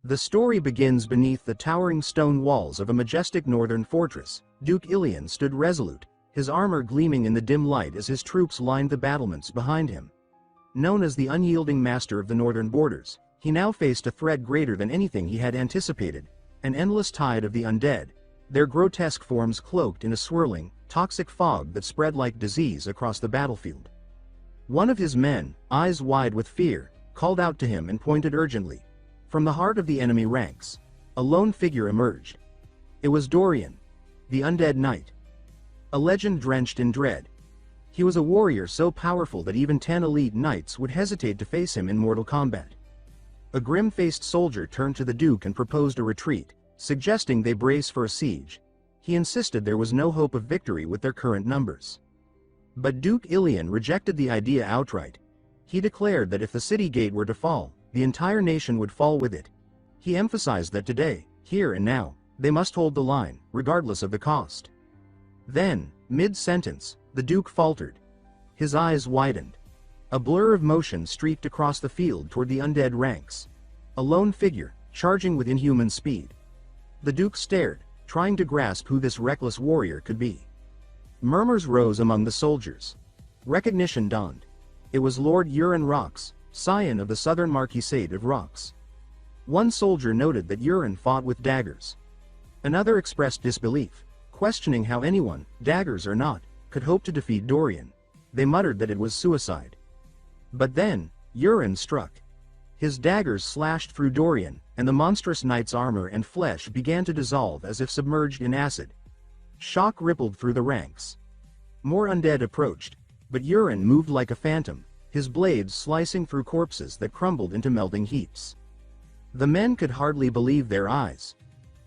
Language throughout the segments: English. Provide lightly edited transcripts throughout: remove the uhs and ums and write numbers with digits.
The story begins beneath the towering stone walls of a majestic northern fortress. Duke Ilian stood resolute, his armor gleaming in the dim light as his troops lined the battlements behind him. Known as the unyielding master of the northern borders, he now faced a threat greater than anything he had anticipated, an endless tide of the undead, their grotesque forms cloaked in a swirling, toxic fog that spread like disease across the battlefield. One of his men, eyes wide with fear, called out to him and pointed urgently. From the heart of the enemy ranks, a lone figure emerged. It was Dorian, the undead knight. A legend drenched in dread. He was a warrior so powerful that even 10 elite knights would hesitate to face him in mortal combat. A grim-faced soldier turned to the Duke and proposed a retreat, suggesting they brace for a siege. He insisted there was no hope of victory with their current numbers. But Duke Ilian rejected the idea outright. He declared that if the city gate were to fall, the entire nation would fall with it. He emphasized that today, here and now, they must hold the line, regardless of the cost. Then, mid-sentence, the Duke faltered. His eyes widened. A blur of motion streaked across the field toward the undead ranks. A lone figure, charging with inhuman speed. The Duke stared, trying to grasp who this reckless warrior could be. Murmurs rose among the soldiers. Recognition dawned. It was Lord Urin Rox, scion of the southern Marquisate of Rox. One soldier noted that Urin fought with daggers. Another expressed disbelief, questioning how anyone, daggers or not, could hope to defeat Dorian. They muttered that it was suicide. But then, Urin struck. His daggers slashed through Dorian, and the monstrous knight's armor and flesh began to dissolve as if submerged in acid. Shock rippled through the ranks. More undead approached, but Urin moved like a phantom, his blades slicing through corpses that crumbled into melting heaps. The men could hardly believe their eyes.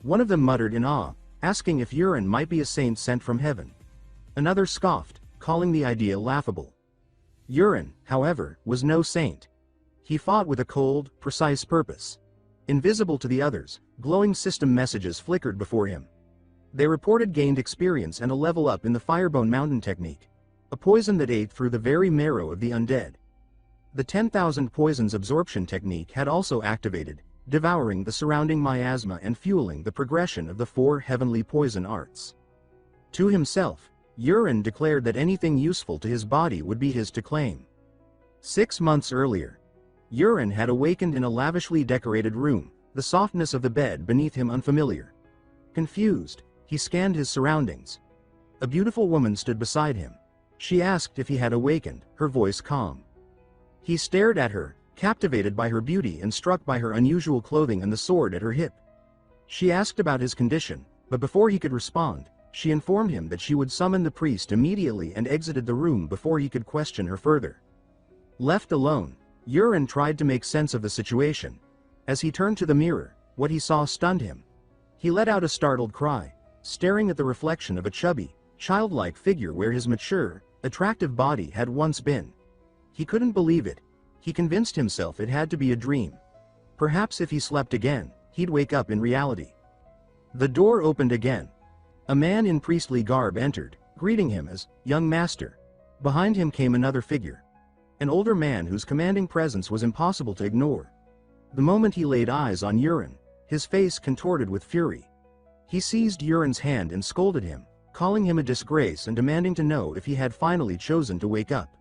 One of them muttered in awe, asking if Urin might be a saint sent from heaven. Another scoffed, calling the idea laughable. Urin, however, was no saint. He fought with a cold, precise purpose. Invisible to the others, glowing system messages flickered before him. They reported gained experience and a level up in the Firebone Mountain technique, a poison that ate through the very marrow of the undead. The 10,000 poisons absorption technique had also activated, devouring the surrounding miasma and fueling the progression of the 4 heavenly poison arts. To himself, Urin declared that anything useful to his body would be his to claim. 6 months earlier, Urin had awakened in a lavishly decorated room, the softness of the bed beneath him unfamiliar. Confused, he scanned his surroundings. A beautiful woman stood beside him. She asked if he had awakened, her voice calm. He stared at her, captivated by her beauty and struck by her unusual clothing and the sword at her hip. She asked about his condition, but before he could respond, she informed him that she would summon the priest immediately and exited the room before he could question her further. Left alone, Urin tried to make sense of the situation. As he turned to the mirror, what he saw stunned him. He let out a startled cry, staring at the reflection of a chubby, childlike figure where his mature, attractive body had once been. He couldn't believe it. He convinced himself it had to be a dream. Perhaps if he slept again, he'd wake up in reality. The door opened again. A man in priestly garb entered, greeting him as young master. Behind him came another figure. An older man whose commanding presence was impossible to ignore. The moment he laid eyes on Urin, his face contorted with fury. He seized Urin's hand and scolded him, calling him a disgrace and demanding to know if he had finally chosen to wake up.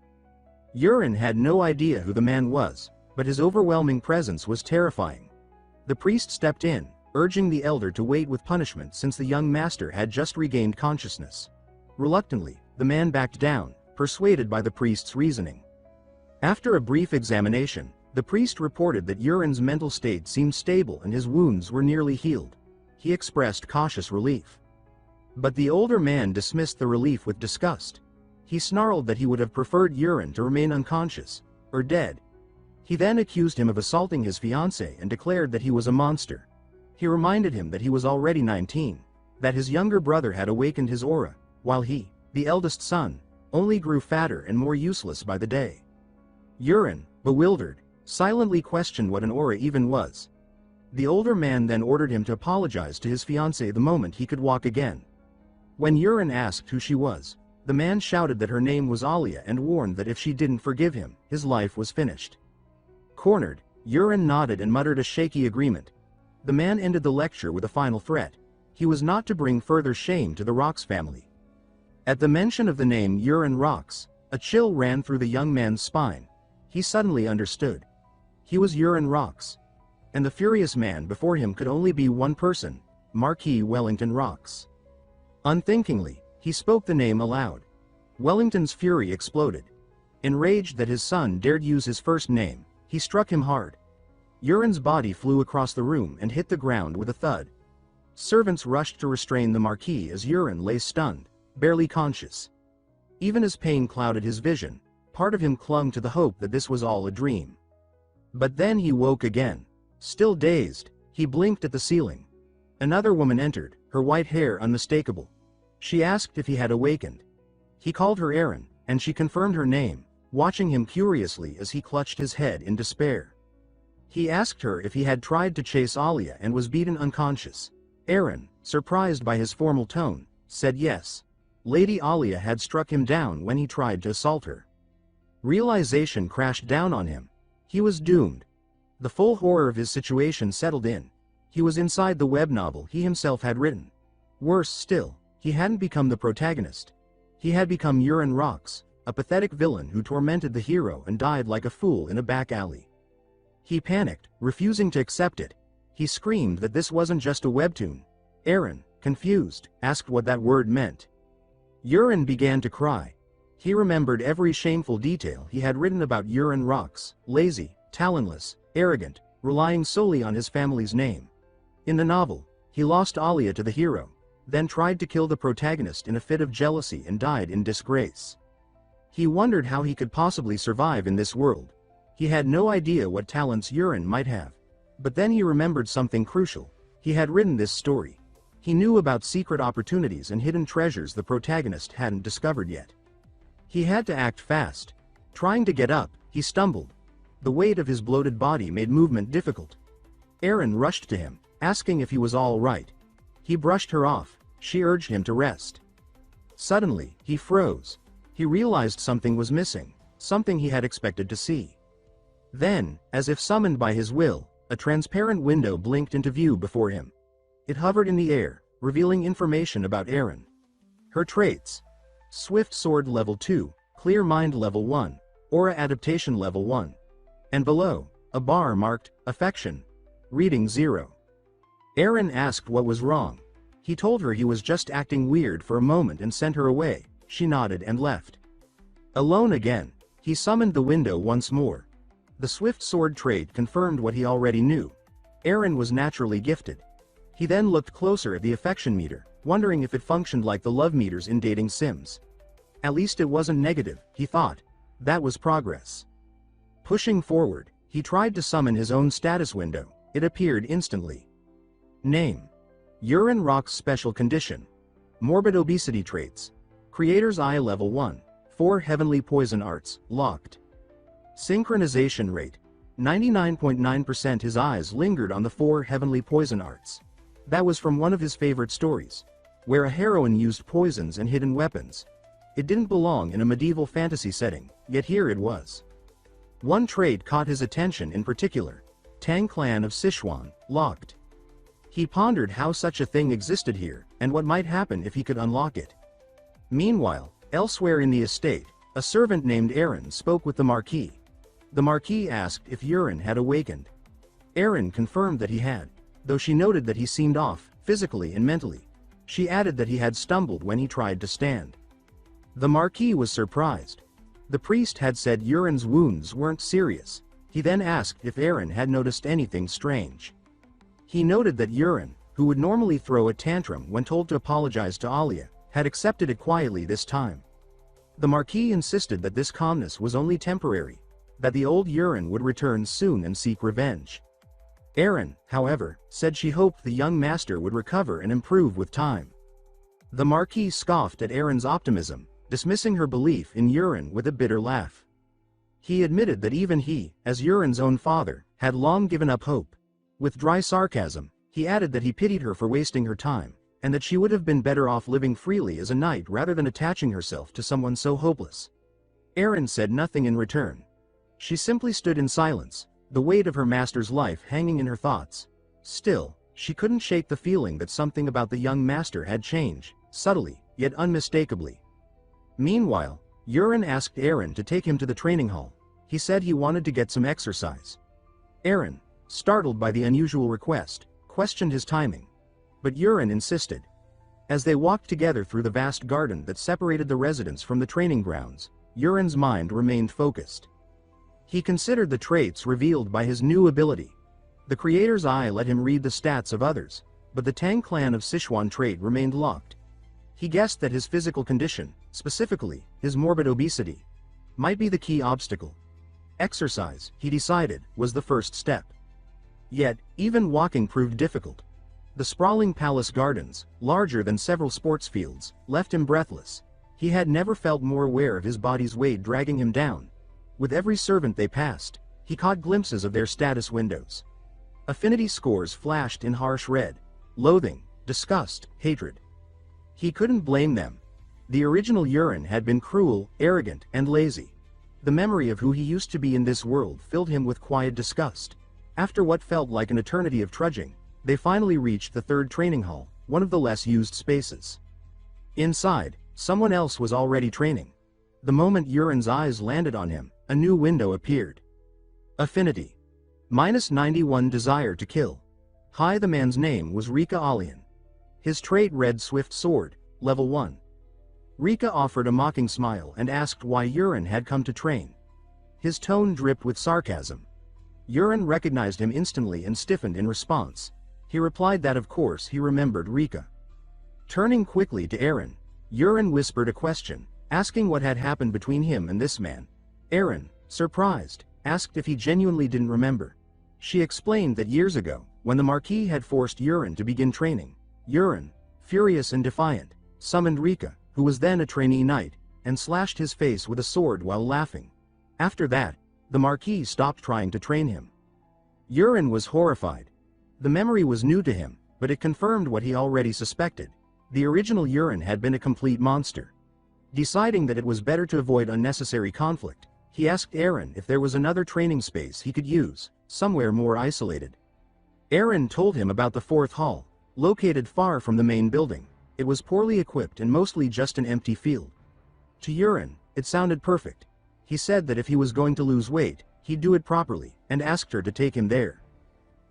Urin had no idea who the man was, but his overwhelming presence was terrifying. The priest stepped in, urging the elder to wait with punishment since the young master had just regained consciousness. Reluctantly, the man backed down, persuaded by the priest's reasoning. After a brief examination, the priest reported that Urin's mental state seemed stable and his wounds were nearly healed. He expressed cautious relief. But the older man dismissed the relief with disgust. He snarled that he would have preferred Urin to remain unconscious, or dead. He then accused him of assaulting his fiancée and declared that he was a monster. He reminded him that he was already 19, that his younger brother had awakened his aura, while he, the eldest son, only grew fatter and more useless by the day. Urin, bewildered, silently questioned what an aura even was. The older man then ordered him to apologize to his fiancée the moment he could walk again. When Urin asked who she was, the man shouted that her name was Alia and warned that if she didn't forgive him, his life was finished. Cornered, Urin nodded and muttered a shaky agreement. The man ended the lecture with a final threat. He was not to bring further shame to the Rox family. At the mention of the name Yurin Rox, a chill ran through the young man's spine. He suddenly understood. He was Yurin Rox. And the furious man before him could only be one person, Marquis Wellington Rox. Unthinkingly, he spoke the name aloud. Wellington's fury exploded. Enraged that his son dared use his first name, he struck him hard. Yurin's body flew across the room and hit the ground with a thud. Servants rushed to restrain the Marquis as Yurin lay stunned, barely conscious. Even as pain clouded his vision, part of him clung to the hope that this was all a dream. But then he woke again. Still dazed, he blinked at the ceiling. Another woman entered, her white hair unmistakable. She asked if he had awakened. He called her Aaron, and she confirmed her name, watching him curiously as he clutched his head in despair. He asked her if he had tried to chase Alia and was beaten unconscious. Aaron, surprised by his formal tone, said yes. Lady Alia had struck him down when he tried to assault her. Realization crashed down on him. He was doomed. The full horror of his situation settled in. He was inside the web novel he himself had written. Worse still, he hadn't become the protagonist. He had become Yurin Rox, a pathetic villain who tormented the hero and died like a fool in a back alley. He panicked, refusing to accept it. He screamed that this wasn't just a webtoon. Aaron, confused, asked what that word meant. Yurin began to cry. He remembered every shameful detail he had written about Yurin Rox: lazy, talonless, arrogant, relying solely on his family's name. In the novel, he lost Alia to the hero, then tried to kill the protagonist in a fit of jealousy and died in disgrace. He wondered how he could possibly survive in this world. He had no idea what talents Yurin might have. But then he remembered something crucial. He had written this story. He knew about secret opportunities and hidden treasures the protagonist hadn't discovered yet. He had to act fast. Trying to get up, he stumbled. The weight of his bloated body made movement difficult. Aaron rushed to him, asking if he was all right. He brushed her off. She urged him to rest. Suddenly, he froze. He realized something was missing, something he had expected to see. Then, as if summoned by his will, a transparent window blinked into view before him. It hovered in the air, revealing information about Aaron. Her traits: Swift Sword Level 2, Clear Mind Level 1, Aura Adaptation Level 1. And below, a bar marked, Affection. Reading 0. Aaron asked what was wrong. He told her he was just acting weird for a moment and sent her away. She nodded and left. Alone again, he summoned the window once more. The Swift Sword trait confirmed what he already knew. Aaron was naturally gifted. He then looked closer at the affection meter, wondering if it functioned like the love meters in dating sims. At least it wasn't negative, he thought. That was progress. Pushing forward, he tried to summon his own status window. It appeared instantly. Name: Yurin Rox. Special condition: Morbid obesity traits. Creator's Eye Level 1, 4 Heavenly Poison Arts, locked. Synchronization rate: 99.9%. His eyes lingered on the 4 Heavenly Poison Arts. That was from one of his favorite stories, where a heroine used poisons and hidden weapons. It didn't belong in a medieval fantasy setting, yet here it was. One trait caught his attention in particular: Tang Clan of Sichuan, locked. He pondered how such a thing existed here, and what might happen if he could unlock it. Meanwhile, elsewhere in the estate, a servant named Aaron spoke with the Marquis. The Marquis asked if Yurin had awakened. Aaron confirmed that he had, though she noted that he seemed off, physically and mentally. She added that he had stumbled when he tried to stand. The Marquis was surprised. The priest had said Yurin's wounds weren't serious. He then asked if Aaron had noticed anything strange. He noted that Yurin, who would normally throw a tantrum when told to apologize to Alia, had accepted it quietly this time. The Marquis insisted that this calmness was only temporary, that the old Yurin would return soon and seek revenge. Aaron, however, said she hoped the young master would recover and improve with time. The Marquis scoffed at Aaron's optimism, dismissing her belief in Yurin with a bitter laugh. He admitted that even he, as Yurin's own father, had long given up hope. With dry sarcasm, he added that he pitied her for wasting her time, and that she would have been better off living freely as a knight rather than attaching herself to someone so hopeless. Aaron said nothing in return. She simply stood in silence, the weight of her master's life hanging in her thoughts. Still, She couldn't shake the feeling that something about the young master had changed, subtly, yet unmistakably. Meanwhile, Yurin asked Aaron to take him to the training hall. He said he wanted to get some exercise. Aaron, startled by the unusual request, questioned his timing. But Yurin insisted. As they walked together through the vast garden that separated the residence from the training grounds, Yurin's mind remained focused. He considered the traits revealed by his new ability. The creator's eye let him read the stats of others, but the Tang clan of Sichuan trait remained locked. He guessed that his physical condition, specifically his morbid obesity, might be the key obstacle. Exercise, he decided, was the first step. Yet, even walking proved difficult. The sprawling palace gardens, larger than several sports fields, left him breathless. He had never felt more aware of his body's weight dragging him down. With every servant they passed, he caught glimpses of their status windows. Affinity scores flashed in harsh red. Loathing, disgust, hatred. He couldn't blame them. The original Yurin had been cruel, arrogant, and lazy. The memory of who he used to be in this world filled him with quiet disgust. After what felt like an eternity of trudging, they finally reached the third training hall, one of the less used spaces. Inside, someone else was already training. The moment Yurin's eyes landed on him, a new window appeared. Affinity. -91 desire to kill. Hi, the man's name was Rika Alian. His trait read Swift Sword, level 1. Rika offered a mocking smile and asked why Yurin had come to train. His tone dripped with sarcasm. Yurin recognized him instantly and stiffened in response. He replied that of course he remembered Rika. Turning quickly to Aaron, Yurin whispered a question, asking what had happened between him and this man. Aaron, surprised, asked if he genuinely didn't remember. She explained that years ago, when the Marquis had forced Yurin to begin training, Yurin, furious and defiant, summoned Rika, who was then a trainee knight, and slashed his face with a sword while laughing. After that, the Marquis stopped trying to train him. Yurin was horrified. The memory was new to him, but it confirmed what he already suspected. The original Yurin had been a complete monster. Deciding that it was better to avoid unnecessary conflict, he asked Aaron if there was another training space he could use, somewhere more isolated. Aaron told him about the fourth hall, located far from the main building. It was poorly equipped and mostly just an empty field. To Yurin, it sounded perfect. He said that if he was going to lose weight, he'd do it properly, and asked her to take him there.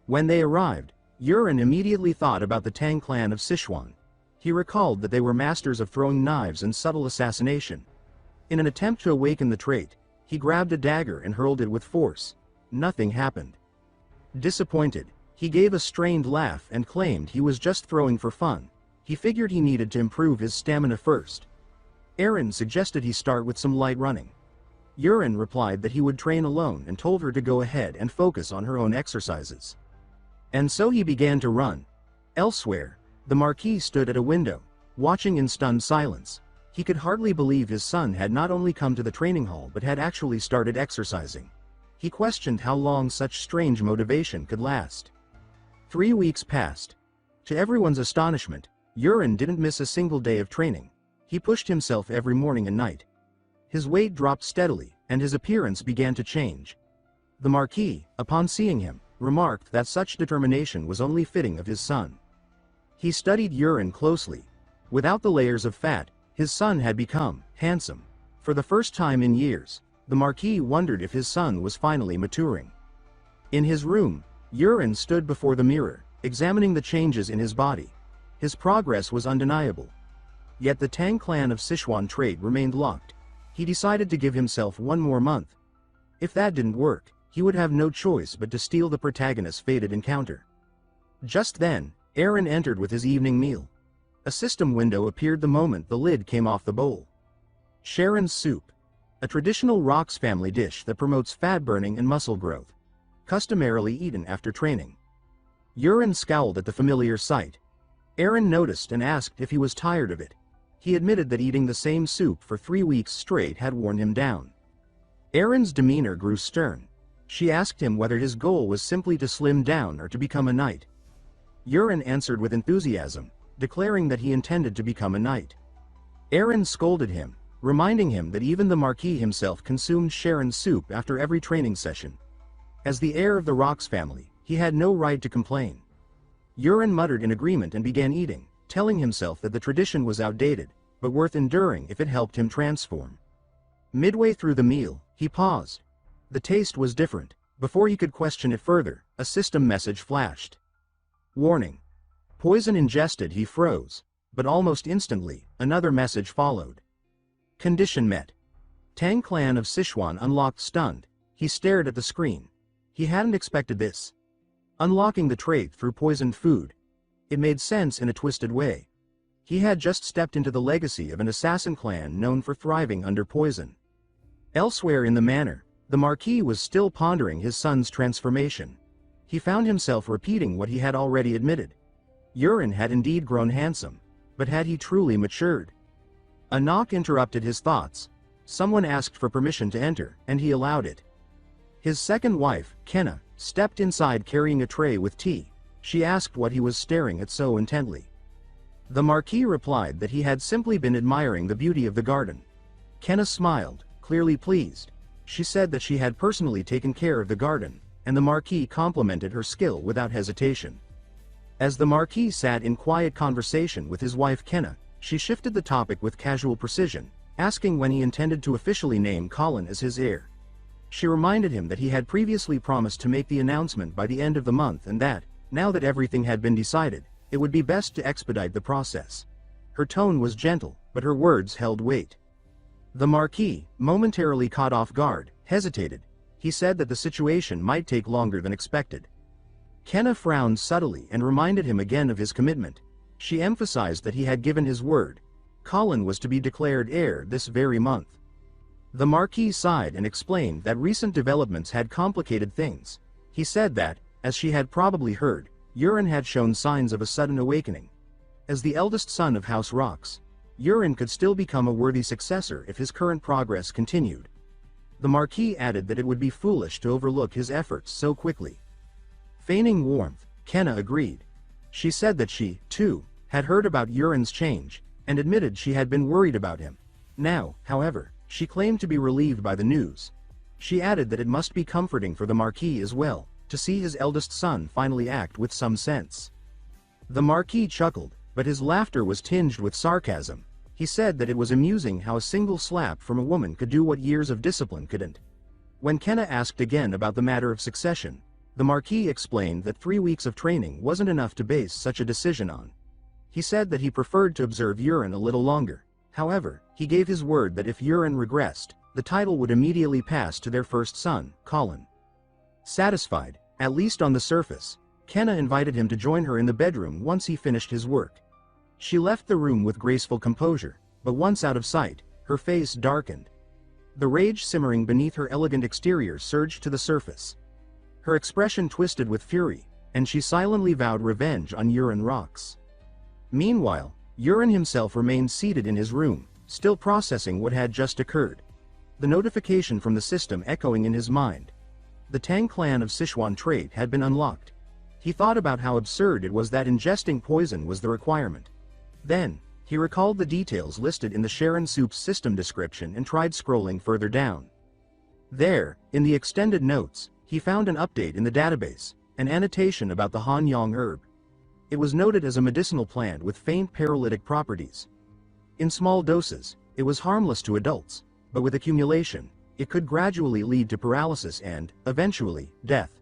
When they arrived, Yurin immediately thought about the Tang clan of Sichuan. He recalled that they were masters of throwing knives and subtle assassination. In an attempt to awaken the trait, he grabbed a dagger and hurled it with force. Nothing happened. Disappointed, he gave a strained laugh and claimed he was just throwing for fun. He figured he needed to improve his stamina first. Aaron suggested he start with some light running. Yurin replied that he would train alone and told her to go ahead and focus on her own exercises. And so he began to run. Elsewhere, the Marquis stood at a window, watching in stunned silence. He could hardly believe his son had not only come to the training hall but had actually started exercising. He questioned how long such strange motivation could last. 3 weeks passed. To everyone's astonishment, Yurin didn't miss a single day of training. He pushed himself every morning and night. His weight dropped steadily, and his appearance began to change. The Marquis, upon seeing him, remarked that such determination was only fitting of his son. He studied Yurin closely. Without the layers of fat, his son had become handsome. For the first time in years, the Marquis wondered if his son was finally maturing. In his room, Yurin stood before the mirror, examining the changes in his body. His progress was undeniable. Yet the Tang clan of Sichuan trait remained locked. He decided to give himself 1 more month. If that didn't work, he would have no choice but to steal the protagonist's fated encounter. Just then, Aaron entered with his evening meal. A system window appeared the moment the lid came off the bowl. Sharon's soup, a traditional Rox family dish that promotes fat burning and muscle growth, customarily eaten after training. Yurin scowled at the familiar sight. Aaron noticed and asked if he was tired of it. He admitted that eating the same soup for 3 weeks straight had worn him down. Aaron's demeanor grew stern. She asked him whether his goal was simply to slim down or to become a knight. Yurin answered with enthusiasm, declaring that he intended to become a knight. Aaron scolded him, reminding him that even the Marquis himself consumed Sharon's soup after every training session. As the heir of the Rox family, he had no right to complain. Yurin muttered in agreement and began eating, telling himself that the tradition was outdated, but worth enduring if it helped him transform. Midway through the meal, he paused. The taste was different. Before he could question it further, a system message flashed. Warning. Poison ingested. He froze, but almost instantly, another message followed. Condition met. Tang clan of Sichuan unlocked. Stunned, he stared at the screen. He hadn't expected this. Unlocking the trait through poisoned food. It made sense in a twisted way. He had just stepped into the legacy of an assassin clan known for thriving under poison. Elsewhere in the manor, the Marquis was still pondering his son's transformation. He found himself repeating what he had already admitted. Yurin had indeed grown handsome, but had he truly matured? A knock interrupted his thoughts. Someone asked for permission to enter, and he allowed it. His second wife, Kenna, stepped inside carrying a tray with tea. She asked what he was staring at so intently. The Marquis replied that he had simply been admiring the beauty of the garden. Kenna smiled, clearly pleased. She said that she had personally taken care of the garden, and the Marquis complimented her skill without hesitation. As the Marquis sat in quiet conversation with his wife Kenna, she shifted the topic with casual precision, asking when he intended to officially name Colin as his heir. She reminded him that he had previously promised to make the announcement by the end of the month and that, now that everything had been decided, it would be best to expedite the process. Her tone was gentle, but her words held weight. The Marquis, momentarily caught off guard, hesitated. He said that the situation might take longer than expected. Kenna frowned subtly and reminded him again of his commitment. She emphasized that he had given his word. Colin was to be declared heir this very month. The Marquis sighed and explained that recent developments had complicated things. He said that, as she had probably heard, Yurin had shown signs of a sudden awakening. As the eldest son of House Rocks, Yurin could still become a worthy successor if his current progress continued. The Marquis added that it would be foolish to overlook his efforts so quickly. Feigning warmth, Kenna agreed. She said that she, too, had heard about Yurin's change, and admitted she had been worried about him. Now, however, she claimed to be relieved by the news. She added that it must be comforting for the Marquis as well, to see his eldest son finally act with some sense. The Marquis chuckled, but his laughter was tinged with sarcasm. He said that it was amusing how a single slap from a woman could do what years of discipline couldn't. When Kenna asked again about the matter of succession, the Marquis explained that 3 weeks of training wasn't enough to base such a decision on. He said that he preferred to observe Yurin a little longer. However, he gave his word that if Yurin regressed, the title would immediately pass to their first son, Colin. Satisfied, at least on the surface, Kenna invited him to join her in the bedroom once he finished his work. She left the room with graceful composure, but once out of sight, her face darkened. The rage simmering beneath her elegant exterior surged to the surface. Her expression twisted with fury, and she silently vowed revenge on Yurin Rocks. Meanwhile, Yurin himself remained seated in his room, still processing what had just occurred. The notification from the system echoing in his mind. The Tang clan of Sichuan trait had been unlocked. He thought about how absurd it was that ingesting poison was the requirement. Then, he recalled the details listed in the Sharon Soup's system description and tried scrolling further down. There, in the extended notes, he found an update in the database, an annotation about the Han-Yang herb. It was noted as a medicinal plant with faint paralytic properties. In small doses, it was harmless to adults, but with accumulation, it could gradually lead to paralysis and, eventually, death.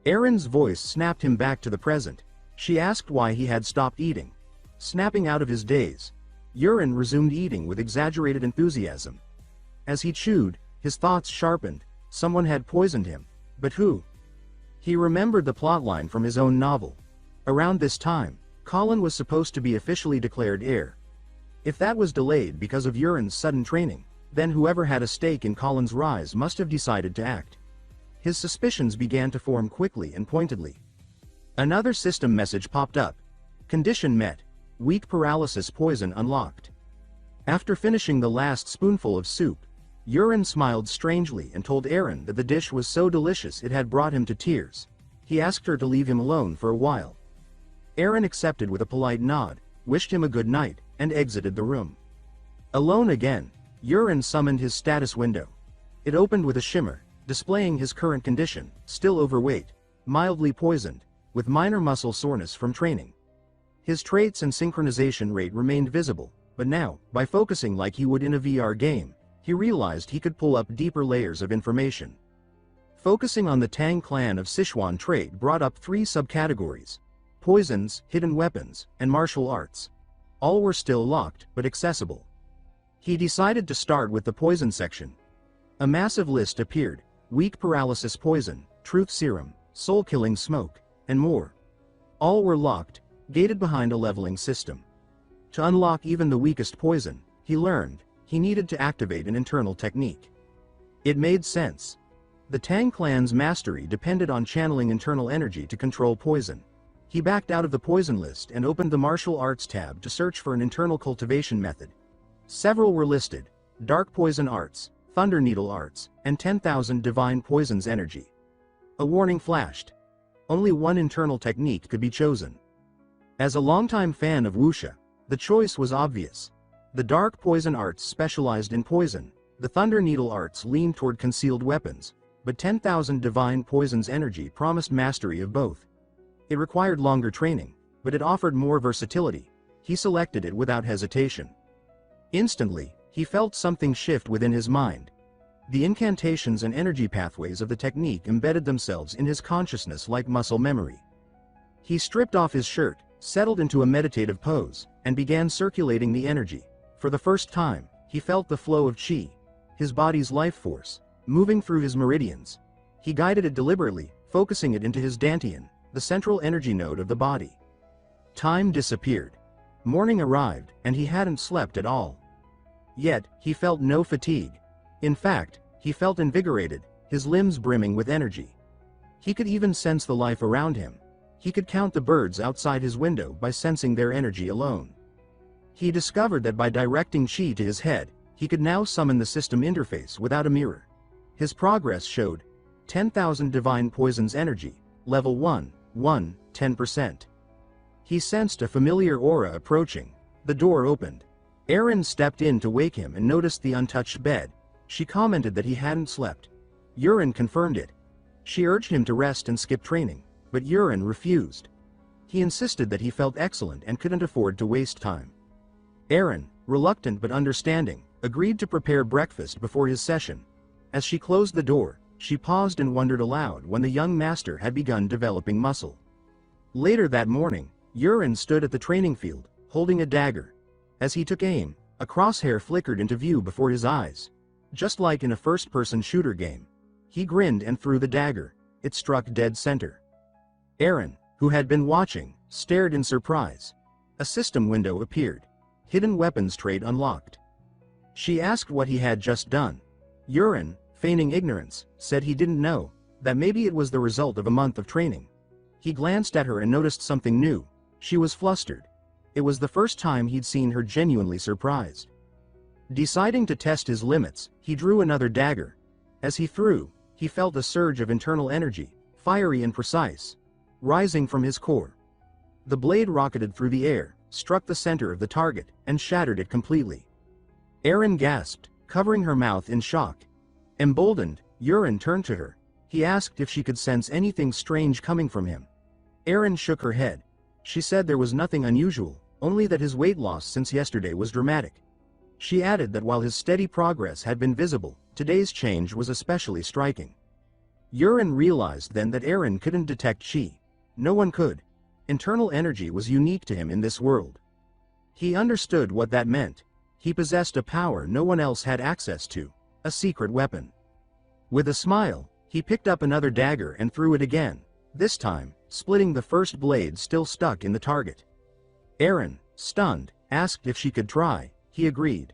Erin's voice snapped him back to the present. She asked why he had stopped eating. Snapping out of his daze, Yurin resumed eating with exaggerated enthusiasm. As he chewed, his thoughts sharpened. Someone had poisoned him. But who? He remembered the plotline from his own novel. Around this time, Colin was supposed to be officially declared heir. If that was delayed because of Yurin's sudden training, then whoever had a stake in Colin's rise must have decided to act. His suspicions began to form quickly and pointedly. Another system message popped up. Condition met. Weak paralysis poison unlocked. After finishing the last spoonful of soup, Yurin smiled strangely and told Erin that the dish was so delicious it had brought him to tears. He asked her to leave him alone for a while. Erin accepted with a polite nod, wished him a good night, and exited the room. Alone again, Yurin summoned his status window. It opened with a shimmer, displaying his current condition, still overweight, mildly poisoned, with minor muscle soreness from training. His traits and synchronization rate remained visible, but now, by focusing like he would in a VR game, he realized he could pull up deeper layers of information. Focusing on the Tang clan of Sichuan trait brought up 3 subcategories: poisons, hidden weapons, and martial arts. All were still locked, but accessible. He decided to start with the poison section. A massive list appeared: weak paralysis poison, truth serum, soul-killing smoke, and more. All were locked, gated behind a leveling system. To unlock even the weakest poison, he learned, he needed to activate an internal technique. It made sense. The Tang clan's mastery depended on channeling internal energy to control poison. He backed out of the poison list and opened the martial arts tab to search for an internal cultivation method. Several were listed: dark poison arts, thunder needle arts, and 10,000 divine poisons energy. A warning flashed. Only one internal technique could be chosen. As a longtime fan of wuxia, the choice was obvious. The dark poison arts specialized in poison, the thunder needle arts leaned toward concealed weapons, but 10,000 divine poisons energy promised mastery of both. It required longer training, but it offered more versatility. He selected it without hesitation. Instantly, he felt something shift within his mind. The incantations and energy pathways of the technique embedded themselves in his consciousness like muscle memory. He stripped off his shirt, settled into a meditative pose, and began circulating the energy. For the first time, he felt the flow of qi, his body's life force, moving through his meridians. He guided it deliberately, focusing it into his dantian, the central energy node of the body. Time disappeared. Morning arrived, and he hadn't slept at all. Yet, he felt no fatigue. In fact, he felt invigorated, his limbs brimming with energy. He could even sense the life around him. He could count the birds outside his window by sensing their energy alone. He discovered that by directing qi to his head, he could now summon the system interface without a mirror. His progress showed 10,000 divine poisons energy, level 1, 10%. He sensed a familiar aura approaching. The door opened. Erin stepped in to wake him and noticed the untouched bed. She commented that he hadn't slept. Yurin confirmed it. She urged him to rest and skip training, but Yurin refused. He insisted that he felt excellent and couldn't afford to waste time. Erin, reluctant but understanding, agreed to prepare breakfast before his session. As she closed the door, she paused and wondered aloud when the young master had begun developing muscle. Later that morning, Yurin stood at the training field, holding a dagger. As he took aim, a crosshair flickered into view before his eyes. Just like in a first-person shooter game. He grinned and threw the dagger. It struck dead center. Erin, who had been watching, stared in surprise. A system window appeared. Hidden weapons trait unlocked. She asked what he had just done. Yurin, feigning ignorance, said he didn't know, that maybe it was the result of a month of training. He glanced at her and noticed something new. She was flustered. It was the first time he'd seen her genuinely surprised. Deciding to test his limits, he drew another dagger. As he threw, he felt a surge of internal energy, fiery and precise, rising from his core. The blade rocketed through the air, struck the center of the target, and shattered it completely. Erin gasped, covering her mouth in shock. Emboldened, Yurin turned to her. He asked if she could sense anything strange coming from him. Erin shook her head. She said there was nothing unusual, only that his weight loss since yesterday was dramatic. She added that while his steady progress had been visible, today's change was especially striking. Yurin realized then that Erin couldn't detect qi. No one could. Internal energy was unique to him in this world. He understood what that meant. He possessed a power no one else had access to, a secret weapon. With a smile, he picked up another dagger and threw it again, this time, splitting the first blade still stuck in the target. Erin, stunned, asked if she could try. He agreed.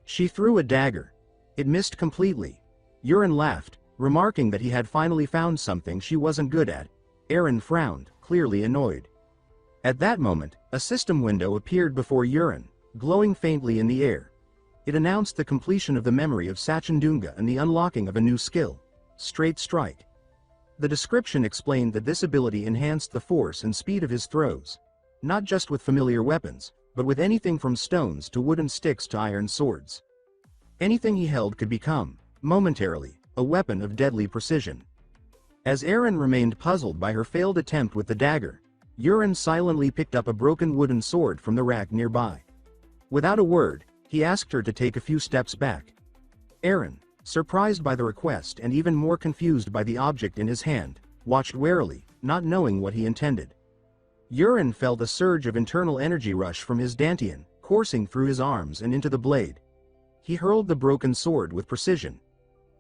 She threw a dagger. It missed completely. Yurin laughed, remarking that he had finally found something she wasn't good at. Erin frowned, clearly annoyed. At that moment, a system window appeared before Yurin, glowing faintly in the air. It announced the completion of the memory of Sachendunga and the unlocking of a new skill, Straight Strike. The description explained that this ability enhanced the force and speed of his throws, not just with familiar weapons, but with anything from stones to wooden sticks to iron swords. Anything he held could become, momentarily, a weapon of deadly precision. As Aaron remained puzzled by her failed attempt with the dagger, Urin silently picked up a broken wooden sword from the rack nearby. Without a word, he asked her to take a few steps back. Aaron, surprised by the request and even more confused by the object in his hand, watched warily, not knowing what he intended. Urin felt a surge of internal energy rush from his dantian, coursing through his arms and into the blade. He hurled the broken sword with precision.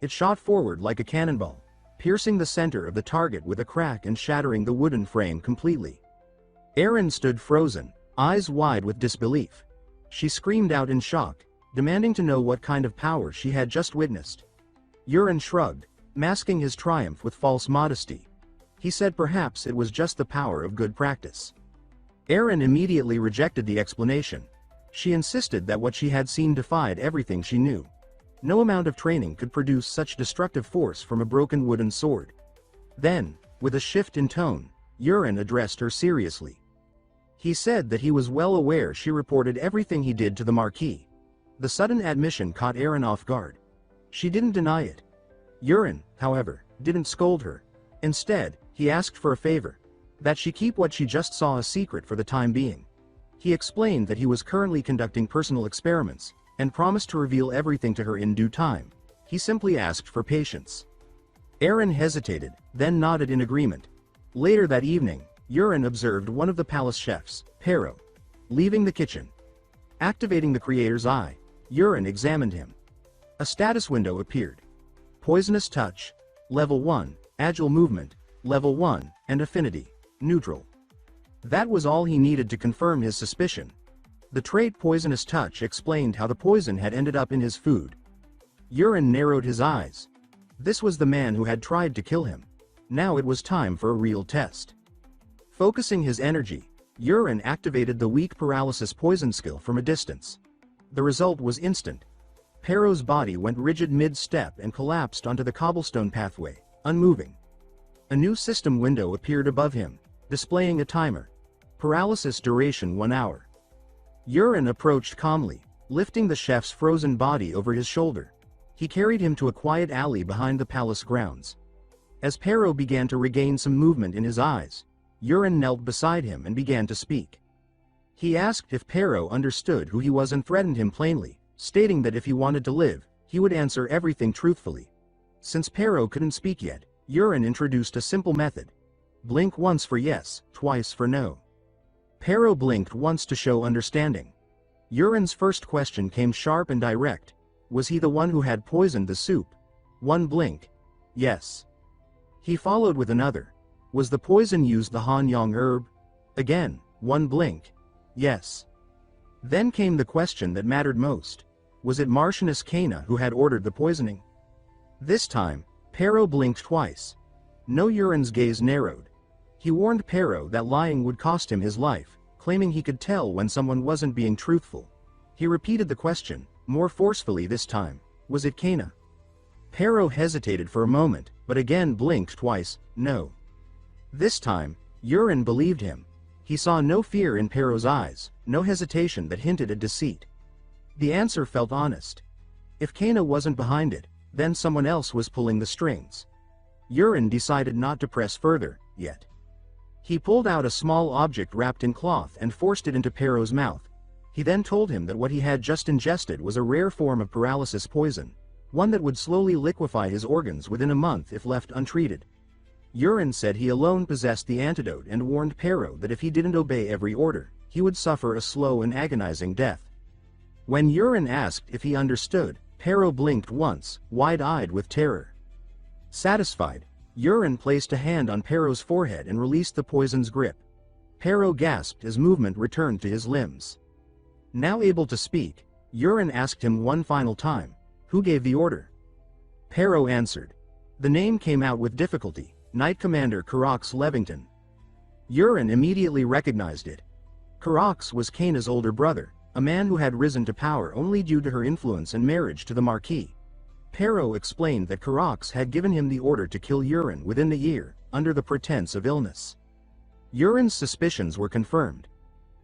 It shot forward like a cannonball, piercing the center of the target with a crack and shattering the wooden frame completely. Aaron stood frozen, eyes wide with disbelief. She screamed out in shock, demanding to know what kind of power she had just witnessed. Urin shrugged, masking his triumph with false modesty. He said perhaps it was just the power of good practice. Aaron immediately rejected the explanation. She insisted that what she had seen defied everything she knew. No amount of training could produce such destructive force from a broken wooden sword. Then, with a shift in tone, Urin addressed her seriously. He said that he was well aware she reported everything he did to the Marquis. The sudden admission caught Aaron off guard. She didn't deny it. Urin, however, didn't scold her. Instead, he asked for a favor. That she keep what she just saw a secret for the time being. He explained that he was currently conducting personal experiments, and promised to reveal everything to her in due time. He simply asked for patience. Aaron hesitated, then nodded in agreement. Later that evening, Urin observed one of the palace chefs, Pero, leaving the kitchen. Activating the creator's eye, Urin examined him. A status window appeared. Poisonous touch, level 1, agile movement, level 1, and affinity, neutral. That was all he needed to confirm his suspicion. The trait poisonous touch explained how the poison had ended up in his food. Urin narrowed his eyes. This was the man who had tried to kill him. Now it was time for a real test. Focusing his energy, Urin activated the weak paralysis poison skill from a distance. The result was instant. Pero's body went rigid mid-step and collapsed onto the cobblestone pathway, unmoving. A new system window appeared above him, displaying a timer. Paralysis duration 1 hour. Urin approached calmly, lifting the chef's frozen body over his shoulder. He carried him to a quiet alley behind the palace grounds. As Pero began to regain some movement in his eyes, Urin knelt beside him and began to speak. He asked if Pero understood who he was and threatened him plainly, stating that if he wanted to live, he would answer everything truthfully. Since Pero couldn't speak yet, Urin introduced a simple method. Blink once for yes, twice for no. Pero blinked once to show understanding. Urin's first question came sharp and direct. Was he the one who had poisoned the soup? One blink. Yes. He followed with another. Was the poison used the Han-Yang herb? Again, one blink. Yes. Then came the question that mattered most. Was it Marchioness Kana who had ordered the poisoning? This time, Pero blinked twice. No. Urin's gaze narrowed. He warned Pero that lying would cost him his life, claiming he could tell when someone wasn't being truthful. He repeated the question, more forcefully this time. Was it Kana? Pero hesitated for a moment, but again blinked twice. No. This time, Urin believed him. He saw no fear in Pero's eyes, no hesitation that hinted at deceit. The answer felt honest. If Kana wasn't behind it, then someone else was pulling the strings. Urin decided not to press further, yet. He pulled out a small object wrapped in cloth and forced it into Pero's mouth. He then told him that what he had just ingested was a rare form of paralysis poison, one that would slowly liquefy his organs within a month if left untreated. Urin said he alone possessed the antidote and warned Pero that if he didn't obey every order, he would suffer a slow and agonizing death. When Urin asked if he understood, Pero blinked once, wide-eyed with terror. Satisfied, Urin placed a hand on Pero's forehead and released the poison's grip. Pero gasped as movement returned to his limbs. Now able to speak, Urin asked him one final time, who gave the order? Pero answered. The name came out with difficulty, Knight Commander Karax Levington. Urin immediately recognized it. Karax was Kana's older brother, a man who had risen to power only due to her influence and marriage to the Marquis. Pero explained that Karax had given him the order to kill Urin within the year, under the pretense of illness. Urin's suspicions were confirmed.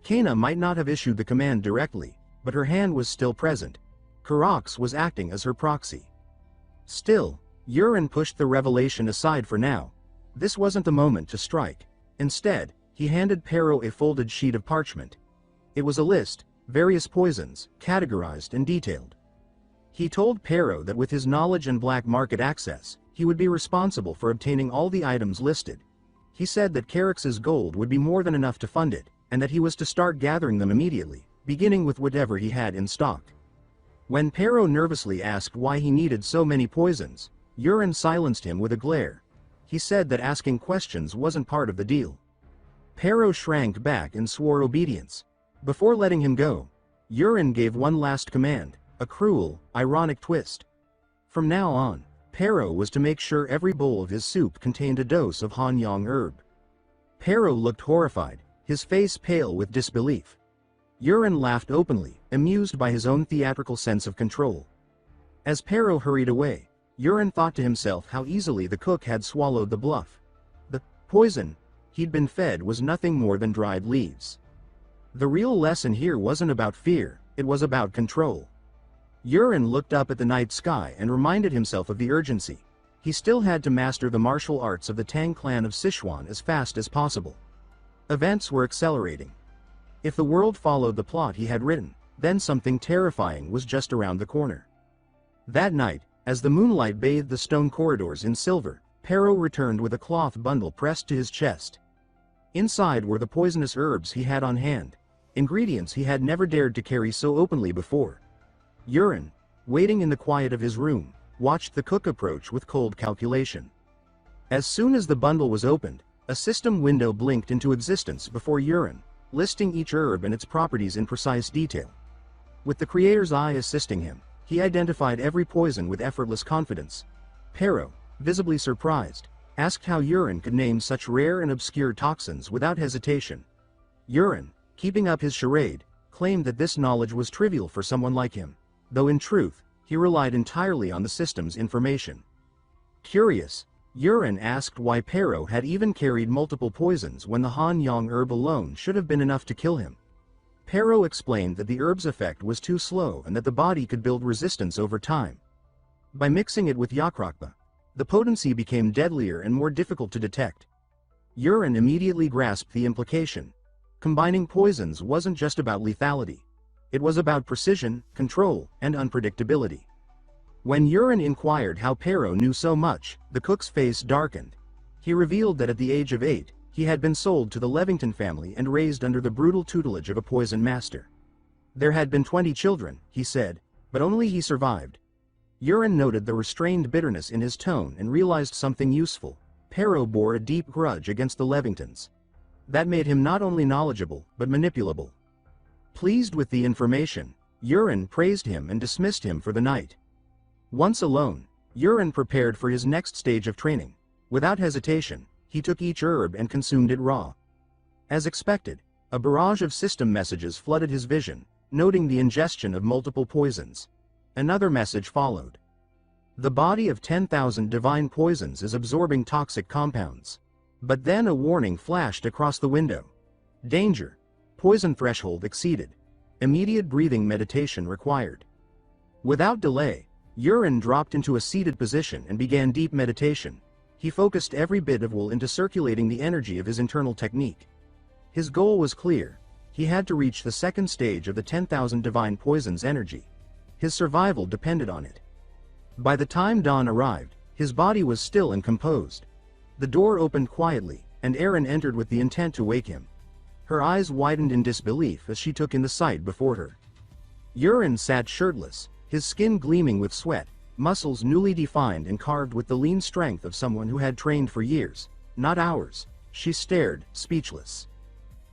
Kana might not have issued the command directly, but her hand was still present. Karax was acting as her proxy. Still, Urin pushed the revelation aside for now. This wasn't the moment to strike. Instead, he handed Pero a folded sheet of parchment. It was a list, various poisons, categorized and detailed. He told Pero that with his knowledge and black market access, he would be responsible for obtaining all the items listed. He said that Carix's gold would be more than enough to fund it, and that he was to start gathering them immediately, beginning with whatever he had in stock. When Pero nervously asked why he needed so many poisons, Yurin silenced him with a glare. He said that asking questions wasn't part of the deal. Pero shrank back and swore obedience. Before letting him go, Yurin gave one last command, a cruel, ironic twist. From now on, Pero was to make sure every bowl of his soup contained a dose of Hanyang herb. Pero looked horrified, his face pale with disbelief. Yurin laughed openly, amused by his own theatrical sense of control. As Pero hurried away, Yurin thought to himself how easily the cook had swallowed the bluff. The poison he'd been fed was nothing more than dried leaves. The real lesson here wasn't about fear, it was about control. Yurin looked up at the night sky and reminded himself of the urgency. He still had to master the martial arts of the Tang clan of Sichuan as fast as possible. Events were accelerating. If the world followed the plot he had written, then something terrifying was just around the corner. That night, as the moonlight bathed the stone corridors in silver, Pero returned with a cloth bundle pressed to his chest. Inside were the poisonous herbs he had on hand, ingredients he had never dared to carry so openly before. Yurin, waiting in the quiet of his room, watched the cook approach with cold calculation. As soon as the bundle was opened, a system window blinked into existence before Yurin, listing each herb and its properties in precise detail. With the creator's eye assisting him, he identified every poison with effortless confidence. Pero, visibly surprised, asked how Yurin could name such rare and obscure toxins without hesitation. Yurin, keeping up his charade, claimed that this knowledge was trivial for someone like him, though in truth, he relied entirely on the system's information. Curious, Yurin asked why Pero had even carried multiple poisons when the Hanyang herb alone should have been enough to kill him. Pero explained that the herb's effect was too slow and that the body could build resistance over time. By mixing it with Yakrakba, the potency became deadlier and more difficult to detect. Yurin immediately grasped the implication. Combining poisons wasn't just about lethality. It was about precision, control, and unpredictability. When Yurin inquired how Pero knew so much, the cook's face darkened. He revealed that at the age of 8, he had been sold to the Levington family and raised under the brutal tutelage of a poison master. There had been 20 children, he said, but only he survived. Yurin noted the restrained bitterness in his tone and realized something useful. Pero bore a deep grudge against the Levingtons. That made him not only knowledgeable, but manipulable. Pleased with the information, Yurin praised him and dismissed him for the night. Once alone, Yurin prepared for his next stage of training. Without hesitation, he took each herb and consumed it raw. As expected, a barrage of system messages flooded his vision, noting the ingestion of multiple poisons. Another message followed. The body of 10,000 divine poisons is absorbing toxic compounds. But then a warning flashed across the window. Danger. Poison threshold exceeded. Immediate breathing meditation required. Without delay, Yurin dropped into a seated position and began deep meditation. He focused every bit of will into circulating the energy of his internal technique. His goal was clear. He had to reach the second stage of the 10,000 divine poisons energy. His survival depended on it. By the time dawn arrived, his body was still and composed. The door opened quietly, and Erin entered with the intent to wake him. Her eyes widened in disbelief as she took in the sight before her. Yurin sat shirtless, his skin gleaming with sweat, muscles newly defined and carved with the lean strength of someone who had trained for years, not hours. She stared, speechless.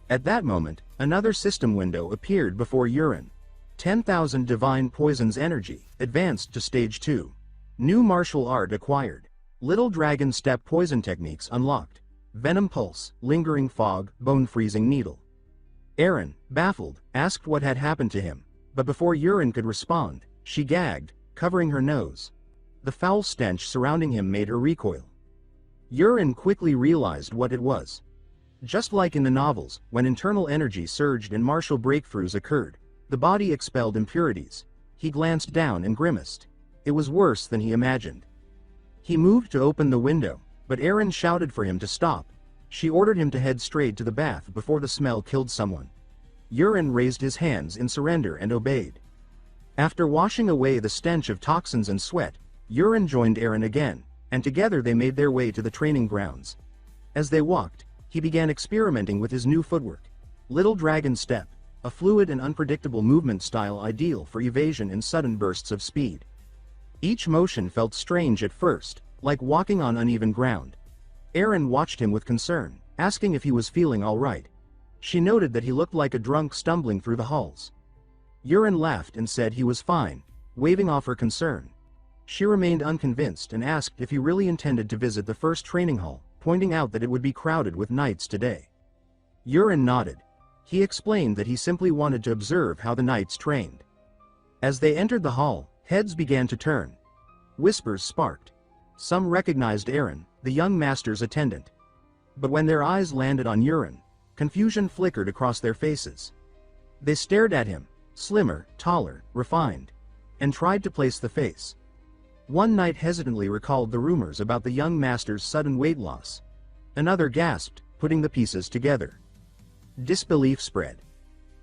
At that moment, another system window appeared before Yurin. 10,000 divine poisons energy, advanced to stage 2. New martial art acquired. Little dragon step poison techniques unlocked. Venom pulse, lingering fog, bone freezing needle. Erin, baffled, asked what had happened to him, but before Yurin could respond, she gagged, covering her nose. The foul stench surrounding him made her recoil. Yurin quickly realized what it was. Just like in the novels, when internal energy surged and martial breakthroughs occurred, the body expelled impurities. He glanced down and grimaced. It was worse than he imagined. He moved to open the window, but Aaron shouted for him to stop. She ordered him to head straight to the bath before the smell killed someone. Aaron raised his hands in surrender and obeyed. After washing away the stench of toxins and sweat, Aaron joined Aaron again, and together they made their way to the training grounds. As they walked, he began experimenting with his new footwork. Little Dragon Step, a fluid and unpredictable movement style ideal for evasion in sudden bursts of speed. Each motion felt strange at first, like walking on uneven ground. Aaron watched him with concern, asking if he was feeling all right. She noted that he looked like a drunk stumbling through the halls. Aaron laughed and said he was fine, waving off her concern. She remained unconvinced and asked if he really intended to visit the first training hall, pointing out that it would be crowded with knights today. Aaron nodded. He explained that he simply wanted to observe how the knights trained. As they entered the hall, heads began to turn. Whispers sparked. Some recognized Aaron, the young master's attendant. But when their eyes landed on Aaron, confusion flickered across their faces. They stared at him, slimmer, taller, refined, and tried to place the face. One knight hesitantly recalled the rumors about the young master's sudden weight loss. Another gasped, putting the pieces together. Disbelief spread.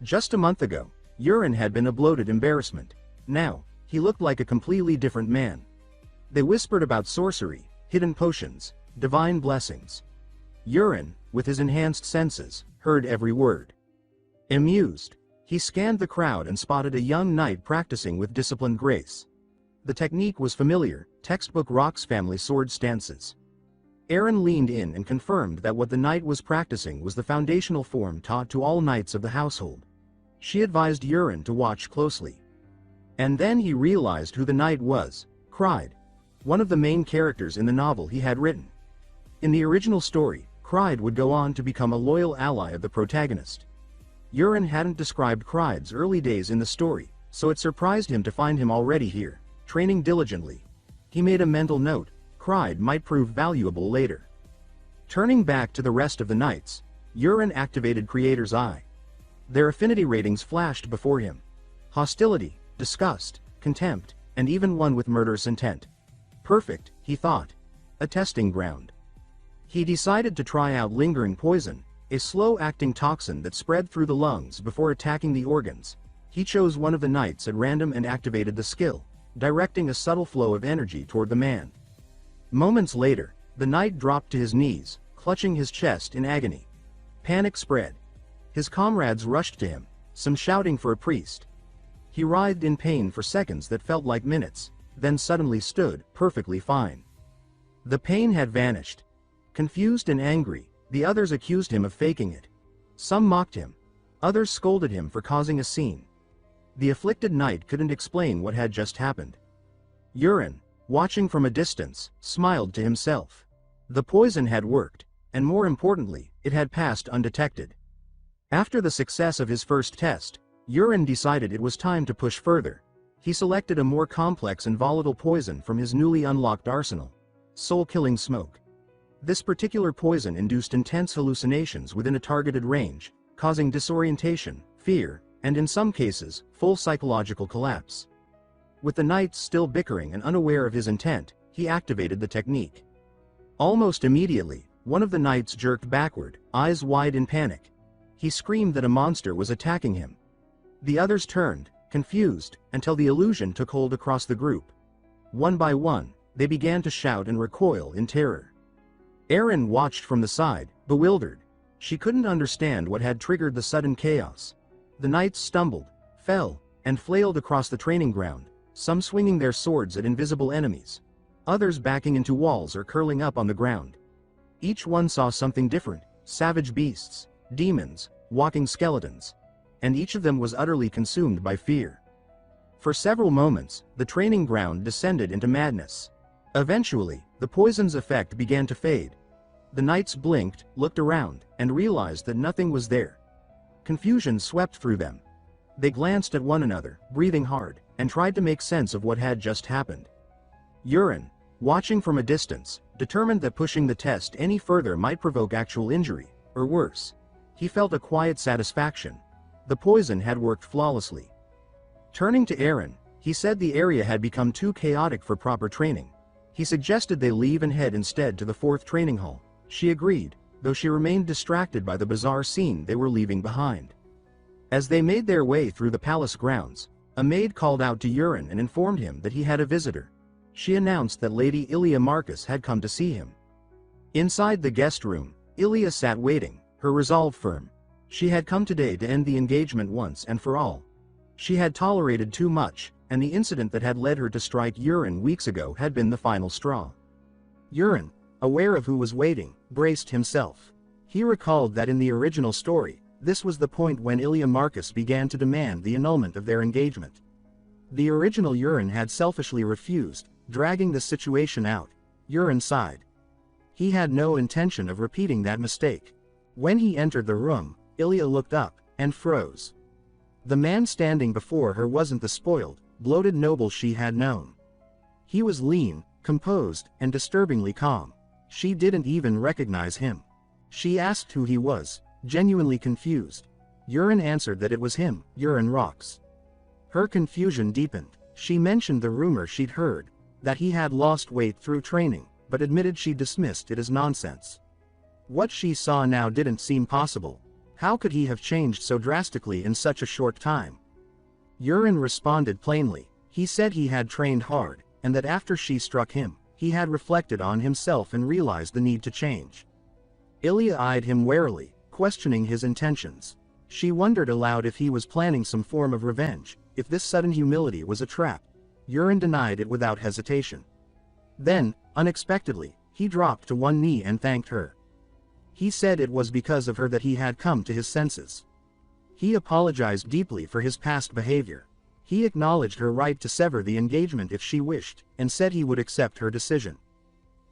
Just a month ago, Aaron had been a bloated embarrassment. Now, he looked like a completely different man. They whispered about sorcery, hidden potions, divine blessings. Aaron, with his enhanced senses, heard every word. Amused, he scanned the crowd and spotted a young knight practicing with disciplined grace. The technique was familiar, textbook Rock's family sword stances. Aaron leaned in and confirmed that what the knight was practicing was the foundational form taught to all knights of the household. She advised Aaron to watch closely. And then he realized who the knight was, Cried, one of the main characters in the novel he had written. In the original story, Cried would go on to become a loyal ally of the protagonist. Aaron hadn't described Cried's early days in the story, so it surprised him to find him already here, training diligently. He made a mental note. Cried might prove valuable later. Turning back to the rest of the knights, Aaron activated Creator's Eye. Their affinity ratings flashed before him. Hostility, disgust, contempt, and even one with murderous intent. Perfect, he thought. A testing ground. He decided to try out Lingering Poison, a slow-acting toxin that spread through the lungs before attacking the organs. He chose one of the knights at random and activated the skill, directing a subtle flow of energy toward the man. Moments later, the knight dropped to his knees, clutching his chest in agony. Panic spread. His comrades rushed to him, some shouting for a priest. He writhed in pain for seconds that felt like minutes, then suddenly stood, perfectly fine. The pain had vanished. Confused and angry, the others accused him of faking it. Some mocked him. Others scolded him for causing a scene. The afflicted knight couldn't explain what had just happened. Aaron, watching from a distance, smiled to himself. The poison had worked, and more importantly, it had passed undetected. After the success of his first test, Aaron decided it was time to push further. He selected a more complex and volatile poison from his newly unlocked arsenal: soul-killing smoke. This particular poison induced intense hallucinations within a targeted range, causing disorientation, fear, and in some cases, full psychological collapse. With the knights still bickering and unaware of his intent, he activated the technique. Almost immediately, one of the knights jerked backward, eyes wide in panic. He screamed that a monster was attacking him. The others turned, confused, until the illusion took hold across the group. One by one, they began to shout and recoil in terror. Aaron watched from the side, bewildered. She couldn't understand what had triggered the sudden chaos. The knights stumbled, fell, and flailed across the training ground, some swinging their swords at invisible enemies, others backing into walls or curling up on the ground. Each one saw something different: savage beasts, demons, walking skeletons, and each of them was utterly consumed by fear. For several moments, the training ground descended into madness. Eventually, the poison's effect began to fade. The knights blinked, looked around, and realized that nothing was there. Confusion swept through them. They glanced at one another, breathing hard, and tried to make sense of what had just happened. Aaron, watching from a distance, determined that pushing the test any further might provoke actual injury, or worse. He felt a quiet satisfaction. The poison had worked flawlessly. Turning to Aaron, he said the area had become too chaotic for proper training. He suggested they leave and head instead to the 4th training hall. She agreed, though she remained distracted by the bizarre scene they were leaving behind. As they made their way through the palace grounds, a maid called out to Yurin and informed him that he had a visitor. She announced that Lady Ilia Marcus had come to see him. Inside the guest room, Ilia sat waiting, her resolve firm. She had come today to end the engagement once and for all. She had tolerated too much, and the incident that had led her to strike Yurin weeks ago had been the final straw. Yurin, aware of who was waiting, braced himself. He recalled that in the original story, this was the point when Ilia Marcus began to demand the annulment of their engagement. The original Yurin had selfishly refused, dragging the situation out. Yurin sighed. He had no intention of repeating that mistake. When he entered the room, Ilia looked up, and froze. The man standing before her wasn't the spoiled, bloated noble she had known. He was lean, composed, and disturbingly calm. She didn't even recognize him. She asked who he was, genuinely confused. Yurin answered that it was him, Yurin Rocks. Her confusion deepened. She mentioned the rumor she'd heard, that he had lost weight through training, but admitted she dismissed it as nonsense. What she saw now didn't seem possible. How could he have changed so drastically in such a short time? Yurin responded plainly. He said he had trained hard, and that after she struck him, he had reflected on himself and realized the need to change. Ilia eyed him warily, questioning his intentions. She wondered aloud if he was planning some form of revenge, if this sudden humility was a trap. Yurin denied it without hesitation. Then, unexpectedly, he dropped to one knee and thanked her. He said it was because of her that he had come to his senses. He apologized deeply for his past behavior. He acknowledged her right to sever the engagement if she wished, and said he would accept her decision.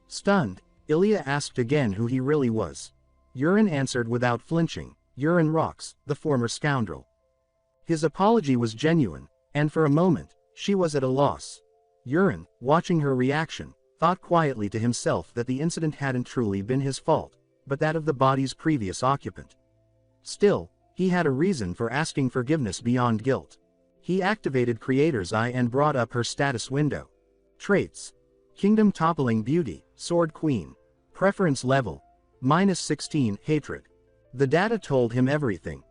Stunned, Ilia asked again who he really was. Yurin answered without flinching, Yurin Rocks, the former scoundrel. His apology was genuine, and for a moment, she was at a loss. Yurin, watching her reaction, thought quietly to himself that the incident hadn't truly been his fault, but that of the body's previous occupant. Still, he had a reason for asking forgiveness beyond guilt. He activated Creator's Eye and brought up her status window. Traits: Kingdom Toppling Beauty, Sword Queen. Preference level: -16, Hatred. The data told him everything.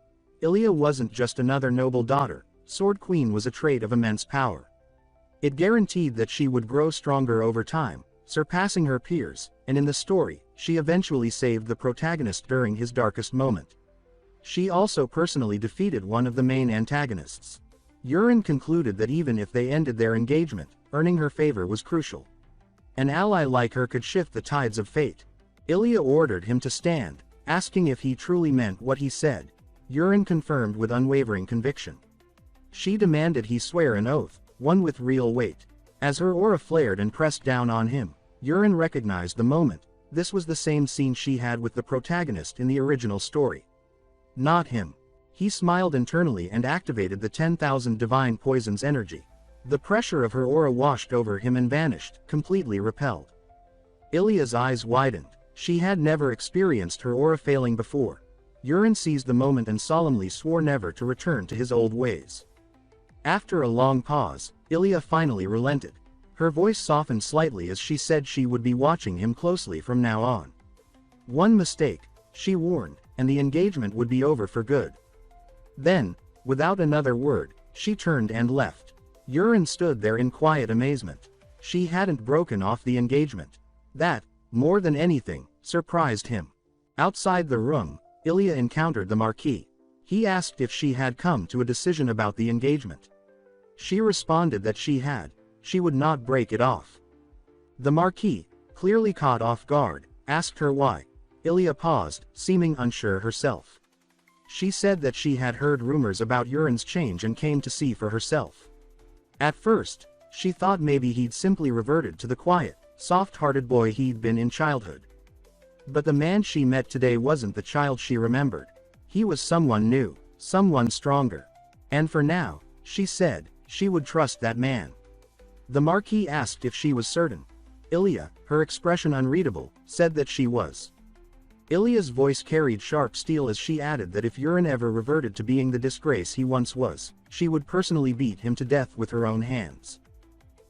Ilia wasn't just another noble daughter. Sword Queen was a trait of immense power. It guaranteed that she would grow stronger over time, surpassing her peers, and in the story, she eventually saved the protagonist during his darkest moment. She also personally defeated one of the main antagonists. Yurin concluded that even if they ended their engagement, earning her favor was crucial. An ally like her could shift the tides of fate. Ilia ordered him to stand, asking if he truly meant what he said. Yurin confirmed with unwavering conviction. She demanded he swear an oath, one with real weight. As her aura flared and pressed down on him, Yurin recognized the moment. This was the same scene she had with the protagonist in the original story. Not him. He smiled internally and activated the 10,000 divine poison's energy. The pressure of her aura washed over him and vanished, completely repelled. Ilia's eyes widened. She had never experienced her aura failing before. Yurin seized the moment and solemnly swore never to return to his old ways. After a long pause, Ilia finally relented. Her voice softened slightly as she said she would be watching him closely from now on. One mistake, she warned, and the engagement would be over for good. Then, without another word, she turned and left. Yurin stood there in quiet amazement. She hadn't broken off the engagement. That, more than anything, surprised him. Outside the room, Ilia encountered the Marquis. He asked if she had come to a decision about the engagement. She responded that she had. She would not break it off. The Marquis, clearly caught off guard, asked her why. Ilia paused, seeming unsure herself. She said that she had heard rumors about Yurin's change and came to see for herself. At first, she thought maybe he'd simply reverted to the quiet, soft-hearted boy he'd been in childhood. But the man she met today wasn't the child she remembered. He was someone new, someone stronger. And for now, she said, she would trust that man. The Marquis asked if she was certain. Ilia, her expression unreadable, said that she was. Ilia's voice carried sharp steel as she added that if Yurin ever reverted to being the disgrace he once was, she would personally beat him to death with her own hands.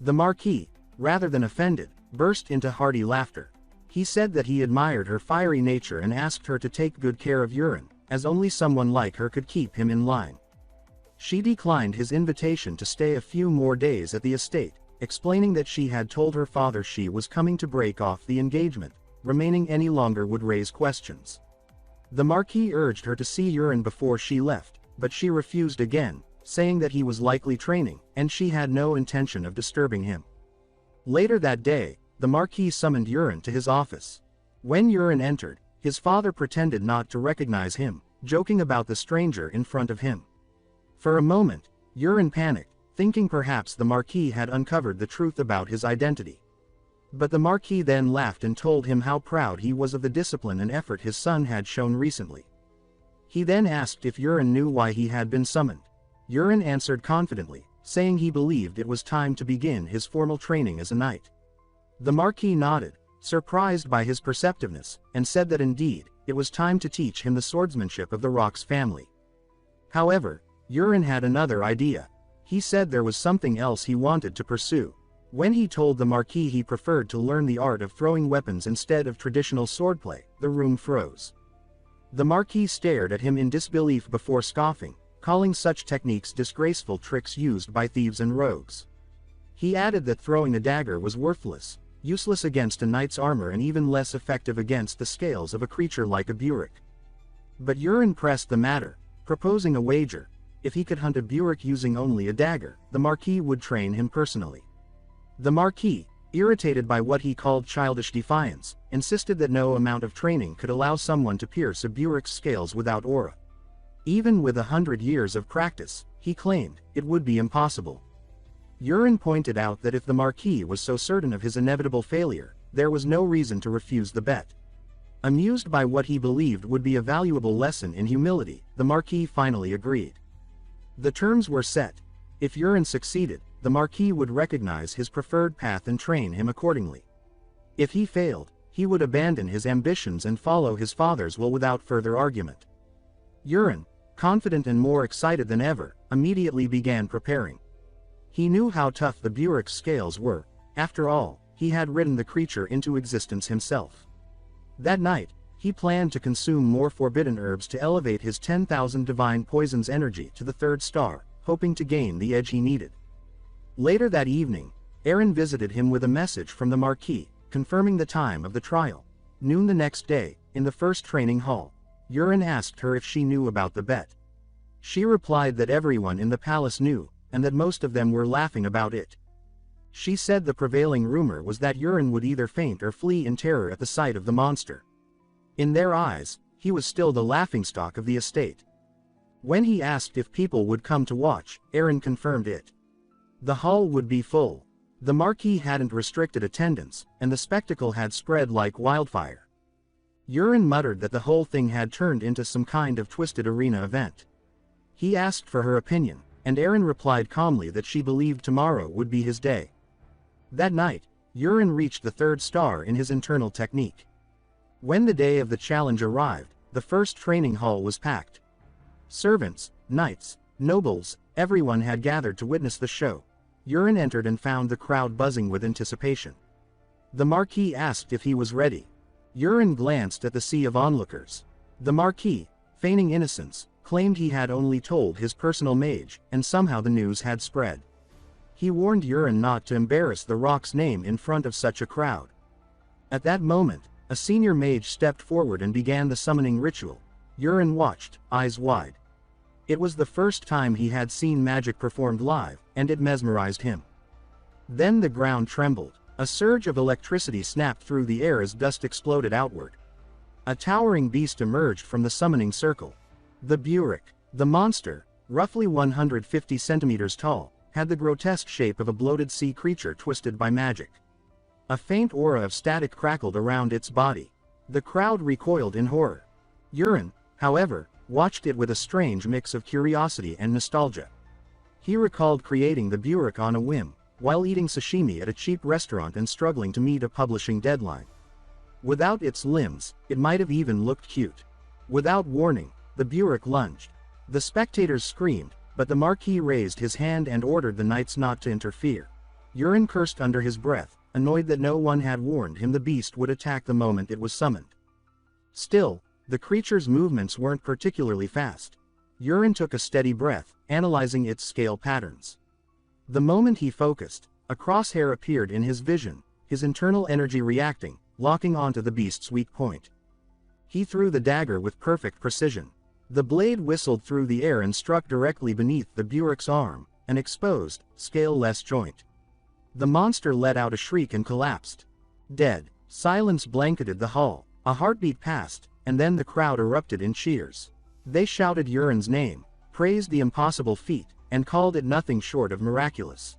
The Marquis, rather than offended, burst into hearty laughter. He said that he admired her fiery nature and asked her to take good care of Yurin, as only someone like her could keep him in line. She declined his invitation to stay a few more days at the estate, explaining that she had told her father she was coming to break off the engagement. Remaining any longer would raise questions. The Marquis urged her to see Yurin before she left, but she refused again, saying that he was likely training, and she had no intention of disturbing him. Later that day, the Marquis summoned Yurin to his office. When Yurin entered, his father pretended not to recognize him, joking about the stranger in front of him. For a moment, Yurin panicked, thinking perhaps the Marquis had uncovered the truth about his identity. But the Marquis then laughed and told him how proud he was of the discipline and effort his son had shown recently. He then asked if Yurin knew why he had been summoned. Yurin answered confidently, saying he believed it was time to begin his formal training as a knight. The Marquis nodded, surprised by his perceptiveness, and said that indeed, it was time to teach him the swordsmanship of the Rock's family. However, Yurin had another idea. He said there was something else he wanted to pursue. When he told the Marquis he preferred to learn the art of throwing weapons instead of traditional swordplay, the room froze. The Marquis stared at him in disbelief before scoffing, calling such techniques disgraceful tricks used by thieves and rogues. He added that throwing a dagger was worthless, useless against a knight's armor and even less effective against the scales of a creature like a Burek. But Yurin pressed the matter, proposing a wager. If he could hunt a Burek using only a dagger, the Marquis would train him personally. The Marquis, irritated by what he called childish defiance, insisted that no amount of training could allow someone to pierce a Burek's scales without aura. Even with 100 years of practice, he claimed, it would be impossible. Yurin pointed out that if the Marquis was so certain of his inevitable failure, there was no reason to refuse the bet. Amused by what he believed would be a valuable lesson in humility, the Marquis finally agreed. The terms were set. If Yurin succeeded, the Marquis would recognize his preferred path and train him accordingly. If he failed, he would abandon his ambitions and follow his father's will without further argument. Yurin, confident and more excited than ever, immediately began preparing. He knew how tough the Burek's scales were. After all, he had ridden the creature into existence himself. That night, he planned to consume more forbidden herbs to elevate his 10,000 divine poisons energy to the 3rd star, hoping to gain the edge he needed. Later that evening, Aaron visited him with a message from the Marquis, confirming the time of the trial. Noon the next day, in the first training hall, Yurin asked her if she knew about the bet. She replied that everyone in the palace knew, and that most of them were laughing about it. She said the prevailing rumor was that Yurin would either faint or flee in terror at the sight of the monster. In their eyes, he was still the laughingstock of the estate. When he asked if people would come to watch, Aaron confirmed it. The hall would be full. The Marquis hadn't restricted attendance, and the spectacle had spread like wildfire. Yurin muttered that the whole thing had turned into some kind of twisted arena event. He asked for her opinion, and Aaron replied calmly that she believed tomorrow would be his day. That night, Yurin reached the 3rd star in his internal technique. When the day of the challenge arrived, the first training hall was packed. Servants, knights, nobles, everyone had gathered to witness the show. Yurin entered and found the crowd buzzing with anticipation. The Marquis asked if he was ready. Yurin glanced at the sea of onlookers. The Marquis, feigning innocence, claimed he had only told his personal mage, and somehow the news had spread. He warned Yurin not to embarrass the Rock's name in front of such a crowd. At that moment, a senior mage stepped forward and began the summoning ritual. Yurin watched, eyes wide. It was the first time he had seen magic performed live, and it mesmerized him. Then the ground trembled. A surge of electricity snapped through the air as dust exploded outward. A towering beast emerged from the summoning circle. The Burek, the monster, roughly 150 centimeters tall, had the grotesque shape of a bloated sea creature twisted by magic. A faint aura of static crackled around its body. The crowd recoiled in horror. Yurin, however, watched it with a strange mix of curiosity and nostalgia. He recalled creating the Burek on a whim, while eating sashimi at a cheap restaurant and struggling to meet a publishing deadline. Without its limbs, it might have even looked cute. Without warning, the Burek lunged. The spectators screamed, but the Marquis raised his hand and ordered the knights not to interfere. Yurin cursed under his breath, annoyed that no one had warned him the beast would attack the moment it was summoned. Still, the creature's movements weren't particularly fast. Yurin took a steady breath, analyzing its scale patterns. The moment he focused, a crosshair appeared in his vision, his internal energy reacting, locking onto the beast's weak point. He threw the dagger with perfect precision. The blade whistled through the air and struck directly beneath the Burik's arm, an exposed, scale-less joint. The monster let out a shriek and collapsed. Dead. Silence blanketed the hall. A heartbeat passed, and then the crowd erupted in cheers. They shouted Yurin's name, praised the impossible feat, and called it nothing short of miraculous.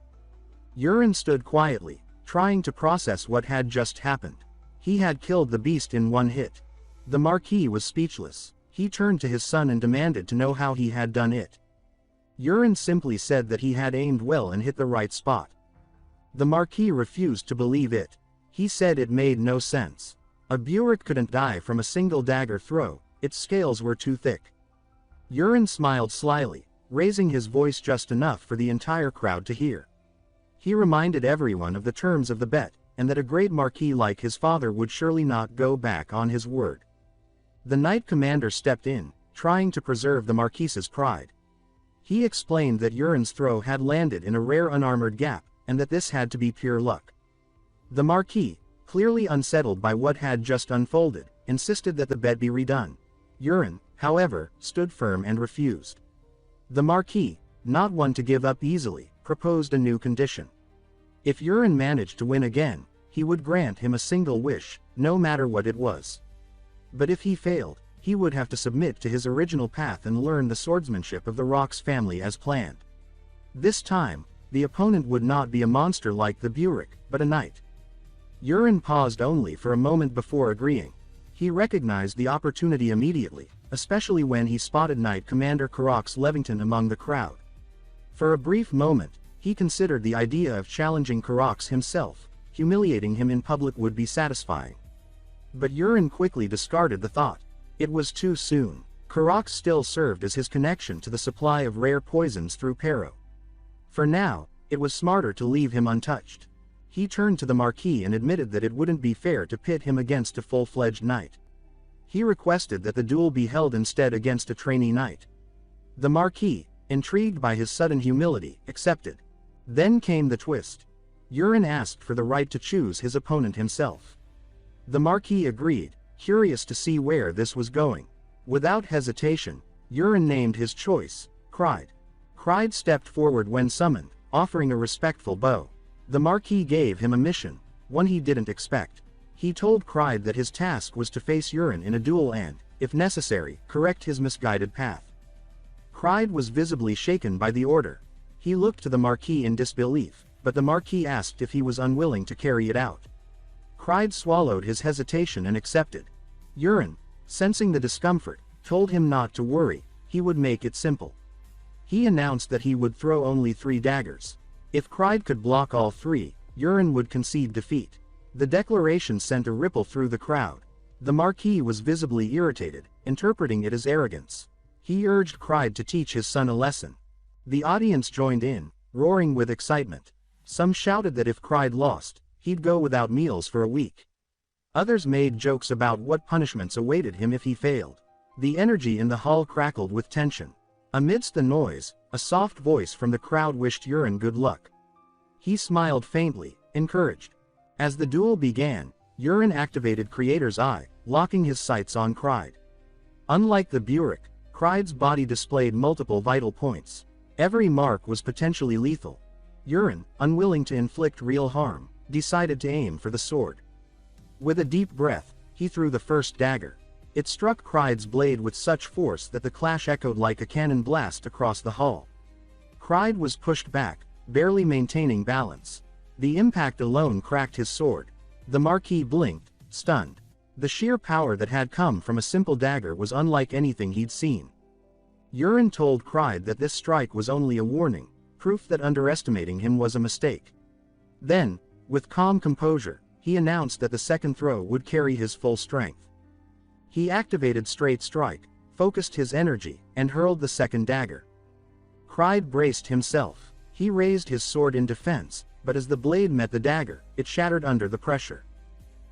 Yurin stood quietly, trying to process what had just happened. He had killed the beast in one hit. The Marquis was speechless. He turned to his son and demanded to know how he had done it. Yurin simply said that he had aimed well and hit the right spot. The Marquis refused to believe it. He said it made no sense. A Burik couldn't die from a single dagger throw, its scales were too thick. Yurin smiled slyly, raising his voice just enough for the entire crowd to hear. He reminded everyone of the terms of the bet, and that a great Marquis like his father would surely not go back on his word. The Knight Commander stepped in, trying to preserve the Marquis's pride. He explained that Yurin's throw had landed in a rare unarmored gap, and that this had to be pure luck. The Marquis, clearly unsettled by what had just unfolded, insisted that the bet be redone. Yurin, however, stood firm and refused. The Marquis, not one to give up easily, proposed a new condition. If Yurin managed to win again, he would grant him a single wish, no matter what it was. But if he failed, he would have to submit to his original path and learn the swordsmanship of the Rock's family as planned. This time, the opponent would not be a monster like the Burik, but a knight. Yurin paused only for a moment before agreeing. He recognized the opportunity immediately, especially when he spotted Knight Commander Karox Levington among the crowd. For a brief moment, he considered the idea of challenging Karox himself. Humiliating him in public would be satisfying. But Yurin quickly discarded the thought. It was too soon. Karox still served as his connection to the supply of rare poisons through Pero. For now, it was smarter to leave him untouched. He turned to the Marquis and admitted that it wouldn't be fair to pit him against a full-fledged knight. He requested that the duel be held instead against a trainee knight. The Marquis, intrigued by his sudden humility, accepted. Then came the twist. Yurin asked for the right to choose his opponent himself. The Marquis agreed, curious to see where this was going. Without hesitation, Yurin named his choice, Kride. Kride stepped forward when summoned, offering a respectful bow. The Marquis gave him a mission, one he didn't expect. He told Kride that his task was to face Yurin in a duel and, if necessary, correct his misguided path. Kride was visibly shaken by the order. He looked to the Marquis in disbelief, but the Marquis asked if he was unwilling to carry it out. Kride swallowed his hesitation and accepted. Yurin, sensing the discomfort, told him not to worry, he would make it simple. He announced that he would throw only 3 daggers. If Kride could block all 3, Yurin would concede defeat. The declaration sent a ripple through the crowd. The Marquis was visibly irritated, interpreting it as arrogance. He urged Kride to teach his son a lesson. The audience joined in, roaring with excitement. Some shouted that if Kride lost, he'd go without meals for a week. Others made jokes about what punishments awaited him if he failed. The energy in the hall crackled with tension. Amidst the noise, a soft voice from the crowd wished Yurin good luck. He smiled faintly, encouraged. As the duel began, Yurin activated Creator's Eye, locking his sights on Kride. Unlike the Burik, Kride's body displayed multiple vital points. Every mark was potentially lethal. Yurin, unwilling to inflict real harm, decided to aim for the sword. With a deep breath, he threw the first dagger. It struck Kride's blade with such force that the clash echoed like a cannon blast across the hall. Kride was pushed back, barely maintaining balance. The impact alone cracked his sword. The Marquis blinked, stunned. The sheer power that had come from a simple dagger was unlike anything he'd seen. Yurin told Kride that this strike was only a warning, proof that underestimating him was a mistake. Then, with calm composure, he announced that the second throw would carry his full strength. He activated Straight Strike, focused his energy, and hurled the second dagger. Kride braced himself. He raised his sword in defense, but as the blade met the dagger, it shattered under the pressure.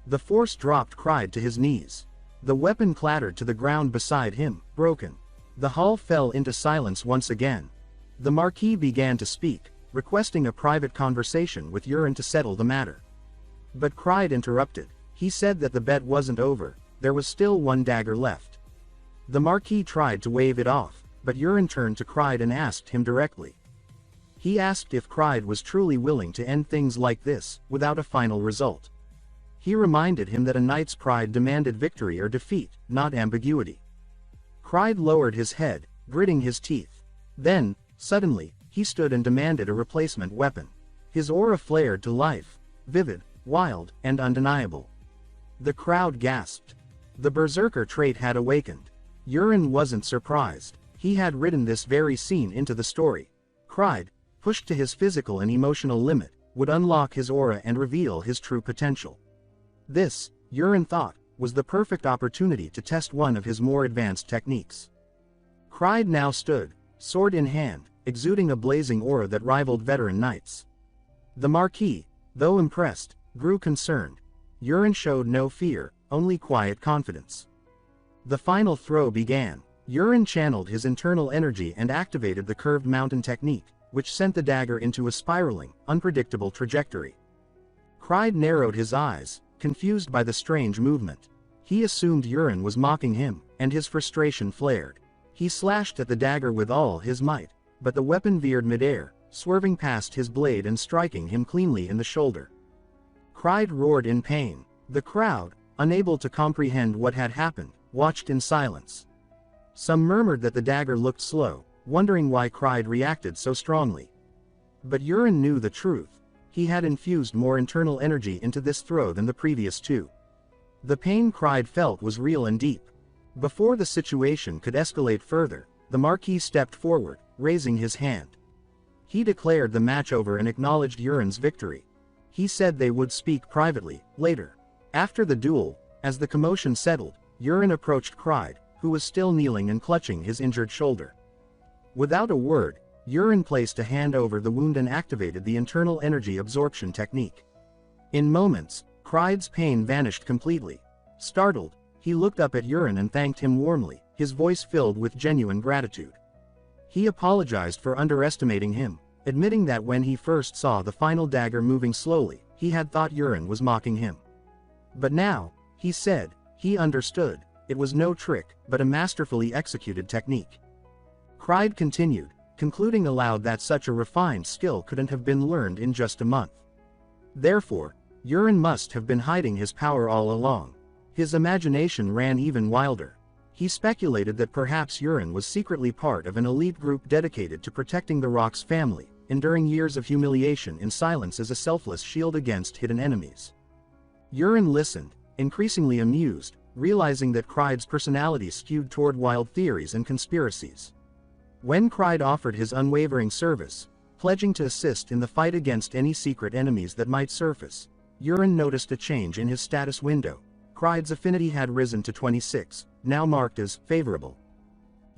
The force dropped Cried to his knees. The weapon clattered to the ground beside him, broken. The hall fell into silence once again. The Marquis began to speak, requesting a private conversation with Yurin to settle the matter. But Cried interrupted. He said that the bet wasn't over, there was still one dagger left. The Marquis tried to wave it off, but Yurin turned to Cried and asked him directly. He asked if Cried was truly willing to end things like this, without a final result. He reminded him that a knight's pride demanded victory or defeat, not ambiguity. Cried lowered his head, gritting his teeth. Then, suddenly, he stood and demanded a replacement weapon. His aura flared to life, vivid, wild, and undeniable. The crowd gasped. The berserker trait had awakened. Yurin wasn't surprised. He had written this very scene into the story. Cried, pushed to his physical and emotional limit, would unlock his aura and reveal his true potential. This, Yurin thought, was the perfect opportunity to test one of his more advanced techniques. Cried now stood, sword in hand, exuding a blazing aura that rivaled veteran knights. The Marquis, though impressed, grew concerned. Yurin showed no fear, only quiet confidence. The final throw began. Yurin channeled his internal energy and activated the curved mountain technique, which sent the dagger into a spiraling, unpredictable trajectory. Cried narrowed his eyes, confused by the strange movement. He assumed Yurin was mocking him, and his frustration flared. He slashed at the dagger with all his might, but the weapon veered midair, swerving past his blade and striking him cleanly in the shoulder. Cried roared in pain. The crowd, unable to comprehend what had happened, watched in silence. Some murmured that the dagger looked slow, wondering why Cried reacted so strongly. But Yurin knew the truth. He had infused more internal energy into this throw than the previous two. The pain Cried felt was real and deep. Before the situation could escalate further, the Marquis stepped forward, raising his hand. He declared the match over and acknowledged Yurin's victory. He said they would speak privately, later. After the duel, as the commotion settled, Yurin approached Cried, who was still kneeling and clutching his injured shoulder. Without a word, Yurin placed a hand over the wound and activated the internal energy absorption technique. In moments, Cried's pain vanished completely. Startled, he looked up at Yurin and thanked him warmly, his voice filled with genuine gratitude. He apologized for underestimating him, admitting that when he first saw the final dagger moving slowly, he had thought Yurin was mocking him. But now, he said, he understood, it was no trick, but a masterfully executed technique. Cried continued, concluding aloud that such a refined skill couldn't have been learned in just a month. Therefore, Yurin must have been hiding his power all along. His imagination ran even wilder. He speculated that perhaps Yurin was secretly part of an elite group dedicated to protecting the Rock's family, enduring years of humiliation in silence as a selfless shield against hidden enemies. Yurin listened, increasingly amused, realizing that Cried's personality skewed toward wild theories and conspiracies. When Cried offered his unwavering service, pledging to assist in the fight against any secret enemies that might surface, Yurin noticed a change in his status window. Cried's affinity had risen to 26, now marked as favorable.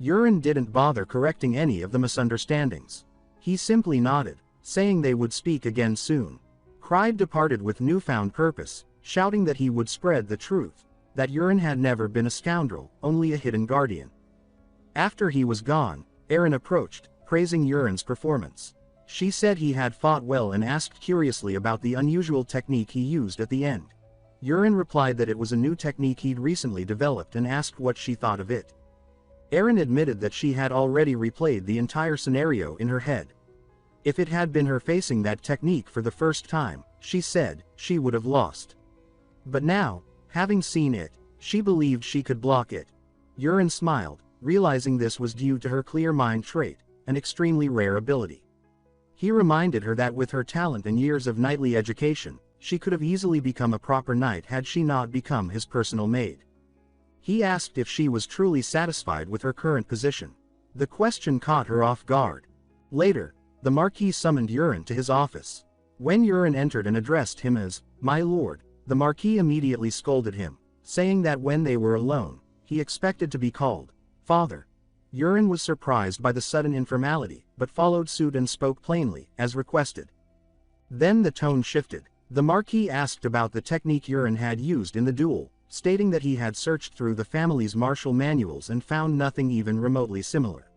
Yurin didn't bother correcting any of the misunderstandings. He simply nodded, saying they would speak again soon. Cried departed with newfound purpose, shouting that he would spread the truth, that Yurin had never been a scoundrel, only a hidden guardian. After he was gone, Erin approached, praising Yurin's performance. She said he had fought well and asked curiously about the unusual technique he used at the end. Yurin replied that it was a new technique he'd recently developed and asked what she thought of it. Erin admitted that she had already replayed the entire scenario in her head. If it had been her facing that technique for the first time, she said, she would have lost. But now, having seen it, she believed she could block it. Yurin smiled, realizing this was due to her clear mind trait, an extremely rare ability. He reminded her that with her talent and years of knightly education, she could have easily become a proper knight had she not become his personal maid. He asked if she was truly satisfied with her current position. The question caught her off guard. Later, the Marquis summoned Yurin to his office. When Yurin entered and addressed him as, "My lord," the Marquis immediately scolded him, saying that when they were alone, he expected to be called father. Yurin was surprised by the sudden informality, but followed suit and spoke plainly, as requested. Then the tone shifted. The Marquis asked about the technique Yurin had used in the duel, stating that he had searched through the family's martial manuals and found nothing even remotely similar.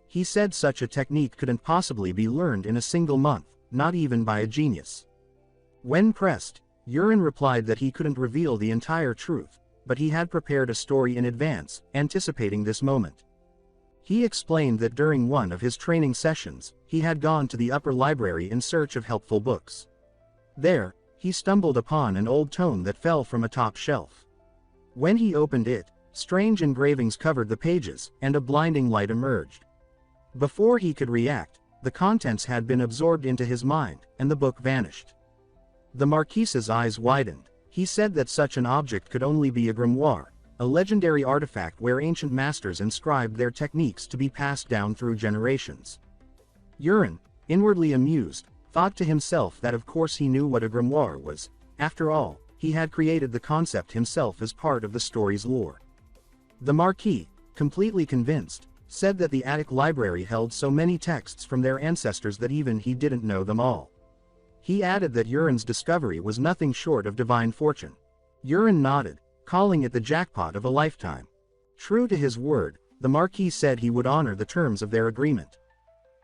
He said such a technique couldn't possibly be learned in a single month, not even by a genius. When pressed, Yurin replied that he couldn't reveal the entire truth, but he had prepared a story in advance, anticipating this moment. He explained that during one of his training sessions, he had gone to the upper library in search of helpful books. There, he stumbled upon an old tome that fell from a top shelf. When he opened it, strange engravings covered the pages, and a blinding light emerged. Before he could react, the contents had been absorbed into his mind, and the book vanished. The Marquis's eyes widened. He said that such an object could only be a grimoire, a legendary artifact where ancient masters inscribed their techniques to be passed down through generations. Yurin, inwardly amused, thought to himself that of course he knew what a grimoire was. After all, he had created the concept himself as part of the story's lore. The Marquis, completely convinced, said that the attic library held so many texts from their ancestors that even he didn't know them all. He added that Yurin's discovery was nothing short of divine fortune. Yurin nodded, calling it the jackpot of a lifetime. True to his word, the Marquis said he would honor the terms of their agreement.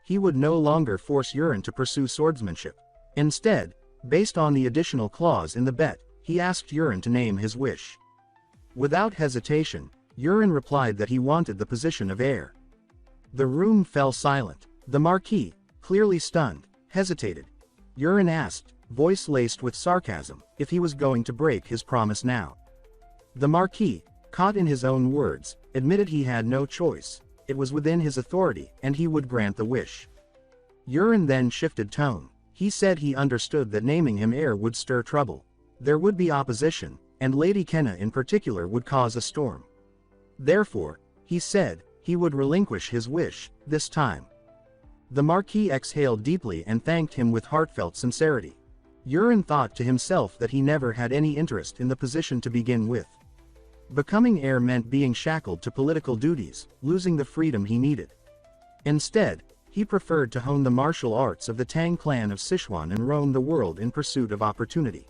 He would no longer force Yurin to pursue swordsmanship. Instead, based on the additional clause in the bet, he asked Yurin to name his wish. Without hesitation, Yurin replied that he wanted the position of heir. The room fell silent. The Marquis, clearly stunned, hesitated. Yurin asked, voice laced with sarcasm, if he was going to break his promise now. The Marquis, caught in his own words, admitted he had no choice. It was within his authority, and he would grant the wish. Yurin then shifted tone. He said he understood that naming him heir would stir trouble. There would be opposition, and Lady Kenna in particular would cause a storm. Therefore, he said, he would relinquish his wish, this time. The Marquis exhaled deeply and thanked him with heartfelt sincerity. Yurin thought to himself that he never had any interest in the position to begin with. Becoming heir meant being shackled to political duties, losing the freedom he needed. Instead, he preferred to hone the martial arts of the Tang clan of Sichuan and roam the world in pursuit of opportunity.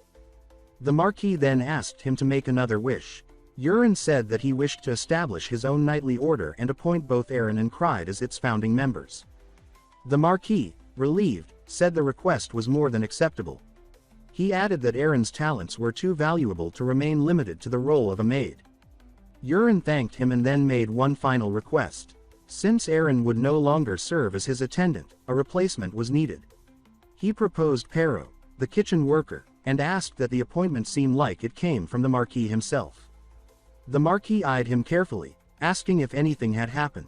The Marquis then asked him to make another wish. Yurin said that he wished to establish his own knightly order and appoint both Eren and Cried as its founding members. The Marquis, relieved, said the request was more than acceptable. He added that Eren's talents were too valuable to remain limited to the role of a maid. Yurin thanked him and then made one final request. Since Eren would no longer serve as his attendant, a replacement was needed. He proposed Pero, the kitchen worker, and asked that the appointment seem like it came from the Marquis himself. The Marquis eyed him carefully, asking if anything had happened.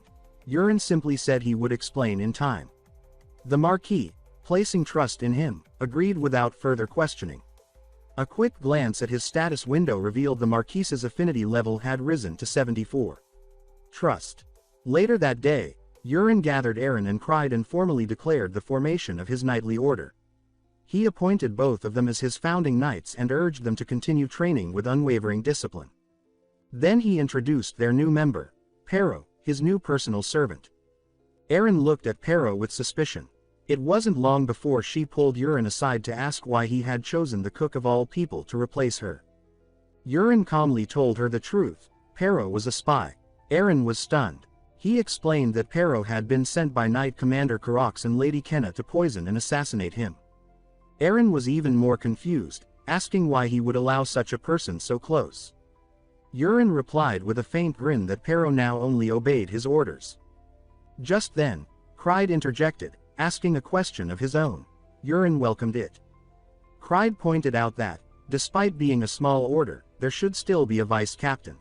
Yurin simply said he would explain in time. The Marquis, placing trust in him, agreed without further questioning. A quick glance at his status window revealed the Marquis's affinity level had risen to 74. Trust. Later that day, Yurin gathered Eren and Cried and formally declared the formation of his knightly order. He appointed both of them as his founding knights and urged them to continue training with unwavering discipline. Then he introduced their new member, Pero, his new personal servant. Eren looked at Pero with suspicion. It wasn't long before she pulled Yurin aside to ask why he had chosen the cook of all people to replace her. Yurin calmly told her the truth. Pero was a spy. Eren was stunned. He explained that Pero had been sent by Knight Commander Karax and Lady Kenna to poison and assassinate him. Eren was even more confused, asking why he would allow such a person so close. Yurin replied with a faint grin that Pero now only obeyed his orders. Just then, Cried interjected, asking a question of his own. Yurin welcomed it. Cried pointed out that, despite being a small order, there should still be a vice captain.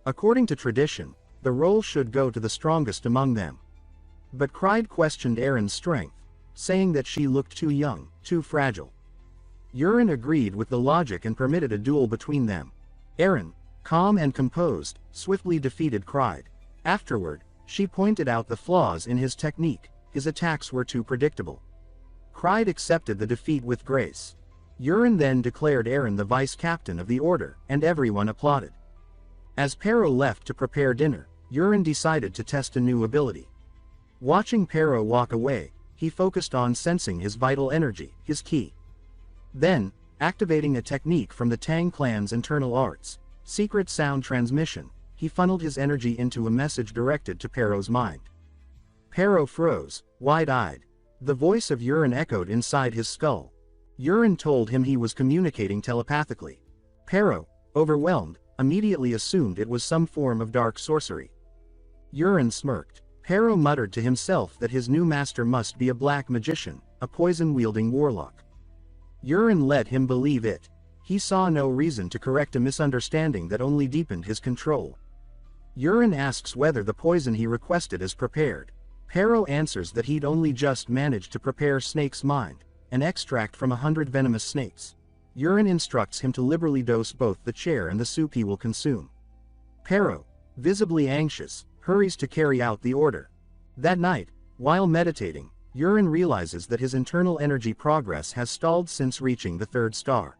According to tradition, the role should go to the strongest among them. But Cried questioned Eren's strength, saying that she looked too young, too fragile. Yurin agreed with the logic and permitted a duel between them. Eren, calm and composed, swiftly defeated Cried. Afterward, she pointed out the flaws in his technique. His attacks were too predictable. Cried accepted the defeat with grace. Yurin then declared Eren the vice captain of the order, and everyone applauded. As Pero left to prepare dinner, Yurin decided to test a new ability. Watching Pero walk away, he focused on sensing his vital energy, his ki. Then, activating a technique from the Tang clan's internal arts, secret sound transmission, he funneled his energy into a message directed to Pero's mind. Pero froze, wide-eyed. The voice of Urin echoed inside his skull. Urin told him he was communicating telepathically. Pero, overwhelmed, immediately assumed it was some form of dark sorcery. Urin smirked. Pero muttered to himself that his new master must be a black magician, a poison-wielding warlock. Urin let him believe it. He saw no reason to correct a misunderstanding that only deepened his control. Urin asks whether the poison he requested is prepared. Pero answers that he'd only just managed to prepare Snake's mind, an extract from 100 venomous snakes. Urin instructs him to liberally dose both the chair and the soup he will consume. Pero, visibly anxious, hurries to carry out the order. That night, while meditating, Urin realizes that his internal energy progress has stalled since reaching the 3rd star.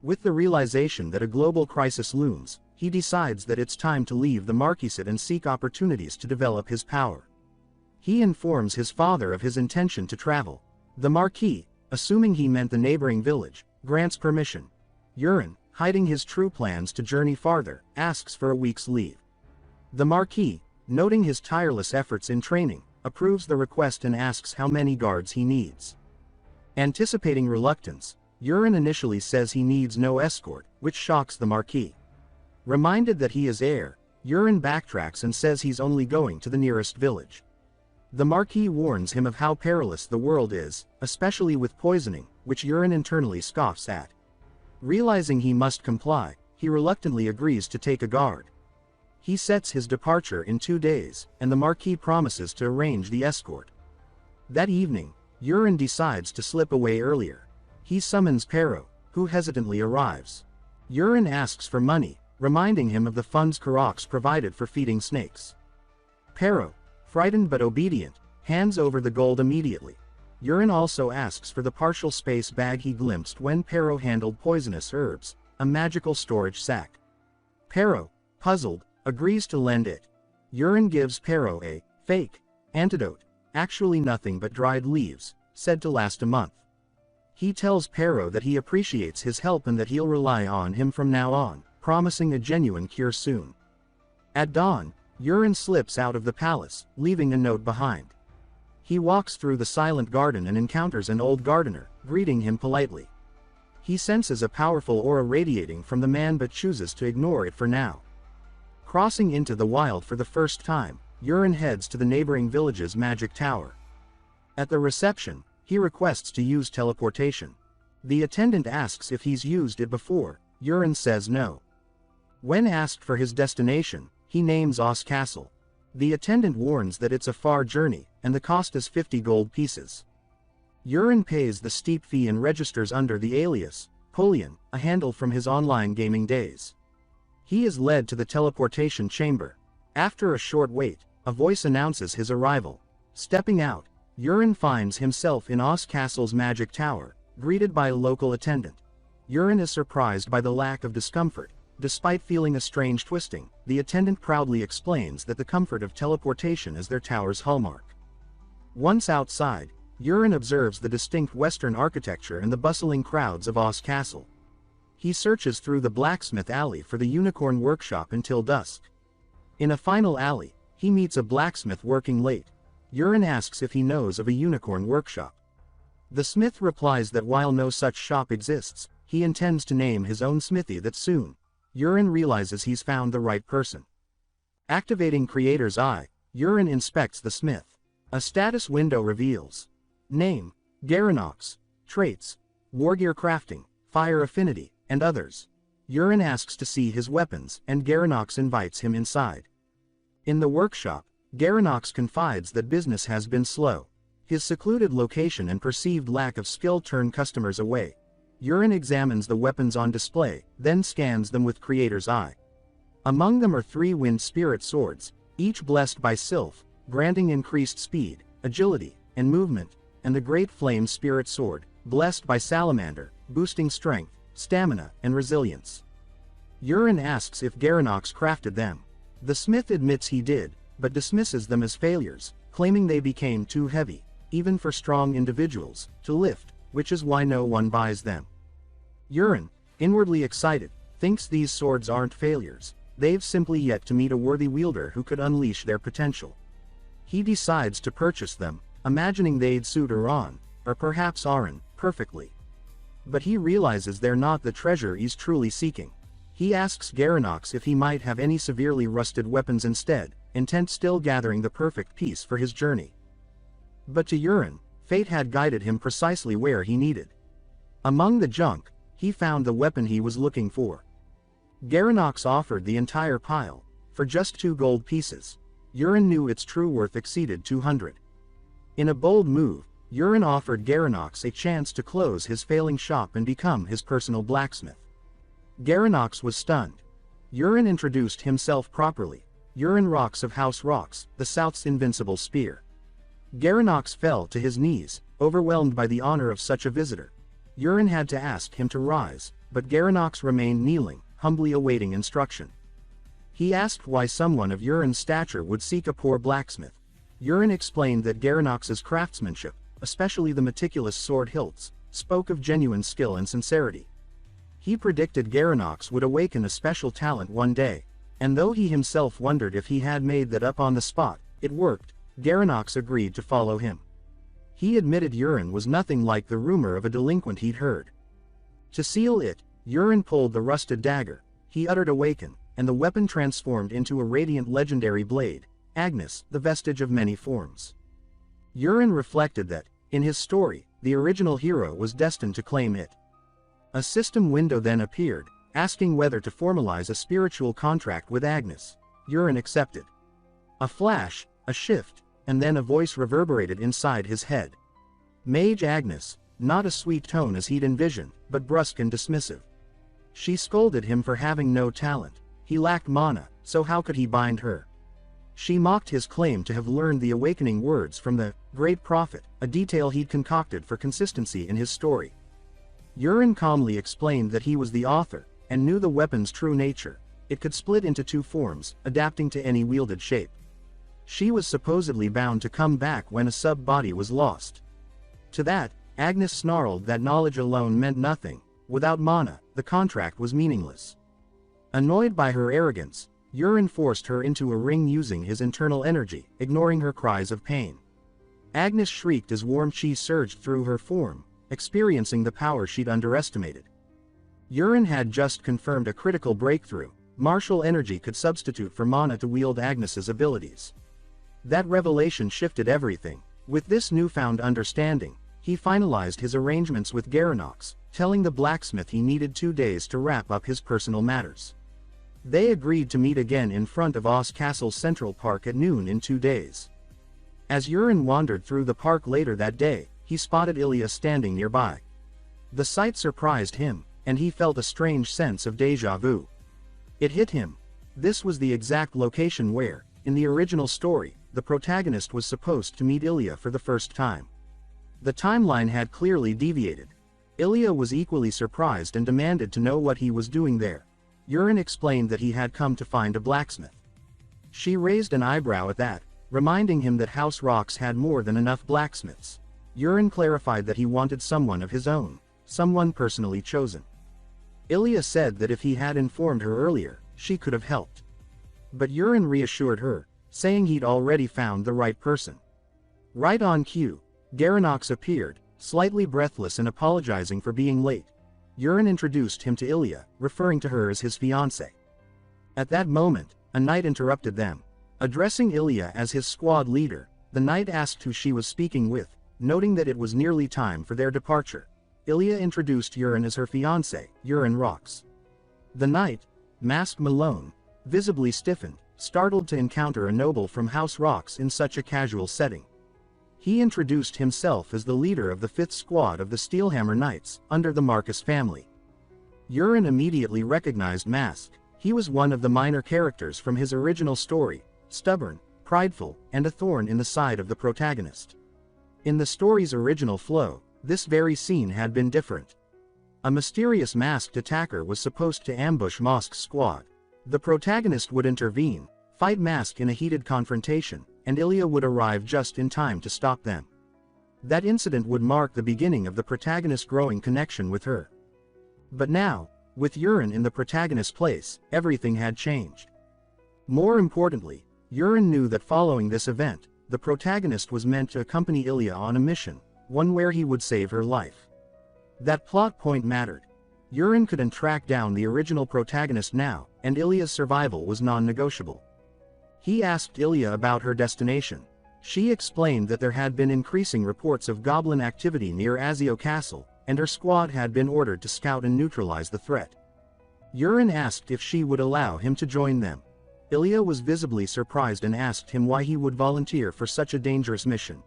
With the realization that a global crisis looms, he decides that it's time to leave the Marquis and seek opportunities to develop his power. He informs his father of his intention to travel. The Marquis, assuming he meant the neighboring village, grants permission. Urin, hiding his true plans to journey farther, asks for a week's leave. The Marquis, noting his tireless efforts in training, approves the request and asks how many guards he needs. Anticipating reluctance, Urin initially says he needs no escort, which shocks the Marquis. Reminded that he is heir, Urin backtracks and says he's only going to the nearest village. The Marquis warns him of how perilous the world is, especially with poisoning, which Urin internally scoffs at. Realizing he must comply, he reluctantly agrees to take a guard. He sets his departure in 2 days, and the Marquis promises to arrange the escort. That evening, Urin decides to slip away earlier. He summons Pero, who hesitantly arrives. Urin asks for money, reminding him of the funds Karox provided for feeding snakes. Pero, frightened but obedient, hands over the gold immediately. Urin also asks for the partial space bag he glimpsed when Pero handled poisonous herbs, a magical storage sack. Pero, puzzled, agrees to lend it. Urin gives Pero a fake antidote, actually nothing but dried leaves, said to last a month. He tells Pero that he appreciates his help and that he'll rely on him from now on, promising a genuine cure soon. At dawn, Urin slips out of the palace, leaving a note behind. He walks through the silent garden and encounters an old gardener, greeting him politely. He senses a powerful aura radiating from the man but chooses to ignore it for now. Crossing into the wild for the first time, Urin heads to the neighboring village's magic tower. At the reception, he requests to use teleportation. The attendant asks if he's used it before. Urin says no. When asked for his destination, he names Os Castle. The attendant warns that it's a far journey, and the cost is 50 gold pieces. Urin pays the steep fee and registers under the alias, Polion, a handle from his online gaming days. He is led to the teleportation chamber. After a short wait, a voice announces his arrival. Stepping out, Urin finds himself in Os Castle's magic tower, greeted by a local attendant. Urin is surprised by the lack of discomfort. Despite feeling a strange twisting, the attendant proudly explains that the comfort of teleportation is their tower's hallmark. Once outside, Urin observes the distinct Western architecture and the bustling crowds of Os Castle. He searches through the blacksmith alley for the unicorn workshop until dusk. In a final alley, he meets a blacksmith working late. Urin asks if he knows of a unicorn workshop. The smith replies that while no such shop exists, he intends to name his own smithy that soon. Urin realizes he's found the right person. Activating Creator's Eye, Urin inspects the smith. A status window reveals name, Garanox, traits, wargear crafting, fire affinity, and others. Urin asks to see his weapons, and Garanox invites him inside. In the workshop, Garanox confides that business has been slow. His secluded location and perceived lack of skill turn customers away. Urin examines the weapons on display, then scans them with Creator's Eye. Among them are 3 wind spirit swords, each blessed by Sylph, granting increased speed, agility, and movement, and the Great Flame Spirit Sword, blessed by Salamander, boosting strength, stamina, and resilience. Urin asks if Garanox crafted them. The smith admits he did, but dismisses them as failures, claiming they became too heavy, even for strong individuals, to lift. which is why no one buys them. Yurin, inwardly excited, thinks these swords aren't failures, they've simply yet to meet a worthy wielder who could unleash their potential. He decides to purchase them, imagining they'd suit Uran, or perhaps Aran, perfectly. But he realizes they're not the treasure he's truly seeking. He asks Garanox if he might have any severely rusted weapons instead, intent still gathering the perfect piece for his journey. But to Yurin, fate had guided him precisely where he needed. Among the junk, he found the weapon he was looking for. Garanox offered the entire pile, for just 2 gold pieces. Yurin knew its true worth exceeded 200. In a bold move, Yurin offered Garanox a chance to close his failing shop and become his personal blacksmith. Garanox was stunned. Yurin introduced himself properly. Yurin Rocks of House Rocks, the South's invincible spear. Garanox fell to his knees, overwhelmed by the honor of such a visitor. Yurin had to ask him to rise, but Garanox remained kneeling, humbly awaiting instruction. He asked why someone of Yurin's stature would seek a poor blacksmith. Yurin explained that Garanox's craftsmanship, especially the meticulous sword hilts, spoke of genuine skill and sincerity. He predicted Garanox would awaken a special talent one day, and though he himself wondered if he had made that up on the spot, it worked. Garanox agreed to follow him. He admitted Yurin was nothing like the rumor of a delinquent he'd heard. To seal it, Yurin pulled the rusted dagger. He uttered awaken, and the weapon transformed into a radiant legendary blade, Agnes, the vestige of many forms. Yurin reflected that, in his story, the original hero was destined to claim it. A system window then appeared, asking whether to formalize a spiritual contract with Agnes. Yurin accepted. A flash, a shift, and then a voice reverberated inside his head. Mage Agnes, not a sweet tone as he'd envisioned, but brusque and dismissive. She scolded him for having no talent. He lacked mana, so how could he bind her? She mocked his claim to have learned the awakening words from the Great Prophet, a detail he'd concocted for consistency in his story. Yurin calmly explained that he was the author, and knew the weapon's true nature. It could split into 2 forms, adapting to any wielded shape. She was supposedly bound to come back when a sub-body was lost. To that, Agnes snarled that knowledge alone meant nothing. Without mana, the contract was meaningless. Annoyed by her arrogance, Yurin forced her into a ring using his internal energy, ignoring her cries of pain. Agnes shrieked as warm chi surged through her form, experiencing the power she'd underestimated. Yurin had just confirmed a critical breakthrough. Martial energy could substitute for mana to wield Agnes's abilities. That revelation shifted everything. With this newfound understanding, he finalized his arrangements with Garanox, telling the blacksmith he needed 2 days to wrap up his personal matters. They agreed to meet again in front of Oz Castle's Central Park at noon in 2 days. As Yurin wandered through the park later that day, he spotted Ilya standing nearby. The sight surprised him, and he felt a strange sense of déjà vu. It hit him. This was the exact location where, in the original story, the protagonist was supposed to meet Ilya for the first time. The timeline had clearly deviated. Ilya was equally surprised and demanded to know what he was doing there. Yurin explained that he had come to find a blacksmith. She raised an eyebrow at that, reminding him that House Rocks had more than enough blacksmiths. Yurin clarified that he wanted someone of his own, someone personally chosen. Ilya said that if he had informed her earlier, she could have helped. But Yurin reassured her, saying he'd already found the right person. Right on cue, Garanox appeared, slightly breathless and apologizing for being late. Yurin introduced him to Ilya, referring to her as his fiancée. At that moment, a knight interrupted them. Addressing Ilya as his squad leader, the knight asked who she was speaking with, noting that it was nearly time for their departure. Ilya introduced Yurin as her fiancé, Yurin Rocks. The knight, masked Malone, visibly stiffened, startled to encounter a noble from House Rocks in such a casual setting. He introduced himself as the leader of the 5th Squad of the Steelhammer Knights, under the Marquis family. Yurin immediately recognized Mask. He was one of the minor characters from his original story, stubborn, prideful, and a thorn in the side of the protagonist. In the story's original flow, this very scene had been different. A mysterious masked attacker was supposed to ambush Mask's squad. The protagonist would intervene, fight Mask in a heated confrontation, and Ilya would arrive just in time to stop them. That incident would mark the beginning of the protagonist's growing connection with her. But now, with Yurin in the protagonist's place, everything had changed. More importantly, Yurin knew that following this event, the protagonist was meant to accompany Ilya on a mission, one where he would save her life. That plot point mattered. Yurin couldn't track down the original protagonist now, and Ilya's survival was non-negotiable. He asked Ilya about her destination. She explained that there had been increasing reports of goblin activity near Asio Castle, and her squad had been ordered to scout and neutralize the threat. Yurin asked if she would allow him to join them. Ilya was visibly surprised and asked him why he would volunteer for such a dangerous mission.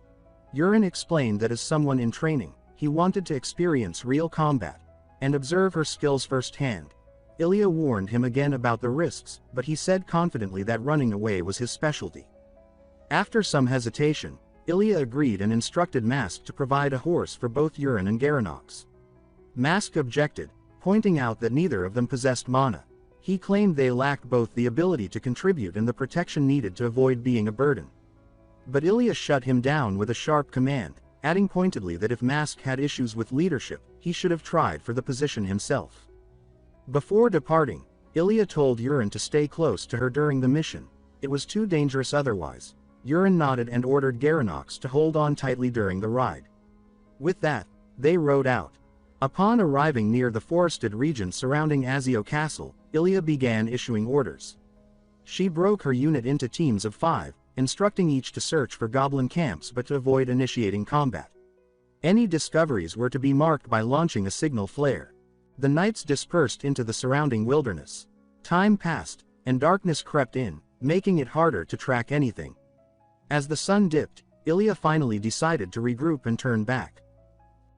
Yurin explained that as someone in training, he wanted to experience real combat and observe her skills firsthand. Ilya warned him again about the risks, but he said confidently that running away was his specialty. After some hesitation, Ilya agreed and instructed Mask to provide a horse for both Yurin and Garanox. Mask objected, pointing out that neither of them possessed mana. He claimed they lacked both the ability to contribute and the protection needed to avoid being a burden. But Ilya shut him down with a sharp command, adding pointedly that if Mask had issues with leadership, he should have tried for the position himself. Before departing, Ilya told Yurin to stay close to her during the mission. It was too dangerous otherwise. Yurin nodded and ordered Garanox to hold on tightly during the ride. With that, they rode out. Upon arriving near the forested region surrounding Asio Castle, Ilya began issuing orders. She broke her unit into teams of 5, instructing each to search for goblin camps but to avoid initiating combat. Any discoveries were to be marked by launching a signal flare. The knights dispersed into the surrounding wilderness. Time passed, and darkness crept in, making it harder to track anything. As the sun dipped, Ilya finally decided to regroup and turn back.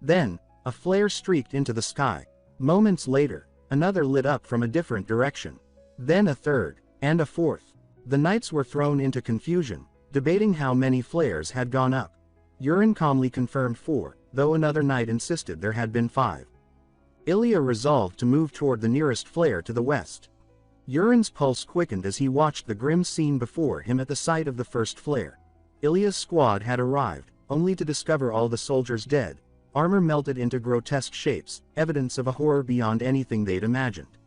Then, a flare streaked into the sky. Moments later, another lit up from a different direction. Then a third, and a fourth. The knights were thrown into confusion, debating how many flares had gone up. Yurin calmly confirmed 4, though another knight insisted there had been 5. Ilya resolved to move toward the nearest flare to the west. Yurin's pulse quickened as he watched the grim scene before him at the sight of the first flare. Ilya's squad had arrived, only to discover all the soldiers dead, armor melted into grotesque shapes, evidence of a horror beyond anything they'd imagined.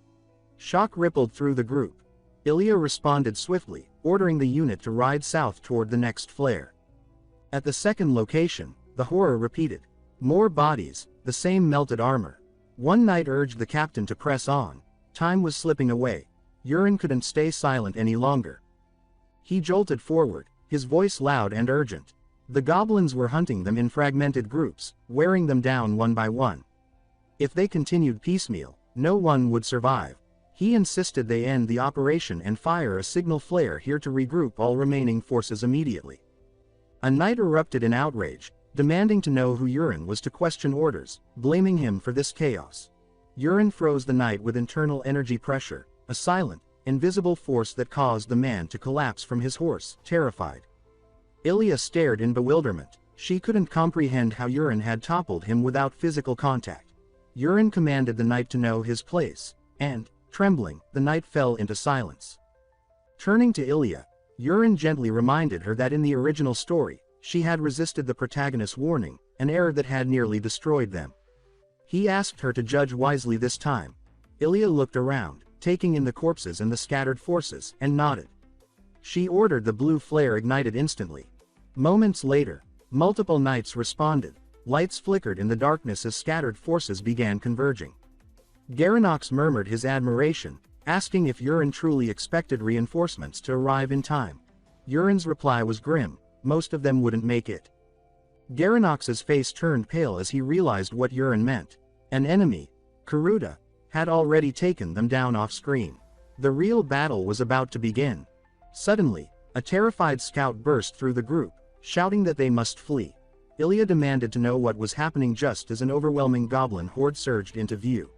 Shock rippled through the group. Ilya responded swiftly, ordering the unit to ride south toward the next flare. At the second location, the horror repeated. More bodies, the same melted armor. One knight urged the captain to press on. Time was slipping away. Yurin couldn't stay silent any longer. He jolted forward, his voice loud and urgent. The goblins were hunting them in fragmented groups, wearing them down one by one. If they continued piecemeal, no one would survive. He insisted they end the operation and fire a signal flare here to regroup all remaining forces immediately. A knight erupted in outrage, demanding to know who Yurin was to question orders, blaming him for this chaos. Yurin froze the knight with internal energy pressure, a silent, invisible force that caused the man to collapse from his horse, terrified. Ilya stared in bewilderment. She couldn't comprehend how Yurin had toppled him without physical contact. Yurin commanded the knight to know his place, and, trembling, the knight fell into silence. Turning to Ilya, Yurin gently reminded her that in the original story, she had resisted the protagonist's warning, an error that had nearly destroyed them. He asked her to judge wisely this time. Ilya looked around, taking in the corpses and the scattered forces, and nodded. She ordered the blue flare ignited instantly. Moments later, multiple knights responded. Lights flickered in the darkness as scattered forces began converging. Garanox murmured his admiration, asking if Yurin truly expected reinforcements to arrive in time. Yurin's reply was grim, most of them wouldn't make it. Garanox's face turned pale as he realized what Yurin meant. An enemy, Karuta, had already taken them down off-screen. The real battle was about to begin. Suddenly, a terrified scout burst through the group, shouting that they must flee. Ilya demanded to know what was happening just as an overwhelming goblin horde surged into view.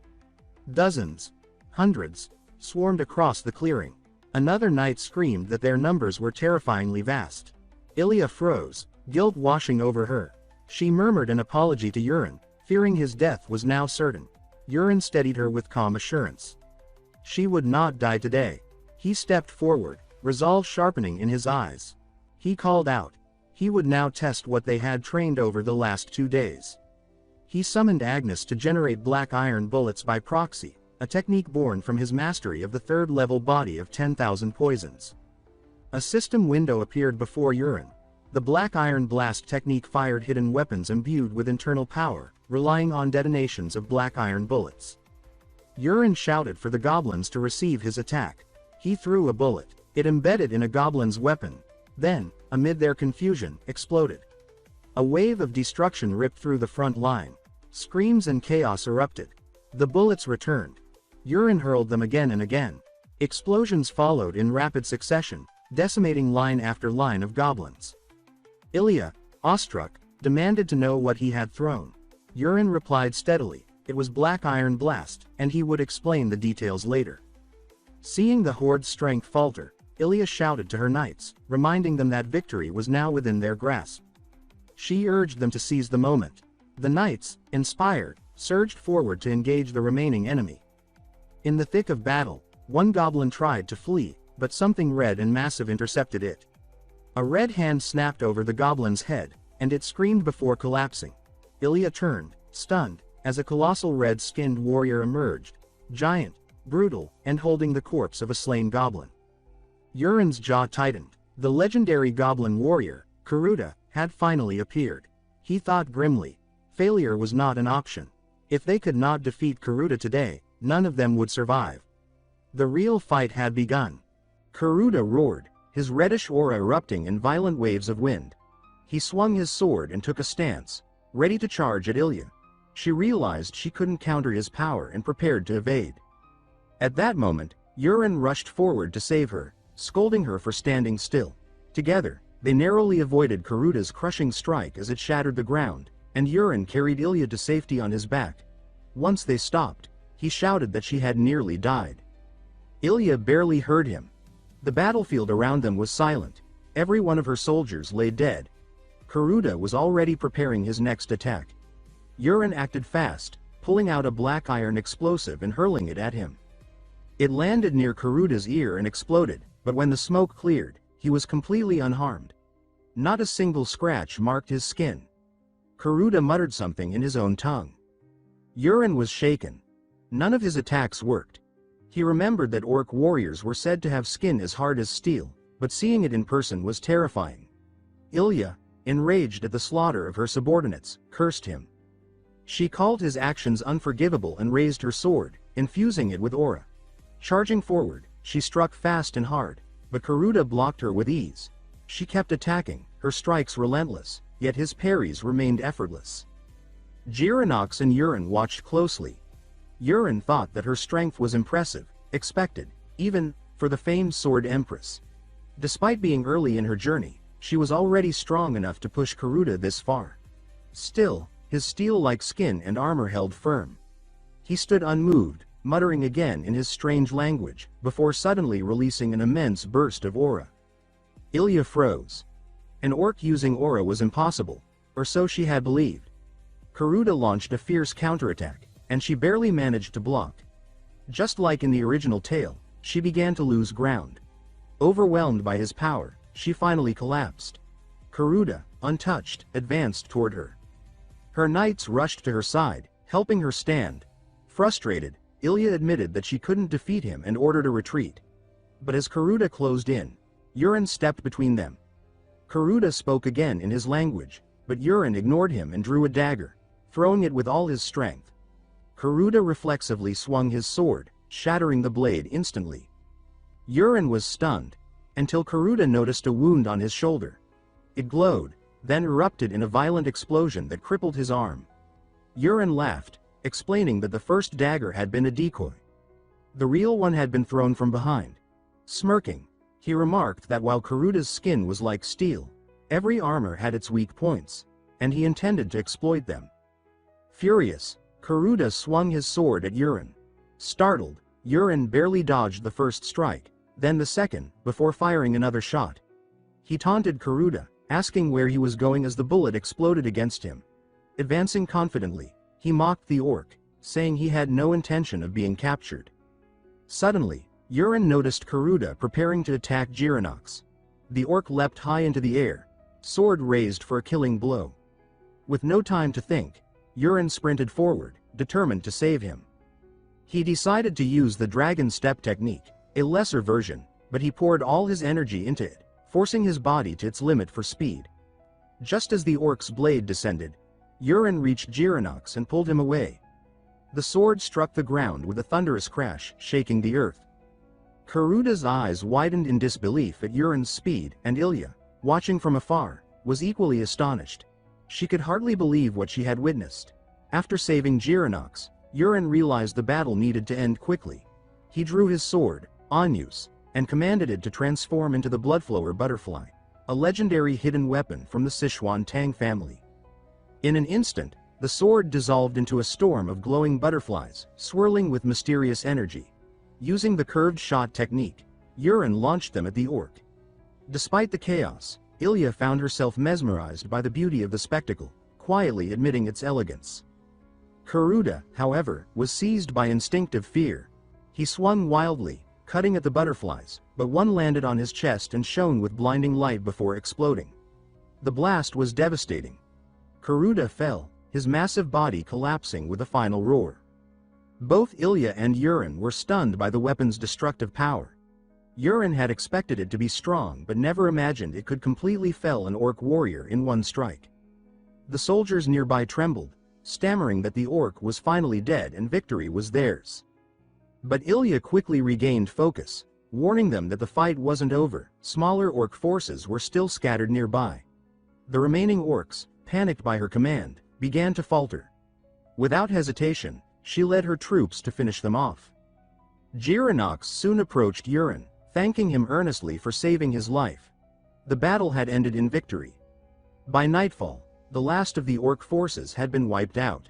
Dozens, hundreds, swarmed across the clearing. Another knight screamed that their numbers were terrifyingly vast. Ilya froze, guilt washing over her. She murmured an apology to Yurin, fearing his death was now certain. Yurin steadied her with calm assurance. She would not die today. He stepped forward, resolve sharpening in his eyes. He called out. He would now test what they had trained over the last 2 days. He summoned Agnes to generate black iron bullets by proxy, a technique born from his mastery of the 3rd level body of 10,000 poisons. A system window appeared before Yurin. The black iron blast technique fired hidden weapons imbued with internal power, relying on detonations of black iron bullets. Yurin shouted for the goblins to receive his attack. He threw a bullet. It embedded in a goblin's weapon, then, amid their confusion, exploded. A wave of destruction ripped through the front line. Screams and chaos erupted. The bullets returned. Yurin hurled them again and again. Explosions followed in rapid succession, decimating line after line of goblins. Ilya, awestruck, demanded to know what he had thrown. Yurin replied steadily, it was black iron blast, and he would explain the details later. Seeing the horde's strength falter, Ilya shouted to her knights, reminding them that victory was now within their grasp. She urged them to seize the moment. The knights, inspired, surged forward to engage the remaining enemy. In the thick of battle, one goblin tried to flee, but something red and massive intercepted it. A red hand snapped over the goblin's head, and it screamed before collapsing. Ilya turned, stunned, as a colossal red-skinned warrior emerged, giant, brutal, and holding the corpse of a slain goblin. Yurin's jaw tightened. The legendary goblin warrior, Karuta, had finally appeared. He thought grimly. Failure was not an option. If they could not defeat Karuta today, none of them would survive. The real fight had begun. Karuta roared, his reddish aura erupting in violent waves of wind. He swung his sword and took a stance, ready to charge at Ilya. She realized she couldn't counter his power and prepared to evade. At that moment, Yurin rushed forward to save her, scolding her for standing still. Together, they narrowly avoided Karuta's crushing strike as it shattered the ground, and Yurin carried Ilya to safety on his back. Once they stopped, he shouted that she had nearly died. Ilya barely heard him. The battlefield around them was silent. Every one of her soldiers lay dead. Karuta was already preparing his next attack. Yurin acted fast, pulling out a black iron explosive and hurling it at him. It landed near Karuta's ear and exploded, but when the smoke cleared, he was completely unharmed. Not a single scratch marked his skin. Karuta muttered something in his own tongue. Yurin was shaken. None of his attacks worked. He remembered that orc warriors were said to have skin as hard as steel, but seeing it in person was terrifying. Ilya, enraged at the slaughter of her subordinates, cursed him. She called his actions unforgivable and raised her sword, infusing it with aura. Charging forward, she struck fast and hard, but Karuta blocked her with ease. She kept attacking, her strikes relentless, yet his parries remained effortless. Girinox and Yurin watched closely. Yurin thought that her strength was impressive, expected, even, for the famed Sword Empress. Despite being early in her journey, she was already strong enough to push Karuta this far. Still, his steel-like skin and armor held firm. He stood unmoved, muttering again in his strange language, before suddenly releasing an immense burst of aura. Ilya froze. An orc using aura was impossible, or so she had believed. Karuta launched a fierce counterattack, and she barely managed to block. Just like in the original tale, she began to lose ground. Overwhelmed by his power, she finally collapsed. Karuta, untouched, advanced toward her. Her knights rushed to her side, helping her stand. Frustrated, Ilya admitted that she couldn't defeat him and ordered a retreat. But as Karuta closed in, Yurin stepped between them. Karuta spoke again in his language, but Yurin ignored him and drew a dagger, throwing it with all his strength. Karuta reflexively swung his sword, shattering the blade instantly. Yurin was stunned, until Karuta noticed a wound on his shoulder. It glowed, then erupted in a violent explosion that crippled his arm. Yurin laughed, explaining that the first dagger had been a decoy. The real one had been thrown from behind. Smirking, he remarked that while Karuta's skin was like steel, every armor had its weak points, and he intended to exploit them. Furious, Karuta swung his sword at Yurin. Startled, Yurin barely dodged the first strike, then the second, before firing another shot. He taunted Karuta, asking where he was going as the bullet exploded against him. Advancing confidently, he mocked the orc, saying he had no intention of being captured. Suddenly, Yurin noticed Karuta preparing to attack Girinox. The orc leapt high into the air, sword raised for a killing blow. With no time to think, Yurin sprinted forward, determined to save him. He decided to use the dragon step technique, a lesser version, but he poured all his energy into it, forcing his body to its limit for speed. Just as the orc's blade descended, Yurin reached Jiranox and pulled him away. The sword struck the ground with a thunderous crash, shaking the earth. Karuda's eyes widened in disbelief at Yurin's speed, and Ilya, watching from afar, was equally astonished. She could hardly believe what she had witnessed. After saving Jiranox, Yurin realized the battle needed to end quickly. He drew his sword, Anyus, and commanded it to transform into the Bloodflower butterfly, a legendary hidden weapon from the Sichuan Tang family. In an instant, the sword dissolved into a storm of glowing butterflies, swirling with mysterious energy. Using the curved shot technique, Yurin launched them at the orc. Despite the chaos, Ilya found herself mesmerized by the beauty of the spectacle, quietly admitting its elegance. Karuda, however, was seized by instinctive fear. He swung wildly, cutting at the butterflies, but one landed on his chest and shone with blinding light before exploding. The blast was devastating. Karuda fell, his massive body collapsing with a final roar. Both Ilya and Yurin were stunned by the weapon's destructive power. Yurin had expected it to be strong but never imagined it could completely fell an orc warrior in one strike. The soldiers nearby trembled, stammering that the orc was finally dead and victory was theirs. But Ilya quickly regained focus, warning them that the fight wasn't over. Smaller orc forces were still scattered nearby. The remaining orcs, panicked by her command, began to falter. Without hesitation, she led her troops to finish them off. Jiranox soon approached Yurin, thanking him earnestly for saving his life. The battle had ended in victory. By nightfall, the last of the orc forces had been wiped out.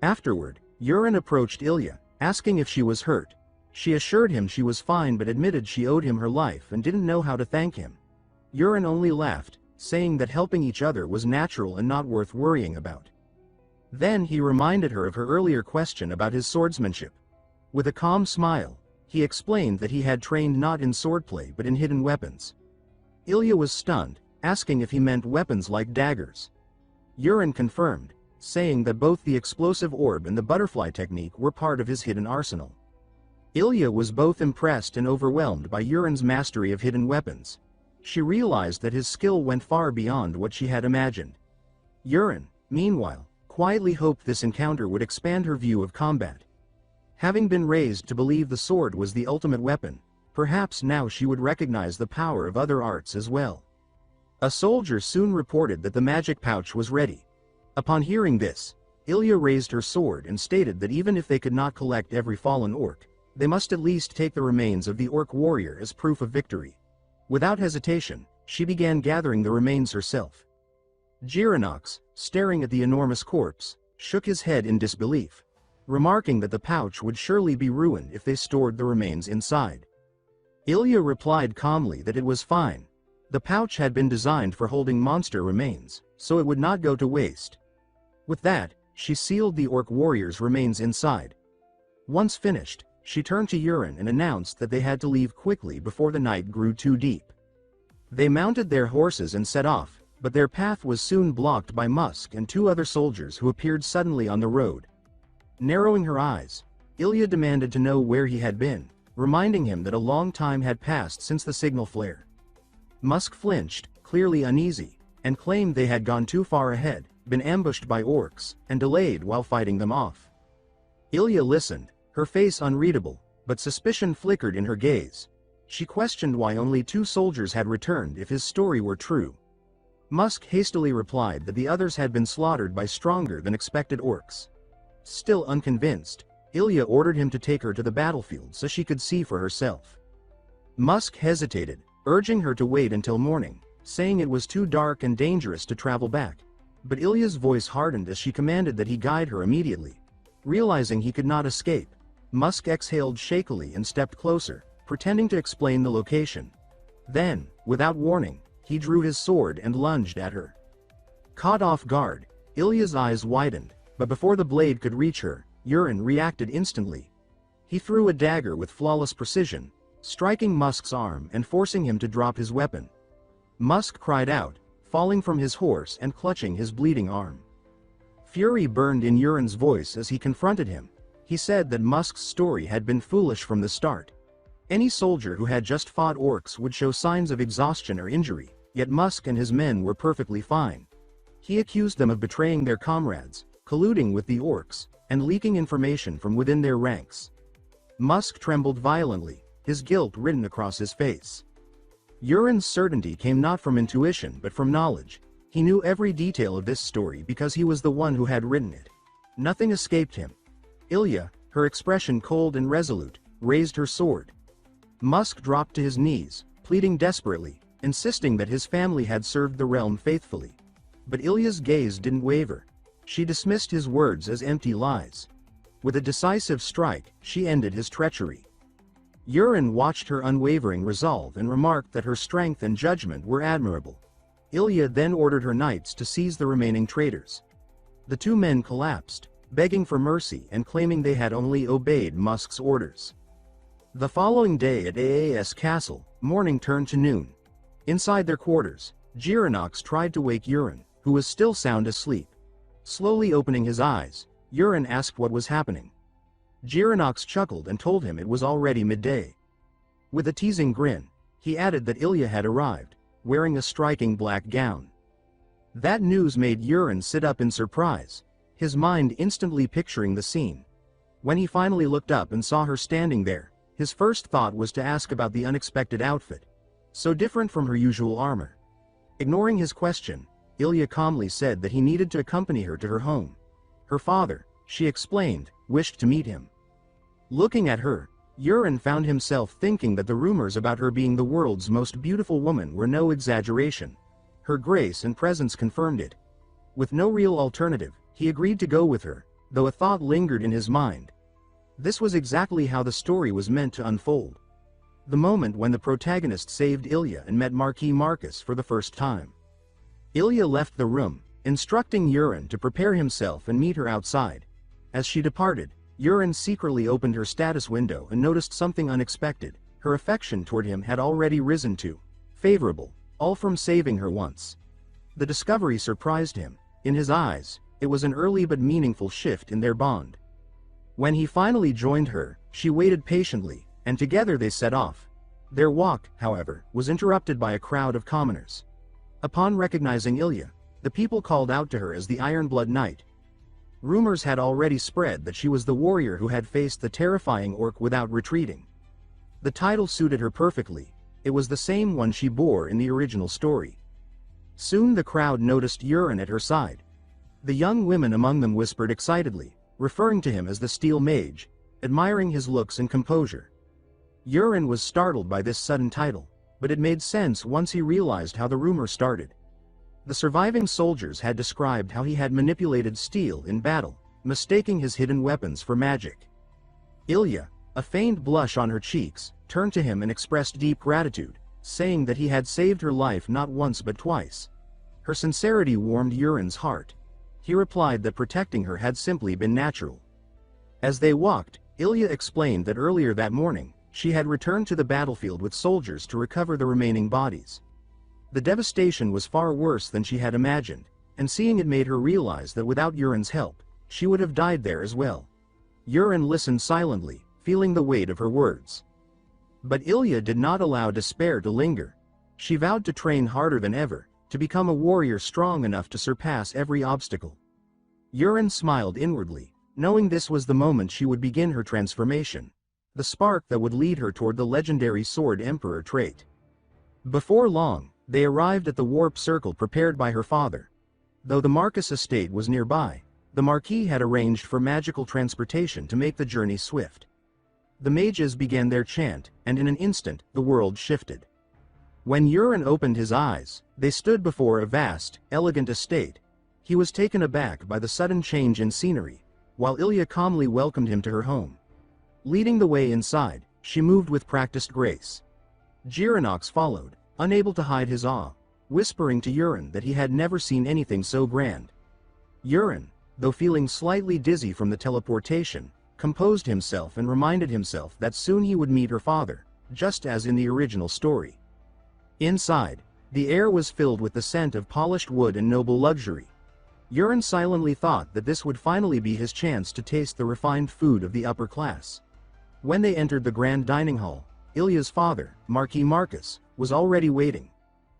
Afterward, Yurin approached Ilya, asking if she was hurt. She assured him she was fine but admitted she owed him her life and didn't know how to thank him. Yurin only laughed, saying that helping each other was natural and not worth worrying about. Then he reminded her of her earlier question about his swordsmanship. With a calm smile, he explained that he had trained not in swordplay but in hidden weapons. Ilya was stunned, asking if he meant weapons like daggers. Yurin confirmed, saying that both the explosive orb and the butterfly technique were part of his hidden arsenal. Ilya was both impressed and overwhelmed by Yurin's mastery of hidden weapons. She realized that his skill went far beyond what she had imagined. Yurin, meanwhile, quietly hoped this encounter would expand her view of combat. Having been raised to believe the sword was the ultimate weapon, perhaps now she would recognize the power of other arts as well. A soldier soon reported that the magic pouch was ready. Upon hearing this, Ilya raised her sword and stated that even if they could not collect every fallen orc, they must at least take the remains of the orc warrior as proof of victory. Without hesitation, she began gathering the remains herself. Jiranox, staring at the enormous corpse, shook his head in disbelief, remarking that the pouch would surely be ruined if they stored the remains inside. Ilya replied calmly that it was fine. The pouch had been designed for holding monster remains, so it would not go to waste. With that, she sealed the orc warrior's remains inside. Once finished, she turned to Yurin and announced that they had to leave quickly before the night grew too deep. They mounted their horses and set off, but their path was soon blocked by Musk and two other soldiers who appeared suddenly on the road. Narrowing her eyes, Ilya demanded to know where he had been, reminding him that a long time had passed since the signal flare. Musk flinched, clearly uneasy, and claimed they had gone too far ahead, been ambushed by orcs, and delayed while fighting them off. Ilya listened, her face unreadable, but suspicion flickered in her gaze. She questioned why only 2 soldiers had returned if his story were true. Musk hastily replied that the others had been slaughtered by stronger than expected orcs. Still unconvinced, Ilya ordered him to take her to the battlefield so she could see for herself. Musk hesitated, urging her to wait until morning, saying it was too dark and dangerous to travel back. But Ilya's voice hardened as she commanded that he guide her immediately. Realizing he could not escape, Musk exhaled shakily and stepped closer, pretending to explain the location. Then, without warning, he drew his sword and lunged at her. Caught off guard, Ilya's eyes widened, but before the blade could reach her, Yurin reacted instantly. He threw a dagger with flawless precision, striking Musk's arm and forcing him to drop his weapon. Musk cried out, falling from his horse and clutching his bleeding arm. Fury burned in Yuren's voice as he confronted him. He said that Musk's story had been foolish from the start. Any soldier who had just fought orcs would show signs of exhaustion or injury, yet Musk and his men were perfectly fine. He accused them of betraying their comrades, colluding with the orcs, and leaking information from within their ranks. Musk trembled violently, his guilt written across his face. Yuren's certainty came not from intuition but from knowledge. He knew every detail of this story because he was the one who had written it. Nothing escaped him. Ilya, her expression cold and resolute, raised her sword. Musk dropped to his knees, pleading desperately, insisting that his family had served the realm faithfully. But Ilya's gaze didn't waver. She dismissed his words as empty lies. With a decisive strike, she ended his treachery. Yuren watched her unwavering resolve and remarked that her strength and judgment were admirable. Ilya then ordered her knights to seize the remaining traitors. The two men collapsed, begging for mercy and claiming they had only obeyed Musk's orders. The following day at Aas Castle, morning turned to noon. Inside their quarters, Jiranox tried to wake Yuren, who was still sound asleep. Slowly opening his eyes, Yuren asked what was happening. Jiranox chuckled and told him it was already midday. With a teasing grin, he added that Ilya had arrived, wearing a striking black gown. That news made Yuren sit up in surprise, his mind instantly picturing the scene. When he finally looked up and saw her standing there, his first thought was to ask about the unexpected outfit, so different from her usual armor. Ignoring his question, Ilya calmly said that he needed to accompany her to her home. Her father, she explained, wished to meet him. Looking at her, Yuren found himself thinking that the rumors about her being the world's most beautiful woman were no exaggeration. Her grace and presence confirmed it. With no real alternative, he agreed to go with her, though a thought lingered in his mind. This was exactly how the story was meant to unfold. The moment when the protagonist saved Ilya and met Marquis for the first time. Ilya left the room, instructing Yuren to prepare himself and meet her outside. As she departed, Yuren secretly opened her status window and noticed something unexpected. Her affection toward him had already risen to favorable, all from saving her once. The discovery surprised him. In his eyes, it was an early but meaningful shift in their bond. When he finally joined her, she waited patiently, and together they set off. Their walk, however, was interrupted by a crowd of commoners. Upon recognizing Ilya, the people called out to her as the Ironblood Knight. Rumors had already spread that she was the warrior who had faced the terrifying orc without retreating. The title suited her perfectly. It was the same one she bore in the original story. Soon the crowd noticed Yuren at her side. The young women among them whispered excitedly, referring to him as the Steel Mage, admiring his looks and composure. Yuren was startled by this sudden title, but it made sense once he realized how the rumor started. The surviving soldiers had described how he had manipulated steel in battle, mistaking his hidden weapons for magic. Ilya, a faint blush on her cheeks, turned to him and expressed deep gratitude, saying that he had saved her life not once but twice. Her sincerity warmed Yuren's heart. He replied that protecting her had simply been natural. As they walked, Ilya explained that earlier that morning, she had returned to the battlefield with soldiers to recover the remaining bodies. The devastation was far worse than she had imagined, and seeing it made her realize that without Yuren's help, she would have died there as well. Yuren listened silently, feeling the weight of her words. But Ilya did not allow despair to linger. She vowed to train harder than ever, to become a warrior strong enough to surpass every obstacle. Yuren smiled inwardly, knowing this was the moment she would begin her transformation, the spark that would lead her toward the legendary Sword Emperor trait. Before long, they arrived at the warp circle prepared by her father. Though the Marquis estate was nearby, the Marquis had arranged for magical transportation to make the journey swift. The mages began their chant, and in an instant, the world shifted. When Yuren opened his eyes, they stood before a vast, elegant estate. He was taken aback by the sudden change in scenery, while Ilya calmly welcomed him to her home. Leading the way inside, she moved with practiced grace. Jiranox followed, unable to hide his awe, whispering to Yuren that he had never seen anything so grand. Yuren, though feeling slightly dizzy from the teleportation, composed himself and reminded himself that soon he would meet her father, just as in the original story. Inside, The air was filled with the scent of polished wood and noble luxury. Yuren silently thought that this would finally be his chance to taste the refined food of the upper class. When they entered the grand dining hall, Ilya's father, Marquis Marcus, was already waiting.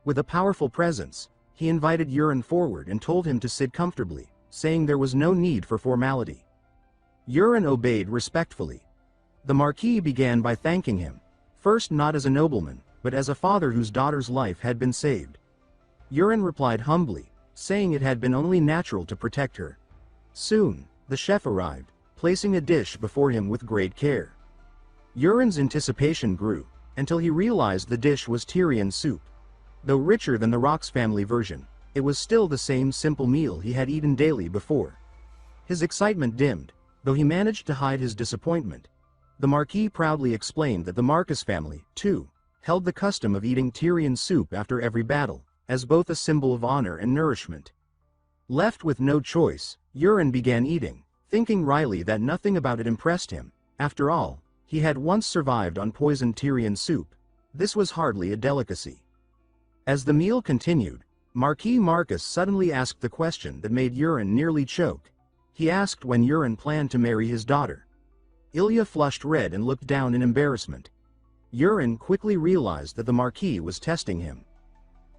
With a powerful presence, he invited Yuren forward and told him to sit comfortably, saying there was no need for formality. Yuren obeyed respectfully. The Marquis began by thanking him, first not as a nobleman, but as a father whose daughter's life had been saved. Yuren replied humbly, saying it had been only natural to protect her. Soon, the chef arrived, placing a dish before him with great care. Yuren's anticipation grew, until he realized the dish was Tyrian soup. Though richer than the Rox family version, it was still the same simple meal he had eaten daily before. His excitement dimmed, though he managed to hide his disappointment. The Marquis proudly explained that the Marcus family, too, held the custom of eating Tyrian soup after every battle, as both a symbol of honor and nourishment. Left with no choice, Yuren began eating, thinking wryly that nothing about it impressed him. After all, he had once survived on poisoned Tyrian soup. This was hardly a delicacy. As the meal continued, Marquis Marcus suddenly asked the question that made Yuren nearly choke. He asked when Yuren planned to marry his daughter. Ilya flushed red and looked down in embarrassment. Yuren quickly realized that the Marquis was testing him.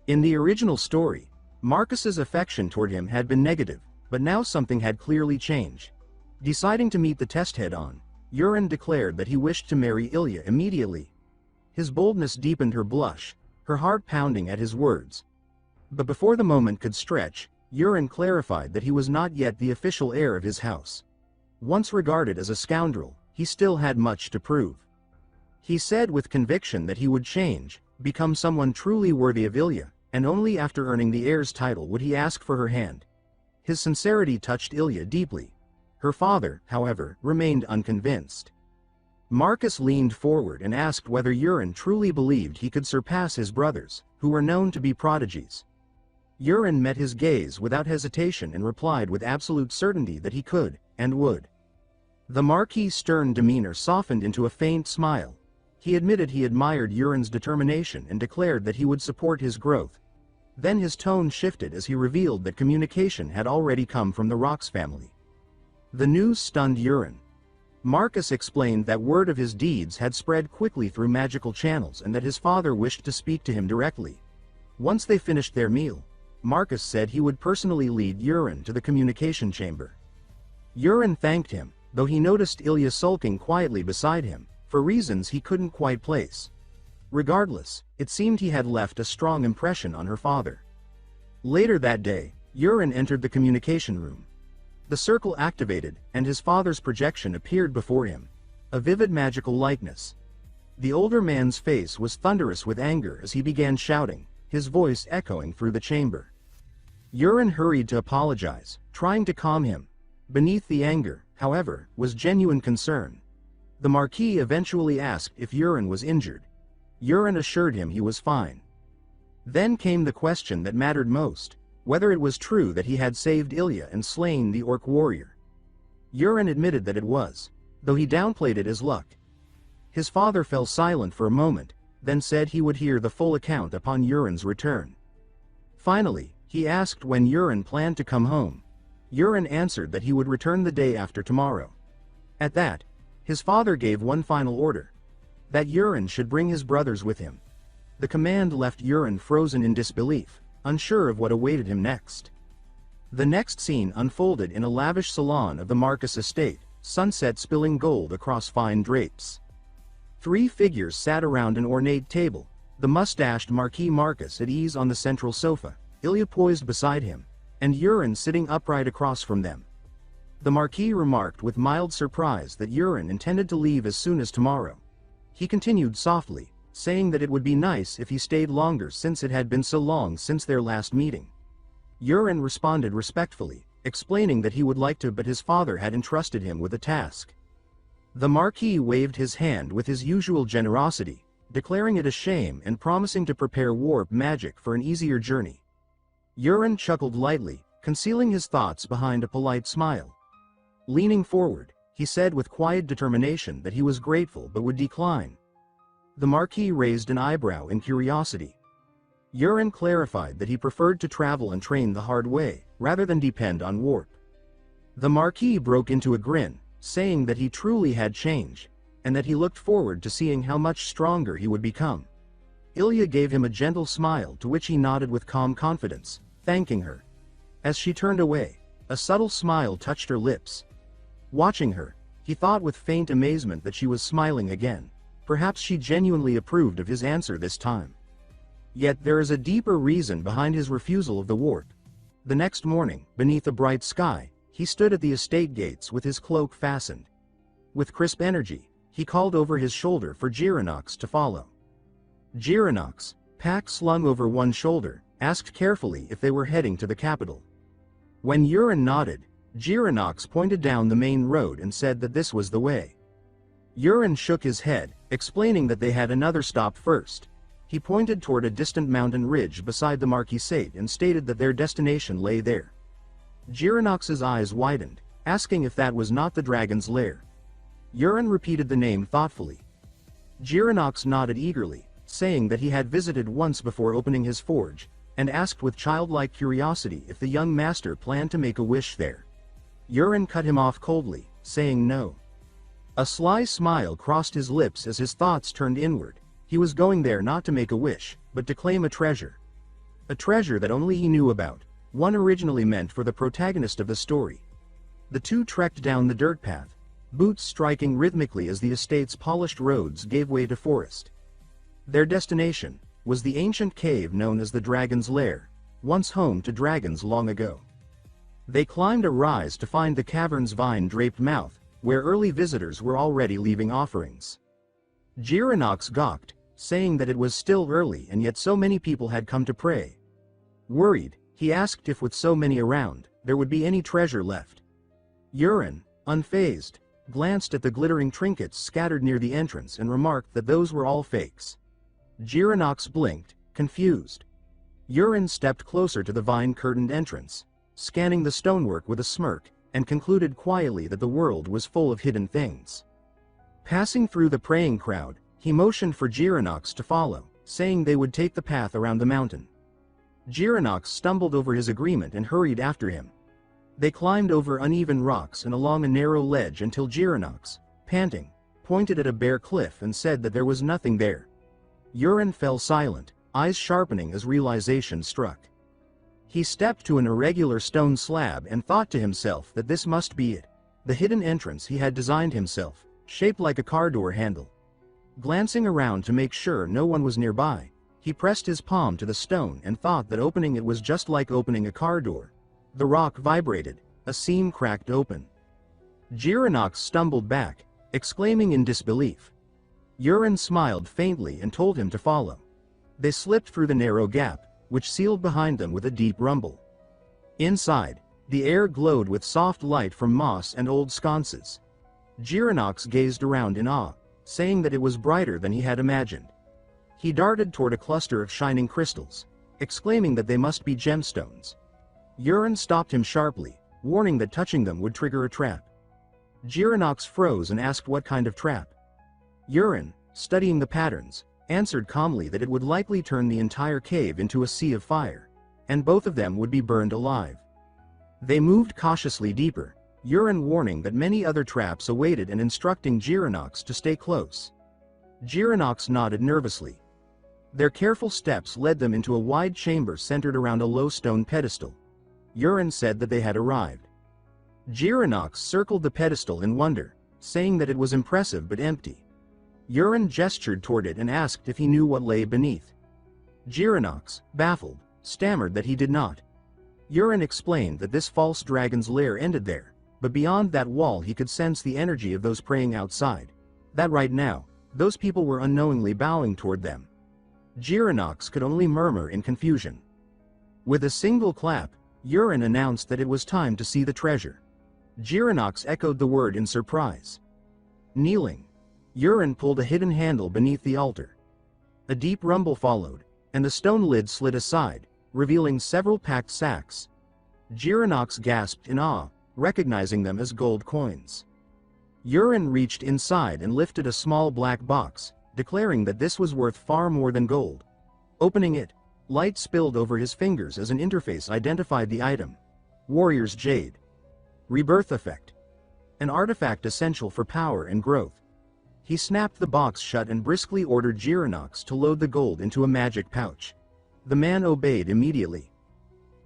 In the original story, Marcus's affection toward him had been negative, but now something had clearly changed. Deciding to meet the test head-on, Yuren declared that he wished to marry Ilya immediately. His boldness deepened her blush, her heart pounding at his words. But before the moment could stretch, Yuren clarified that he was not yet the official heir of his house. Once regarded as a scoundrel, he still had much to prove. He said with conviction that he would change, become someone truly worthy of Ilya, and only after earning the heir's title would he ask for her hand. His sincerity touched Ilya deeply. Her father, however, remained unconvinced. Marcus leaned forward and asked whether Yuren truly believed he could surpass his brothers, who were known to be prodigies. Yuren met his gaze without hesitation and replied with absolute certainty that he could, and would. The Marquis' stern demeanor softened into a faint smile. He admitted he admired Yuren's determination and declared that he would support his growth. Then his tone shifted as he revealed that communication had already come from the Rox family. The news stunned Yuren. Marcus explained that word of his deeds had spread quickly through magical channels and that his father wished to speak to him directly. Once they finished their meal, Marcus said he would personally lead Yuren to the communication chamber. Yuren thanked him, though he noticed Ilya sulking quietly beside him, for reasons he couldn't quite place. Regardless, it seemed he had left a strong impression on her father. Later that day, Yuren entered the communication room. The circle activated, and his father's projection appeared before him. A vivid magical likeness. The older man's face was thunderous with anger as he began shouting, his voice echoing through the chamber. Yuren hurried to apologize, trying to calm him. Beneath the anger, however, was genuine concern. The Marquis eventually asked if Yuren was injured. Yuren assured him he was fine. Then came the question that mattered most, whether it was true that he had saved Ilya and slain the orc warrior. Yuren admitted that it was, though he downplayed it as luck. His father fell silent for a moment, then said he would hear the full account upon Yuren's return. Finally, he asked when Yuren planned to come home. Yuren answered that he would return the day after tomorrow. At that, his father gave one final order. That Yuren should bring his brothers with him. The command left Yuren frozen in disbelief, unsure of what awaited him next. The next scene unfolded in a lavish salon of the Marcus estate, sunset spilling gold across fine drapes. 3 figures sat around an ornate table, the mustached Marquis Marcus at ease on the central sofa, Ilya poised beside him, and Yuren sitting upright across from them. The Marquis remarked with mild surprise that Yuren intended to leave as soon as tomorrow. He continued softly, saying that it would be nice if he stayed longer since it had been so long since their last meeting. Yuren responded respectfully, explaining that he would like to, but his father had entrusted him with a task. The Marquis waved his hand with his usual generosity, declaring it a shame and promising to prepare warp magic for an easier journey. Yuren chuckled lightly, concealing his thoughts behind a polite smile. Leaning forward, he said with quiet determination that he was grateful but would decline. The Marquis raised an eyebrow in curiosity. Urin clarified that he preferred to travel and train the hard way, rather than depend on warp. The Marquis broke into a grin, saying that he truly had changed, and that he looked forward to seeing how much stronger he would become. Ilya gave him a gentle smile, to which he nodded with calm confidence, thanking her. As she turned away, a subtle smile touched her lips. Watching her, he thought with faint amazement that she was smiling again. Perhaps she genuinely approved of his answer this time. Yet there is a deeper reason behind his refusal of the warp. The next morning, beneath a bright sky, he stood at the estate gates with his cloak fastened. With crisp energy, he called over his shoulder for Girinox to follow. Girinox, pack slung over one shoulder, asked carefully if they were heading to the capital. When Urin nodded, Girinox pointed down the main road and said that this was the way. Urin shook his head, explaining that they had another stop first. He pointed toward a distant mountain ridge beside the Marquis and stated that their destination lay there. Girinox's eyes widened, asking if that was not the dragon's lair. Urin repeated the name thoughtfully. Girinox nodded eagerly, saying that he had visited once before opening his forge, and asked with childlike curiosity if the young master planned to make a wish there. Urin cut him off coldly, saying no. A sly smile crossed his lips as his thoughts turned inward. He was going there not to make a wish, but to claim a treasure. A treasure that only he knew about, one originally meant for the protagonist of the story. The two trekked down the dirt path, boots striking rhythmically as the estate's polished roads gave way to forest. Their destination was the ancient cave known as the Dragon's Lair, once home to dragons long ago. They climbed a rise to find the cavern's vine-draped mouth, where early visitors were already leaving offerings. Girinox gawked, saying that it was still early and yet so many people had come to pray. Worried, he asked if with so many around, there would be any treasure left. Urin, unfazed, glanced at the glittering trinkets scattered near the entrance and remarked that those were all fakes. Girinox blinked, confused. Urin stepped closer to the vine-curtained entrance, scanning the stonework with a smirk, and concluded quietly that the world was full of hidden things. Passing through the praying crowd, he motioned for Girinox to follow, saying they would take the path around the mountain. Girinox stumbled over his agreement and hurried after him. They climbed over uneven rocks and along a narrow ledge until Girinox, panting, pointed at a bare cliff and said that there was nothing there. Urin fell silent, eyes sharpening as realization struck. He stepped to an irregular stone slab and thought to himself that this must be it, the hidden entrance he had designed himself, shaped like a car door handle. Glancing around to make sure no one was nearby, he pressed his palm to the stone and thought that opening it was just like opening a car door. The rock vibrated, a seam cracked open. Girinox stumbled back, exclaiming in disbelief. Urin smiled faintly and told him to follow. They slipped through the narrow gap, which sealed behind them with a deep rumble. Inside, the air glowed with soft light from moss and old sconces. Girinox gazed around in awe, saying that it was brighter than he had imagined. He darted toward a cluster of shining crystals, exclaiming that they must be gemstones. Urin stopped him sharply, warning that touching them would trigger a trap. Girinox froze and asked what kind of trap. Urin, studying the patterns, answered calmly that it would likely turn the entire cave into a sea of fire, and both of them would be burned alive. They moved cautiously deeper, Urin warning that many other traps awaited and instructing Girinox to stay close. Girinox nodded nervously. Their careful steps led them into a wide chamber centered around a low stone pedestal. Urin said that they had arrived. Girinox circled the pedestal in wonder, saying that it was impressive but empty. Urin gestured toward it and asked if he knew what lay beneath. Girinox, baffled, stammered that he did not. Urin explained that this false dragon's lair ended there, but beyond that wall he could sense the energy of those praying outside, that right now, those people were unknowingly bowing toward them. Girinox could only murmur in confusion. With a single clap, Urin announced that it was time to see the treasure. Girinox echoed the word in surprise. Kneeling, Urin pulled a hidden handle beneath the altar. A deep rumble followed, and the stone lid slid aside, revealing several packed sacks. Girinox gasped in awe, recognizing them as gold coins. Urin reached inside and lifted a small black box, declaring that this was worth far more than gold. Opening it, Light spilled over his fingers as an interface identified the item. Warrior's Jade. Rebirth Effect. An artifact essential for power and growth. He snapped the box shut and briskly ordered Jiranox to load the gold into a magic pouch. The man obeyed immediately.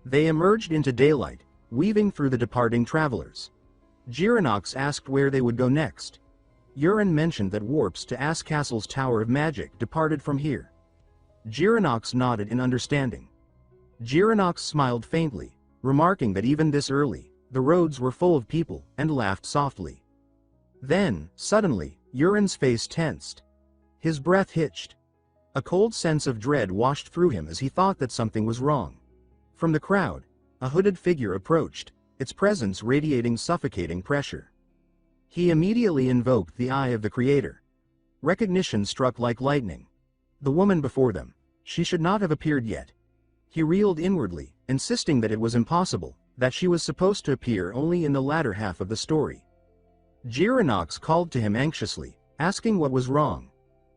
They emerged into daylight, weaving through the departing travelers. Jiranox asked where they would go next. Urin mentioned that warps to Ass Castle's Tower of Magic departed from here. Jiranox nodded in understanding. Jiranox smiled faintly, remarking that even this early, the roads were full of people, and laughed softly. Then, suddenly, Urin's face tensed. His breath hitched. A cold sense of dread washed through him as he thought that something was wrong. From the crowd, a hooded figure approached, its presence radiating suffocating pressure. He immediately invoked the Eye of the Creator. Recognition struck like lightning. The woman before them. She should not have appeared yet. He reeled inwardly, insisting that it was impossible, that she was supposed to appear only in the latter half of the story. Jiranox called to him anxiously, asking what was wrong.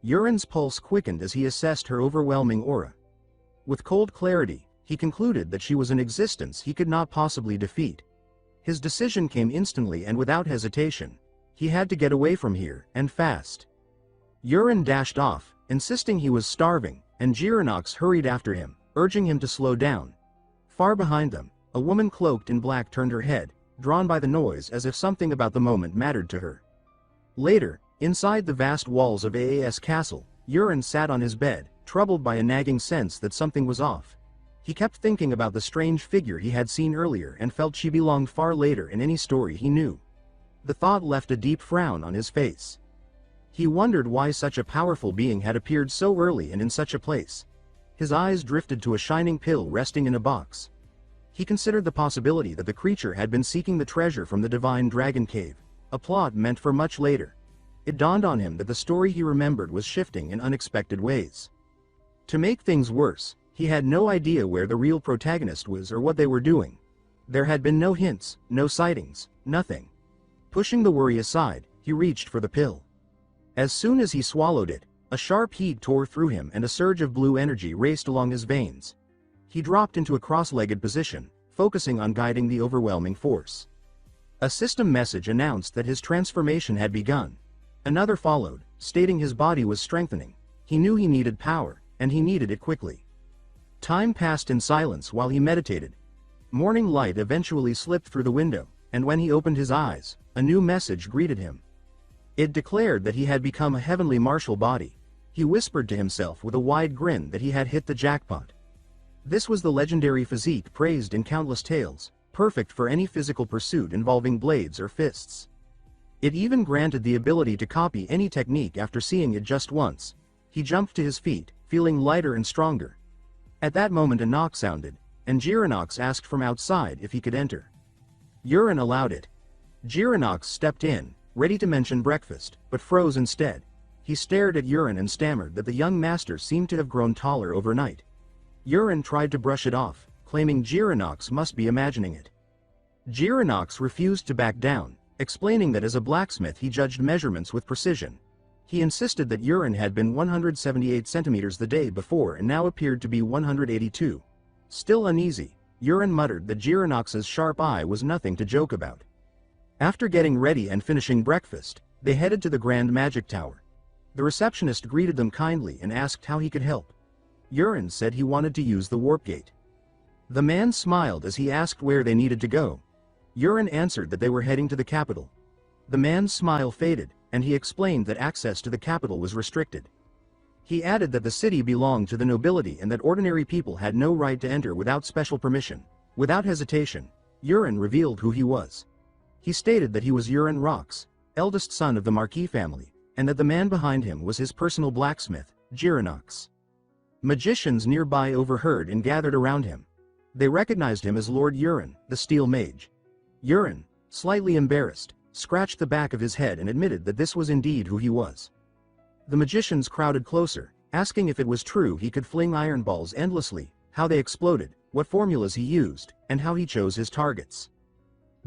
Urin's pulse quickened as he assessed her overwhelming aura. With cold clarity, he concluded that she was an existence he could not possibly defeat. His decision came instantly and without hesitation. He had to get away from here, and fast. Urin dashed off, insisting he was starving, and Jiranox hurried after him, urging him to slow down. Far behind them, a woman cloaked in black turned her head, drawn by the noise as if something about the moment mattered to her. Later, inside the vast walls of AAS Castle, Urin sat on his bed, troubled by a nagging sense that something was off. He kept thinking about the strange figure he had seen earlier and felt she belonged far later in any story he knew. The thought left a deep frown on his face. He wondered why such a powerful being had appeared so early and in such a place. His eyes drifted to a shining pill resting in a box. He considered the possibility that the creature had been seeking the treasure from the divine dragon cave, a plot meant for much later. It dawned on him that the story he remembered was shifting in unexpected ways. To make things worse, he had no idea where the real protagonist was or what they were doing. There had been no hints, no sightings, nothing. Pushing the worry aside, he reached for the pill. As soon as he swallowed it, a sharp heat tore through him and a surge of blue energy raced along his veins. He dropped into a cross-legged position, focusing on guiding the overwhelming force. A system message announced that his transformation had begun. Another followed, stating his body was strengthening. He knew he needed power, and he needed it quickly. Time passed in silence while he meditated. Morning light eventually slipped through the window, and when he opened his eyes, a new message greeted him. It declared that he had become a heavenly martial body. He whispered to himself with a wide grin that he had hit the jackpot. This was the legendary physique praised in countless tales, perfect for any physical pursuit involving blades or fists. It even granted the ability to copy any technique after seeing it just once. He jumped to his feet, feeling lighter and stronger. At that moment a knock sounded, and Jiranox asked from outside if he could enter. Urin allowed it. Jiranox stepped in, ready to mention breakfast, but froze instead. He stared at Urin and stammered that the young master seemed to have grown taller overnight. Urin tried to brush it off, claiming Jiranox must be imagining it. Jiranox refused to back down, explaining that as a blacksmith he judged measurements with precision. He insisted that Urin had been 178 centimeters the day before and now appeared to be 182. Still uneasy, Urin muttered that Jiranox's sharp eye was nothing to joke about. After getting ready and finishing breakfast, they headed to the Grand Magic Tower. The receptionist greeted them kindly and asked how he could help. Urin said he wanted to use the warp gate. The man smiled as he asked where they needed to go. Urin answered that they were heading to the capital. The man's smile faded, and he explained that access to the capital was restricted. He added that the city belonged to the nobility and that ordinary people had no right to enter without special permission. Without hesitation, Urin revealed who he was. He stated that he was Urin Rox, eldest son of the Marquis family, and that the man behind him was his personal blacksmith, Jiranox. Magicians nearby overheard and gathered around him. They recognized him as Lord Urin, the Steel Mage. Urin, slightly embarrassed, scratched the back of his head and admitted that this was indeed who he was. The magicians crowded closer, asking if it was true he could fling iron balls endlessly, how they exploded, what formulas he used, and how he chose his targets.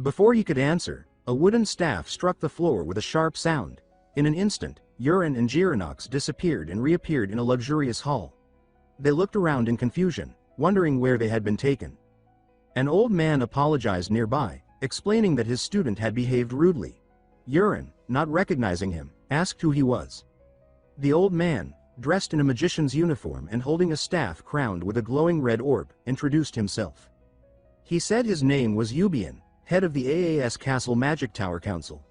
Before he could answer, a wooden staff struck the floor with a sharp sound. In an instant, Urin and Jiranox disappeared and reappeared in a luxurious hall. They looked around in confusion, wondering where they had been taken. An old man apologized nearby, explaining that his student had behaved rudely. Yurin, not recognizing him, asked who he was. The old man, dressed in a magician's uniform and holding a staff crowned with a glowing red orb, introduced himself. He said his name was Yubian, head of the AAS Castle Magic Tower Council.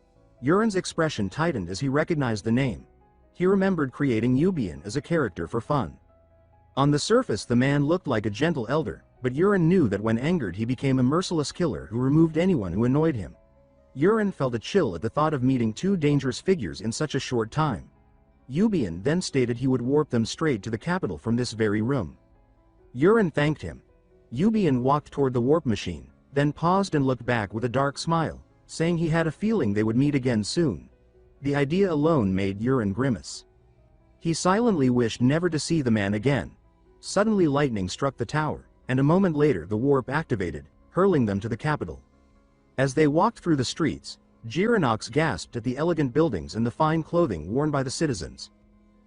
Yurin's expression tightened as he recognized the name. He remembered creating Yubian as a character for fun. On the surface the man looked like a gentle elder, but Yurin knew that when angered he became a merciless killer who removed anyone who annoyed him. Yurin felt a chill at the thought of meeting two dangerous figures in such a short time. Yubian then stated he would warp them straight to the capital from this very room. Yurin thanked him. Yubian walked toward the warp machine, then paused and looked back with a dark smile, saying he had a feeling they would meet again soon. The idea alone made Yurin grimace. He silently wished never to see the man again. Suddenly lightning struck the tower, and a moment later the warp activated, hurling them to the capital. As they walked through the streets, Jiranox gasped at the elegant buildings and the fine clothing worn by the citizens.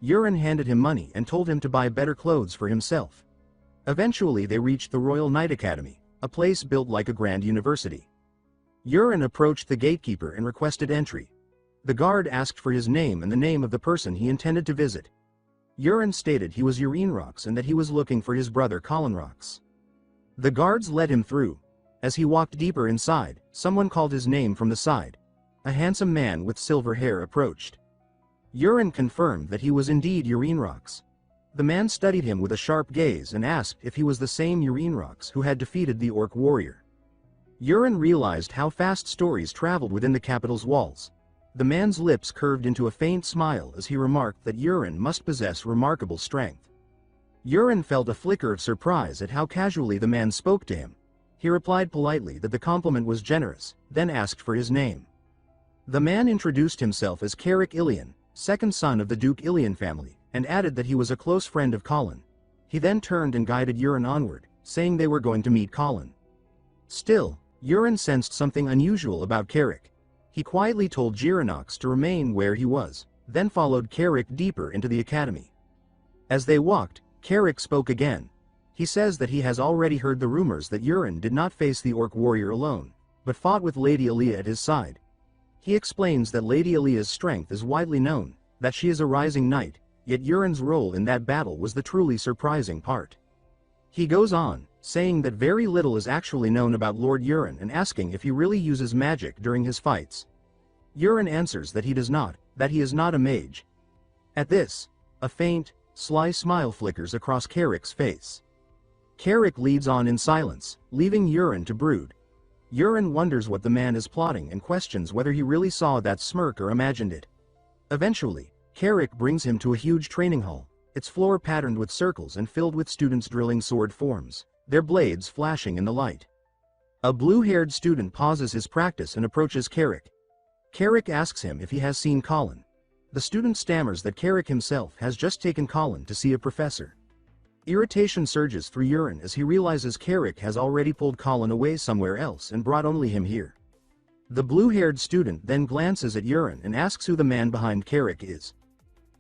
Yurin handed him money and told him to buy better clothes for himself. Eventually they reached the Royal Knight Academy, a place built like a grand university. Yurin approached the gatekeeper and requested entry. The guard asked for his name and the name of the person he intended to visit. Yurin stated he was Yurinrox and that he was looking for his brother Collinrox. The guards let him through. As he walked deeper inside, someone called his name from the side. A handsome man with silver hair approached. Yurin confirmed that he was indeed Yurinrox. The man studied him with a sharp gaze and asked if he was the same Yurinrox who had defeated the orc warrior. Yurin realized how fast stories traveled within the capital's walls. The man's lips curved into a faint smile as he remarked that Yurin must possess remarkable strength. Yurin felt a flicker of surprise at how casually the man spoke to him. He replied politely that the compliment was generous, then asked for his name. The man introduced himself as Carrick Ilian, second son of the Duke Ilian family, and added that he was a close friend of Colin. He then turned and guided Yurin onward, saying they were going to meet Colin. Still, Yurin sensed something unusual about Carrick. He quietly told Jiranox to remain where he was, then followed Carrick deeper into the academy. As they walked, Carrick spoke again. He says that he has already heard the rumors that Yurin did not face the orc warrior alone, but fought with Lady Aaliyah at his side. He explains that Lady Aaliyah's strength is widely known, that she is a rising knight, yet Yurin's role in that battle was the truly surprising part. He goes on, saying that very little is actually known about Lord Yurin and asking if he really uses magic during his fights. Yurin answers that he does not, that he is not a mage. At this, a faint, sly smile flickers across Carrick's face. Carrick leads on in silence, leaving Yurin to brood. Yurin wonders what the man is plotting and questions whether he really saw that smirk or imagined it. Eventually, Carrick brings him to a huge training hall, its floor patterned with circles and filled with students drilling sword forms, their blades flashing in the light. A blue-haired student pauses his practice and approaches Carrick. Carrick asks him if he has seen Colin. The student stammers that Carrick himself has just taken Colin to see a professor. Irritation surges through Yurin as he realizes Carrick has already pulled Colin away somewhere else and brought only him here. The blue-haired student then glances at Yurin and asks who the man behind Carrick is.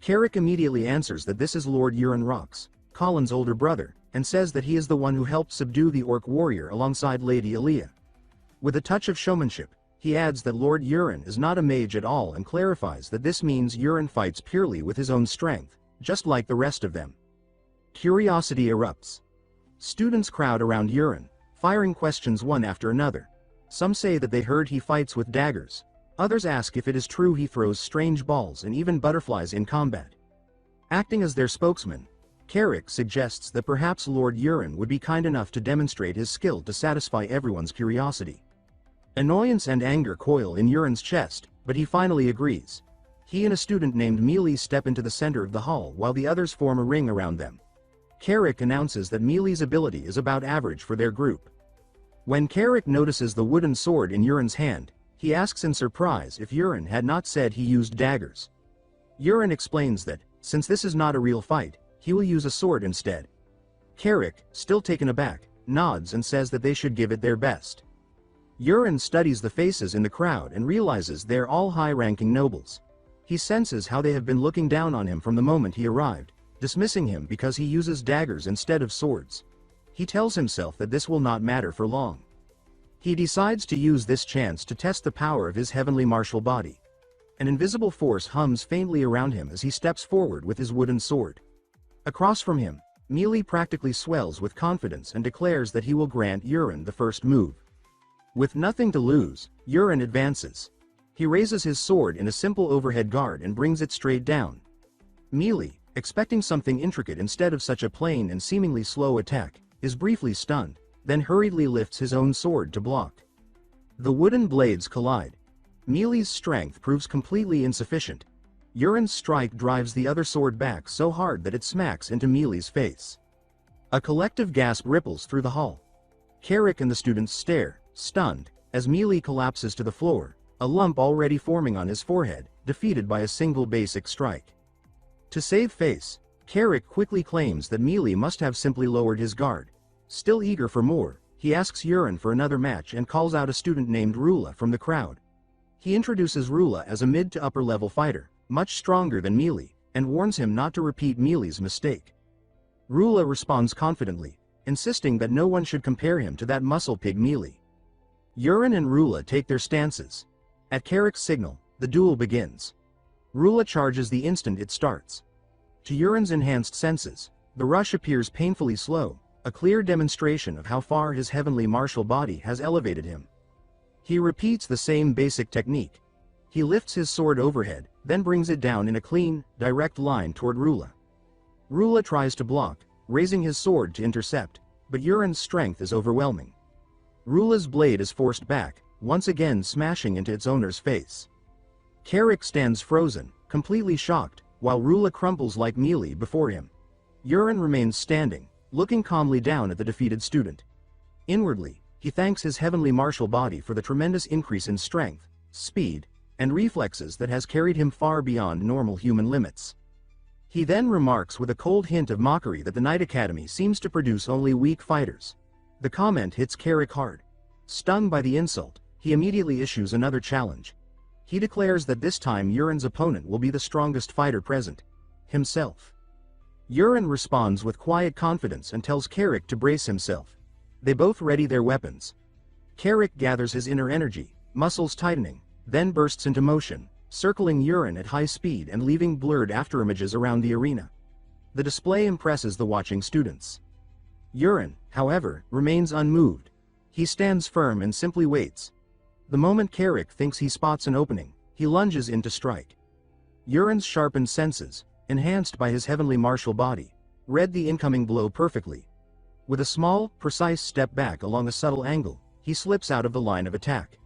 Carrick immediately answers that this is Lord Yurinrox, Colin's older brother, and says that he is the one who helped subdue the orc warrior alongside Lady Aaliyah. With a touch of showmanship, he adds that Lord Yurin is not a mage at all and clarifies that this means Yurin fights purely with his own strength, just like the rest of them. Curiosity erupts. Students crowd around Yurin, firing questions one after another. Some say that they heard he fights with daggers. Others ask if it is true he throws strange balls and even butterflies in combat. Acting as their spokesman, Carrick suggests that perhaps Lord Yurin would be kind enough to demonstrate his skill to satisfy everyone's curiosity. Annoyance and anger coil in Yurin's chest, but he finally agrees. He and a student named Mealy step into the center of the hall while the others form a ring around them. Carrick announces that Mealy's ability is about average for their group. When Carrick notices the wooden sword in Yurin's hand, he asks in surprise if Yurin had not said he used daggers. Yurin explains that, since this is not a real fight, he will use a sword instead. Carrick, still taken aback, nods and says that they should give it their best. Yurin studies the faces in the crowd and realizes they're all high-ranking nobles. He senses how they have been looking down on him from the moment he arrived, dismissing him because he uses daggers instead of swords. He tells himself that this will not matter for long. He decides to use this chance to test the power of his heavenly martial body. An invisible force hums faintly around him as he steps forward with his wooden sword. Across from him, Mealy practically swells with confidence and declares that he will grant Yurin the first move. With nothing to lose, Yurin advances. He raises his sword in a simple overhead guard and brings it straight down. Mealy, expecting something intricate instead of such a plain and seemingly slow attack, is briefly stunned, then hurriedly lifts his own sword to block. The wooden blades collide. Mealy's strength proves completely insufficient. Yurin's strike drives the other sword back so hard that it smacks into Mealy's face. A collective gasp ripples through the hall. Carrick and the students stare, stunned, as Mealy collapses to the floor, a lump already forming on his forehead, defeated by a single basic strike. To save face, Carrick quickly claims that Mealy must have simply lowered his guard. Still eager for more, he asks Yurin for another match and calls out a student named Rula from the crowd. He introduces Rula as a mid to upper level fighter, much stronger than Mealy, and warns him not to repeat Mealy's mistake. Rula responds confidently, insisting that no one should compare him to that muscle pig Mealy. Yurin and Rula take their stances. At Carrick's signal, the duel begins. Rula charges the instant it starts. To Yurin's enhanced senses, the rush appears painfully slow, a clear demonstration of how far his heavenly martial body has elevated him. He repeats the same basic technique. He lifts his sword overhead, then brings it down in a clean, direct line toward Rula. Rula tries to block, raising his sword to intercept, but Yurin's strength is overwhelming. Rula's blade is forced back, once again smashing into its owner's face. Carrick stands frozen, completely shocked, while Rula crumples like Mealy before him. Yurin remains standing, looking calmly down at the defeated student. Inwardly, he thanks his heavenly martial body for the tremendous increase in strength, speed, and reflexes that has carried him far beyond normal human limits. He then remarks with a cold hint of mockery that the Knight Academy seems to produce only weak fighters. The comment hits Carrick hard. Stung by the insult, he immediately issues another challenge. He declares that this time Yurin's opponent will be the strongest fighter present, himself. Yurin responds with quiet confidence and tells Carrick to brace himself. They both ready their weapons. Carrick gathers his inner energy, muscles tightening, then bursts into motion, circling Yurin at high speed and leaving blurred afterimages around the arena. The display impresses the watching students. Yurin, however, remains unmoved. He stands firm and simply waits. The moment Carrick thinks he spots an opening, he lunges in to strike. Yurin's sharpened senses, enhanced by his heavenly martial body, read the incoming blow perfectly. With a small, precise step back along a subtle angle, he slips out of the line of attack.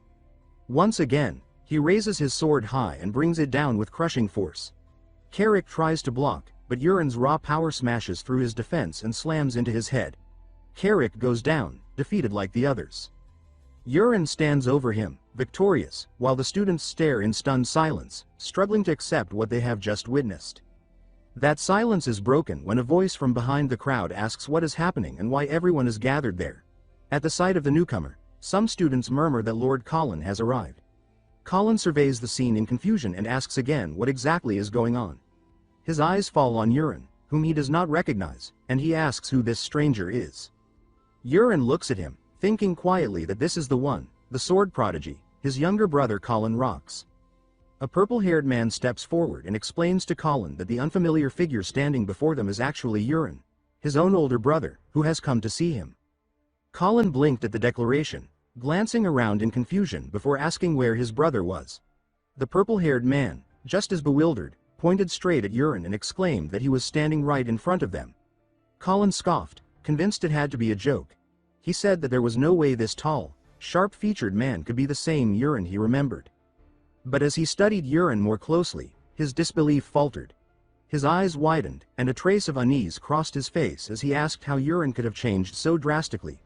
Once again, he raises his sword high and brings it down with crushing force. Carrick tries to block, but Yurin's raw power smashes through his defense and slams into his head. Carrick goes down, defeated like the others. Yurin stands over him, victorious, while the students stare in stunned silence, struggling to accept what they have just witnessed. That silence is broken when a voice from behind the crowd asks what is happening and why everyone is gathered there. At the sight of the newcomer, some students murmur that Lord Colin has arrived. Colin surveys the scene in confusion and asks again what exactly is going on. His eyes fall on Yurin, whom he does not recognize, and he asks who this stranger is. Yurin looks at him, thinking quietly that this is the one, the sword prodigy, his younger brother Colin Rocks. A purple-haired man steps forward and explains to Colin that the unfamiliar figure standing before them is actually Yurin, his own older brother, who has come to see him. Colin blinked at the declaration, glancing around in confusion before asking where his brother was. The purple-haired man, just as bewildered, pointed straight at Yurin and exclaimed that he was standing right in front of them. Colin scoffed, convinced it had to be a joke. He said that there was no way this tall, sharp-featured man could be the same Yurin he remembered. But as he studied Yurin more closely, his disbelief faltered. His eyes widened, and a trace of unease crossed his face as he asked how Yurin could have changed so drastically.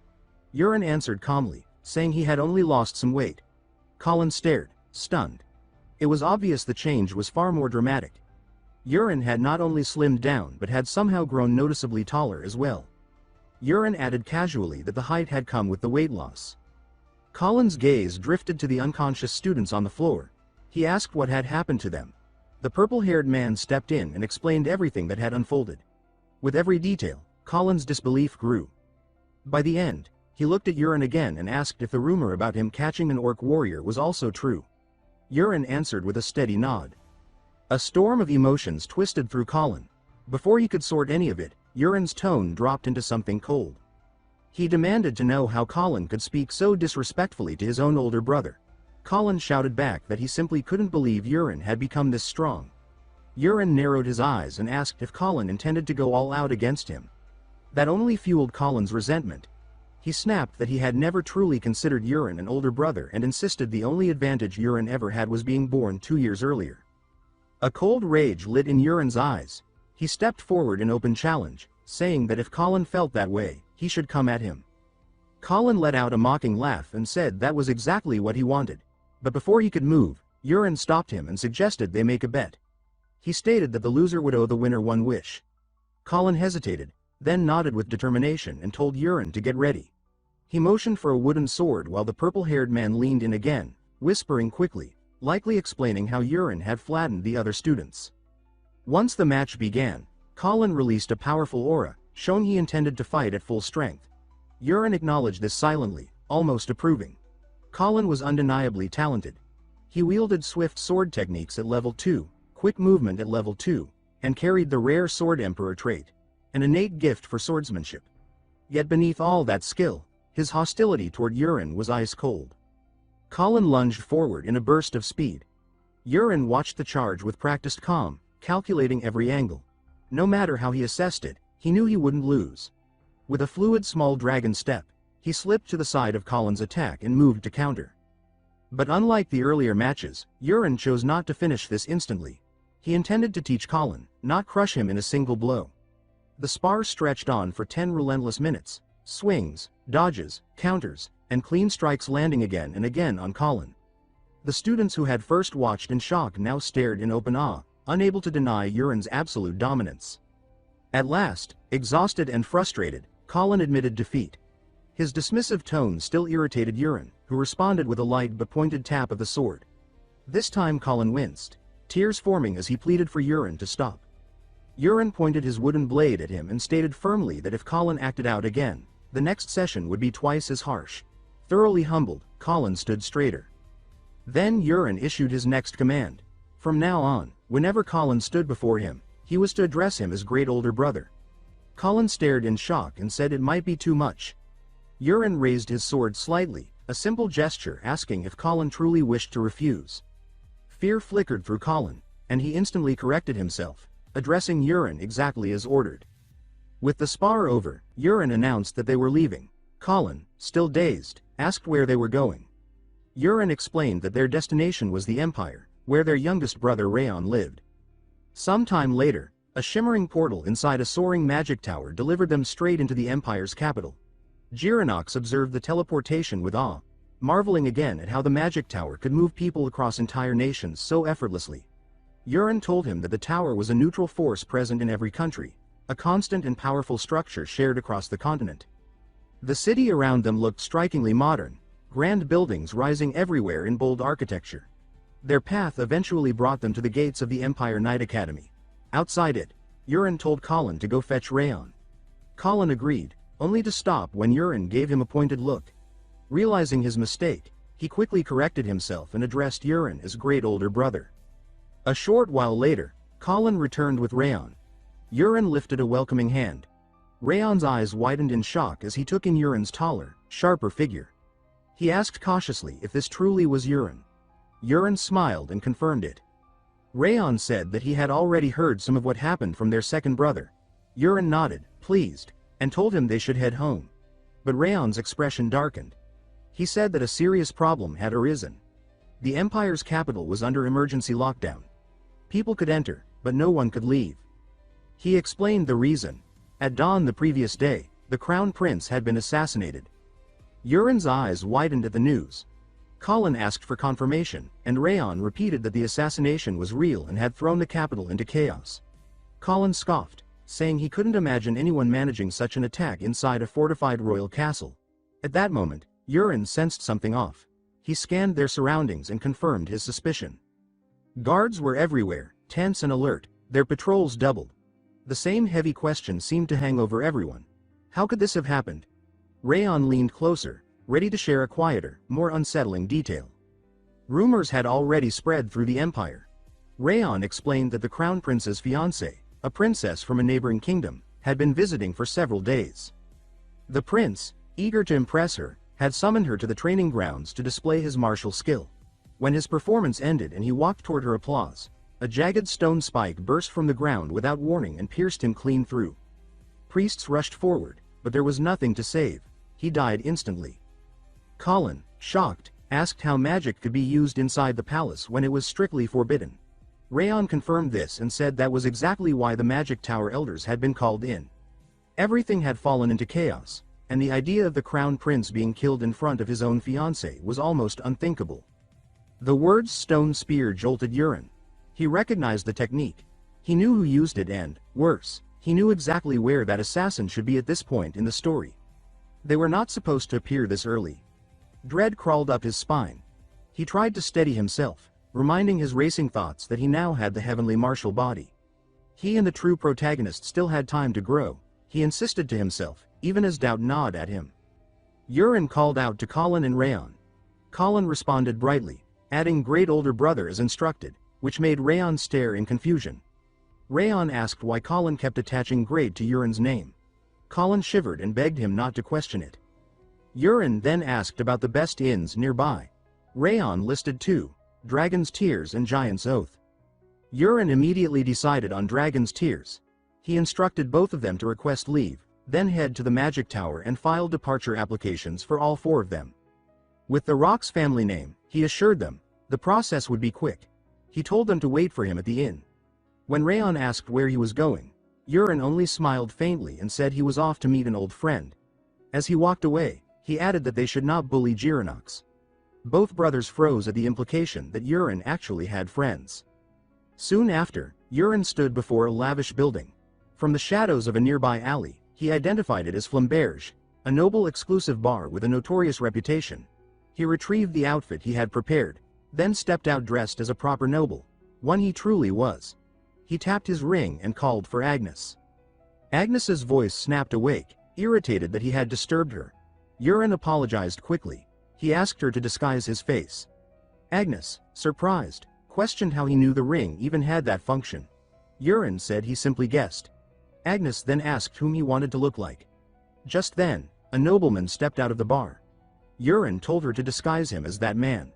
Yurin answered calmly, saying he had only lost some weight. Colin stared, stunned. It was obvious the change was far more dramatic. Yurin had not only slimmed down but had somehow grown noticeably taller as well. Yurin added casually that the height had come with the weight loss. Colin's gaze drifted to the unconscious students on the floor. He asked what had happened to them. The purple-haired man stepped in and explained everything that had unfolded. With every detail, Colin's disbelief grew. By the end, he looked at Yurin again and asked if the rumor about him catching an orc warrior was also true. Yurin answered with a steady nod. A storm of emotions twisted through Colin. Before he could sort any of it, Yurin's tone dropped into something cold. He demanded to know how Colin could speak so disrespectfully to his own older brother. Colin shouted back that he simply couldn't believe Yurin had become this strong. Yurin narrowed his eyes and asked if Colin intended to go all out against him. That only fueled Colin's resentment. He snapped that he had never truly considered Yurin an older brother and insisted the only advantage Yurin ever had was being born 2 years earlier. A cold rage lit in Yurin's eyes. He stepped forward in open challenge, saying that if Colin felt that way, he should come at him. Colin let out a mocking laugh and said that was exactly what he wanted. But before he could move, Yurin stopped him and suggested they make a bet. He stated that the loser would owe the winner one wish. Colin hesitated, then nodded with determination and told Yurin to get ready. He motioned for a wooden sword while the purple-haired man leaned in again, whispering quickly, likely explaining how Yurin had flattened the other students. Once the match began, Colin released a powerful aura, showing he intended to fight at full strength. Yurin acknowledged this silently, almost approving. Colin was undeniably talented. He wielded swift sword techniques at level 2, quick movement at level 2, and carried the rare Sword Emperor trait, an innate gift for swordsmanship. Yet beneath all that skill, his hostility toward Yurin was ice cold. Colin lunged forward in a burst of speed. Yurin watched the charge with practiced calm, calculating every angle. No matter how he assessed it, he knew he wouldn't lose. With a fluid small dragon step, he slipped to the side of Colin's attack and moved to counter. But unlike the earlier matches, Yurin chose not to finish this instantly. He intended to teach Colin, not crush him in a single blow. The spar stretched on for 10 relentless minutes, swings, dodges, counters, and clean strikes landing again and again on Colin. The students who had first watched in shock now stared in open awe, unable to deny Yurin's absolute dominance. At last, exhausted and frustrated, Colin admitted defeat. His dismissive tone still irritated Yurin, who responded with a light but pointed tap of the sword. This time Colin winced, tears forming as he pleaded for Yurin to stop. Yurin pointed his wooden blade at him and stated firmly that if Colin acted out again, the next session would be twice as harsh. Thoroughly humbled, Colin stood straighter. Then Yurin issued his next command. From now on, whenever Colin stood before him, he was to address him as great older brother. Colin stared in shock and said it might be too much. Yurin raised his sword slightly, a simple gesture asking if Colin truly wished to refuse. Fear flickered through Colin, and he instantly corrected himself, addressing Yurin exactly as ordered. With the spar over, Yurin announced that they were leaving. Colin, still dazed, asked where they were going. Yurin explained that their destination was the Empire, where their youngest brother Rayon lived. Sometime later, a shimmering portal inside a soaring magic tower delivered them straight into the Empire's capital. Girinox observed the teleportation with awe, marveling again at how the magic tower could move people across entire nations so effortlessly. Yurin told him that the tower was a neutral force present in every country, a constant and powerful structure shared across the continent. The city around them looked strikingly modern, grand buildings rising everywhere in bold architecture. Their path eventually brought them to the gates of the Empire Knight Academy. Outside it, Yurin told Colin to go fetch Rayon. Colin agreed, only to stop when Yurin gave him a pointed look. Realizing his mistake, he quickly corrected himself and addressed Yurin as great older brother. A short while later, Colin returned with Rayon. Yurin lifted a welcoming hand. Rayon's eyes widened in shock as he took in Yurin's taller, sharper figure. He asked cautiously if this truly was Yurin. Yurin smiled and confirmed it. Rayon said that he had already heard some of what happened from their second brother. Yurin nodded, pleased, and told him they should head home. But Rayon's expression darkened. He said that a serious problem had arisen. The Empire's capital was under emergency lockdown. People could enter, but no one could leave. He explained the reason. At dawn the previous day, the Crown Prince had been assassinated. Yurin's eyes widened at the news. Colin asked for confirmation, and Rayon repeated that the assassination was real and had thrown the capital into chaos. Colin scoffed, saying he couldn't imagine anyone managing such an attack inside a fortified royal castle. At that moment, Yurin sensed something off. He scanned their surroundings and confirmed his suspicion. Guards were everywhere, tense and alert, their patrols doubled. The same heavy question seemed to hang over everyone. How could this have happened? Rayon leaned closer, ready to share a quieter, more unsettling detail. Rumors had already spread through the empire. Rayon explained that the crown prince's fiancée, a princess from a neighboring kingdom, had been visiting for several days. The prince, eager to impress her, had summoned her to the training grounds to display his martial skill. When his performance ended and he walked toward her applause, a jagged stone spike burst from the ground without warning and pierced him clean through. Priests rushed forward, but there was nothing to save. He died instantly. Colin, shocked, asked how magic could be used inside the palace when it was strictly forbidden. Rayon confirmed this and said that was exactly why the Magic Tower elders had been called in. Everything had fallen into chaos, and the idea of the crown prince being killed in front of his own fiancée was almost unthinkable. The word's stone spear jolted Yurin. He recognized the technique. He knew who used it and, worse, he knew exactly where that assassin should be at this point in the story. They were not supposed to appear this early. Dread crawled up his spine. He tried to steady himself, reminding his racing thoughts that he now had the heavenly martial body. He and the true protagonist still had time to grow, he insisted to himself, even as doubt gnawed at him. Yurin called out to Colin and Rayon. Colin responded brightly, adding great older brother as instructed, which made Rayon stare in confusion. Rayon asked why Colin kept attaching great to Yurin's name. Colin shivered and begged him not to question it. Yurin then asked about the best inns nearby. Rayon listed two, Dragon's Tears and Giant's Oath. Yurin immediately decided on Dragon's Tears. He instructed both of them to request leave, then head to the Magic Tower and file departure applications for all four of them. With the Rock's family name, he assured them, the process would be quick. He told them to wait for him at the inn. When Rayon asked where he was going, Yurin only smiled faintly and said he was off to meet an old friend. As he walked away, he added that they should not bully Girinox. Both brothers froze at the implication that Yurin actually had friends. Soon after, Yurin stood before a lavish building. From the shadows of a nearby alley, he identified it as Flamberge, a noble exclusive bar with a notorious reputation. He retrieved the outfit he had prepared, then stepped out dressed as a proper noble, one he truly was. He tapped his ring and called for Agnes. Agnes's voice snapped awake, irritated that he had disturbed her. Yurin apologized quickly. He asked her to disguise his face. Agnes, surprised, questioned how he knew the ring even had that function. Yurin said he simply guessed. Agnes then asked whom he wanted to look like. Just then, a nobleman stepped out of the bar. Yurin told her to disguise him as that man.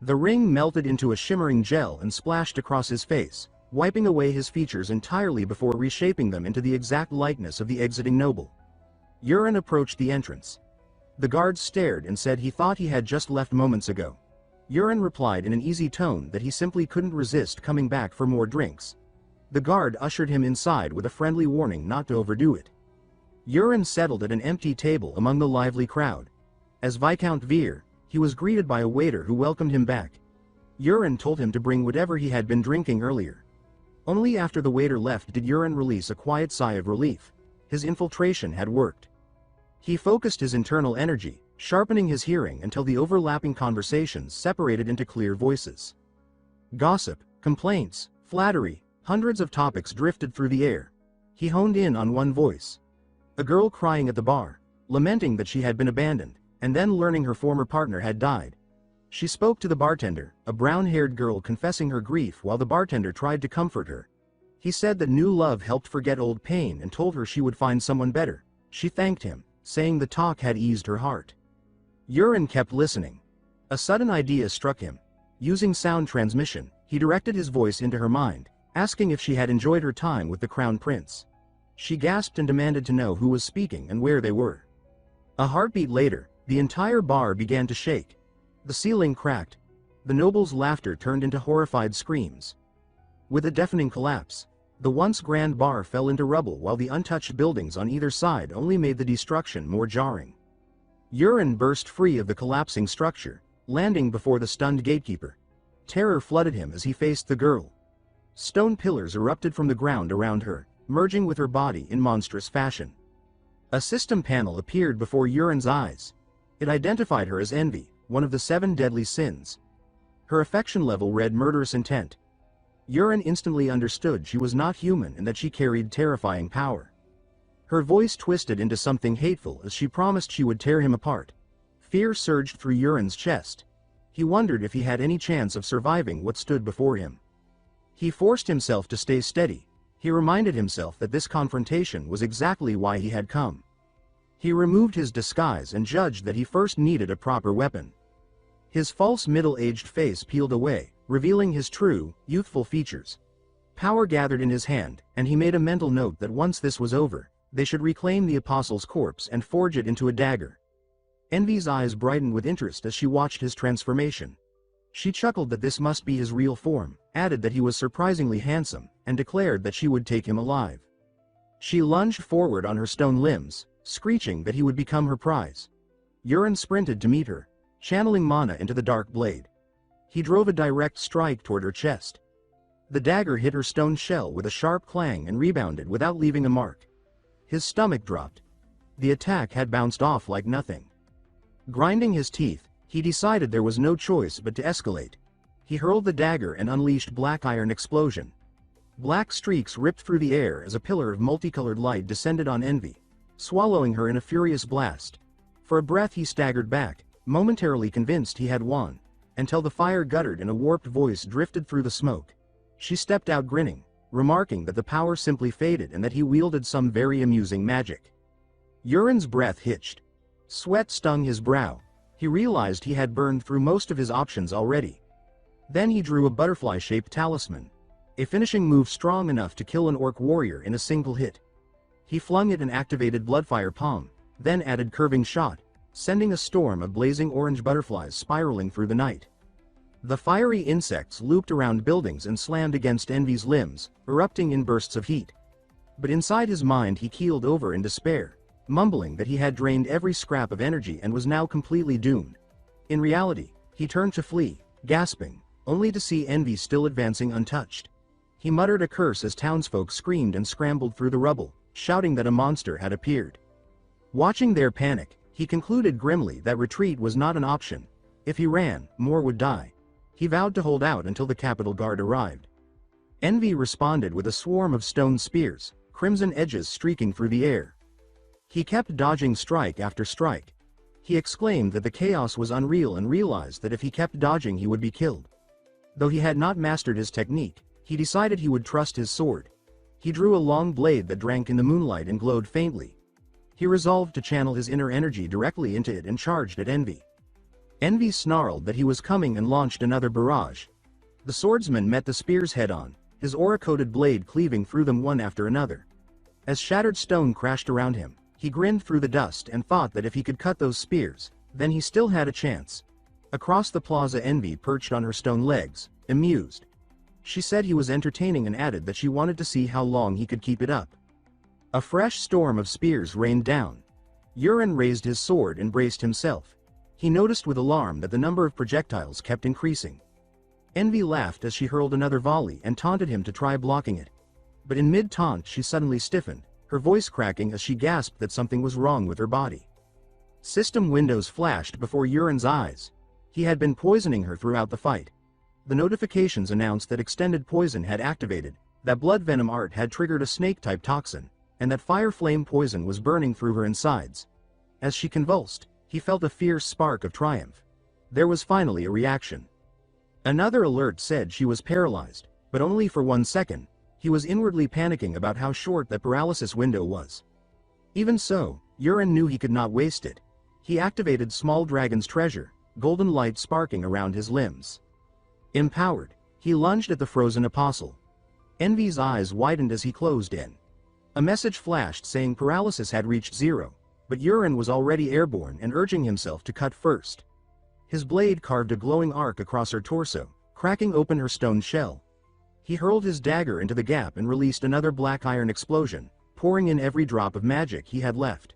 The ring melted into a shimmering gel and splashed across his face, wiping away his features entirely before reshaping them into the exact likeness of the exiting noble. Yurin approached the entrance. The guard stared and said he thought he had just left moments ago. Yurin replied in an easy tone that he simply couldn't resist coming back for more drinks. The guard ushered him inside with a friendly warning not to overdo it. Yurin settled at an empty table among the lively crowd. As Viscount Veer, he was greeted by a waiter who welcomed him back. Yurin told him to bring whatever he had been drinking earlier. Only after the waiter left did Yurin release a quiet sigh of relief. His infiltration had worked. He focused his internal energy, sharpening his hearing until the overlapping conversations separated into clear voices. Gossip, complaints, flattery, hundreds of topics drifted through the air. He honed in on one voice. A girl crying at the bar, lamenting that she had been abandoned, and then learning her former partner had died. She spoke to the bartender, a brown-haired girl confessing her grief while the bartender tried to comfort her. He said that new love helped forget old pain and told her she would find someone better. She thanked him, saying the talk had eased her heart. Yurin kept listening. A sudden idea struck him. Using sound transmission, he directed his voice into her mind, asking if she had enjoyed her time with the crown prince. She gasped and demanded to know who was speaking and where they were. A heartbeat later, the entire bar began to shake. The ceiling cracked. The noble's laughter turned into horrified screams. With a deafening collapse, the once grand bar fell into rubble while the untouched buildings on either side only made the destruction more jarring. Yurin burst free of the collapsing structure, landing before the stunned gatekeeper. Terror flooded him as he faced the girl. Stone pillars erupted from the ground around her, merging with her body in monstrous fashion. A system panel appeared before Yurin's eyes. It identified her as envy, one of the 7 deadly sins. Her affection level read murderous intent. Yuren instantly understood she was not human and that she carried terrifying power. Her voice twisted into something hateful as she promised she would tear him apart. Fear surged through Yuren's chest. He wondered if he had any chance of surviving what stood before him. He forced himself to stay steady. He reminded himself that this confrontation was exactly why he had come. He removed his disguise and judged that he first needed a proper weapon. His false middle-aged face peeled away, revealing his true, youthful features. Power gathered in his hand, and he made a mental note that once this was over, they should reclaim the apostle's corpse and forge it into a dagger. Envy's eyes brightened with interest as she watched his transformation. She chuckled that this must be his real form, added that he was surprisingly handsome, and declared that she would take him alive. She lunged forward on her stone limbs, screeching that he would become her prize. Yuren sprinted to meet her, channeling mana into the dark blade. He drove a direct strike toward her chest. The dagger hit her stone shell with a sharp clang and rebounded without leaving a mark. His stomach dropped. The attack had bounced off like nothing. Grinding his teeth, he decided there was no choice but to escalate. He hurled the dagger and unleashed black iron explosion. Black streaks ripped through the air as a pillar of multicolored light descended on Envy, swallowing her in a furious blast. For a breath he staggered back, momentarily convinced he had won, until the fire guttered and a warped voice drifted through the smoke. She stepped out grinning, remarking that the power simply faded and that he wielded some very amusing magic. Yuren's breath hitched. Sweat stung his brow. He realized he had burned through most of his options already. Then he drew a butterfly-shaped talisman, a finishing move strong enough to kill an orc warrior in a single hit. He flung it and activated Bloodfire Palm, then added Curving Shot, sending a storm of blazing orange butterflies spiraling through the night. The fiery insects looped around buildings and slammed against Envy's limbs, erupting in bursts of heat. But inside his mind he keeled over in despair, mumbling that he had drained every scrap of energy and was now completely doomed. In reality, he turned to flee, gasping, only to see Envy still advancing untouched. He muttered a curse as townsfolk screamed and scrambled through the rubble, shouting that a monster had appeared. Watching their panic, he concluded grimly that retreat was not an option. If he ran, more would die. He vowed to hold out until the capital guard arrived. Envy responded with a swarm of stone spears, crimson edges streaking through the air. He kept dodging strike after strike. He exclaimed that the chaos was unreal and realized that if he kept dodging he would be killed. Though he had not mastered his technique, he decided he would trust his sword. He drew a long blade that drank in the moonlight and glowed faintly. He resolved to channel his inner energy directly into it and charged at Envy. Envy snarled that he was coming and launched another barrage. The swordsman met the spears head-on, his aura-coated blade cleaving through them one after another. As shattered stone crashed around him, he grinned through the dust and thought that if he could cut those spears, then he still had a chance. Across the plaza Envy perched on her stone legs, amused. She said he was entertaining and added that she wanted to see how long he could keep it up. A fresh storm of spears rained down. Yuren raised his sword and braced himself. He noticed with alarm that the number of projectiles kept increasing. Envy laughed as she hurled another volley and taunted him to try blocking it. But in mid-taunt she suddenly stiffened, her voice cracking as she gasped that something was wrong with her body. System windows flashed before Yuren's eyes. He had been poisoning her throughout the fight. The notifications announced that extended poison had activated, that blood venom art had triggered a snake-type toxin, and that fire flame poison was burning through her insides. As she convulsed, he felt a fierce spark of triumph. There was finally a reaction. Another alert said she was paralyzed, but only for 1 second. He was inwardly panicking about how short that paralysis window was. Even so, Yuren knew he could not waste it. He activated Small Dragon's treasure, golden light sparking around his limbs. Empowered, he lunged at the frozen apostle. Envy's eyes widened as he closed in. A message flashed saying paralysis had reached 0, but Yuren was already airborne and urging himself to cut first. His blade carved a glowing arc across her torso, cracking open her stone shell. He hurled his dagger into the gap and released another black iron explosion, pouring in every drop of magic he had left.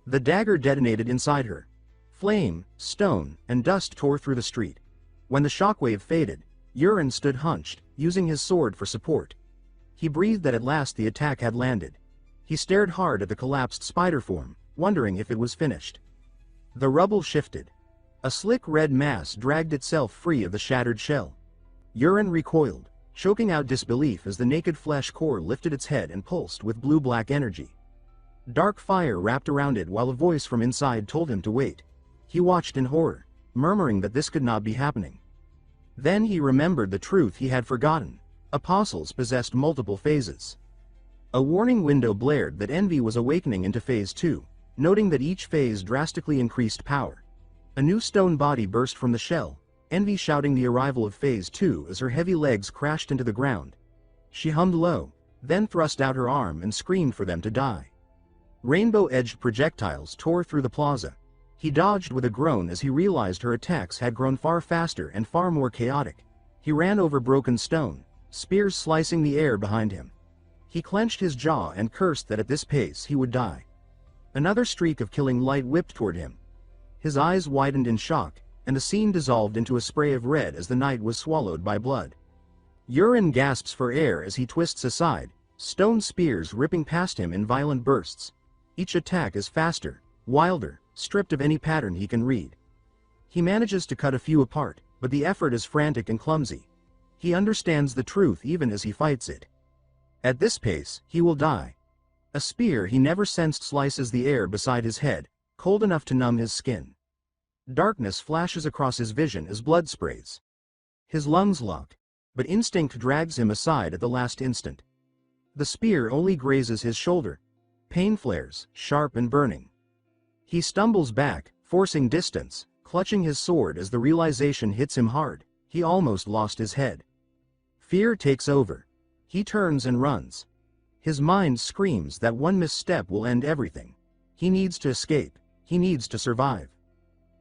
The dagger detonated inside her. Flame, stone, and dust tore through the street. When the shockwave faded, Yuren stood hunched, using his sword for support. He breathed that at last the attack had landed. He stared hard at the collapsed spider form, wondering if it was finished. The rubble shifted. A slick red mass dragged itself free of the shattered shell. Yuren recoiled. choking out disbelief as the naked flesh core lifted its head and pulsed with blue-black energy. Dark fire wrapped around it while a voice from inside told him to wait. He watched in horror, murmuring that this could not be happening. Then he remembered the truth he had forgotten. Apostles possessed multiple phases. A warning window blared that envy was awakening into phase 2, noting that each phase drastically increased power. A new stone body burst from the shell, envy shouting the arrival of phase 2 as her heavy legs crashed into the ground. She hummed low, then thrust out her arm and screamed for them to die. Rainbow-edged projectiles tore through the plaza. He dodged with a groan as he realized her attacks had grown far faster and far more chaotic. He ran over broken stone, spears slicing the air behind him. He clenched his jaw and cursed that at this pace he would die. Another streak of killing light whipped toward him. His eyes widened in shock, and the scene dissolved into a spray of red as the night was swallowed by blood. Urine gasps for air as he twists aside, stone spears ripping past him in violent bursts. Each attack is faster, wilder, stripped of any pattern he can read. He manages to cut a few apart, but the effort is frantic and clumsy. He understands the truth even as he fights it. At this pace, he will die. A spear he never sensed slices the air beside his head, cold enough to numb his skin. Darkness flashes across his vision as blood sprays. His lungs lock, but instinct drags him aside at the last instant. The spear only grazes his shoulder. Pain flares, sharp and burning. He stumbles back, forcing distance, clutching his sword as the realization hits him hard. He almost lost his head. Fear takes over. He turns and runs. His mind screams that one misstep will end everything. He needs to escape. He needs to survive.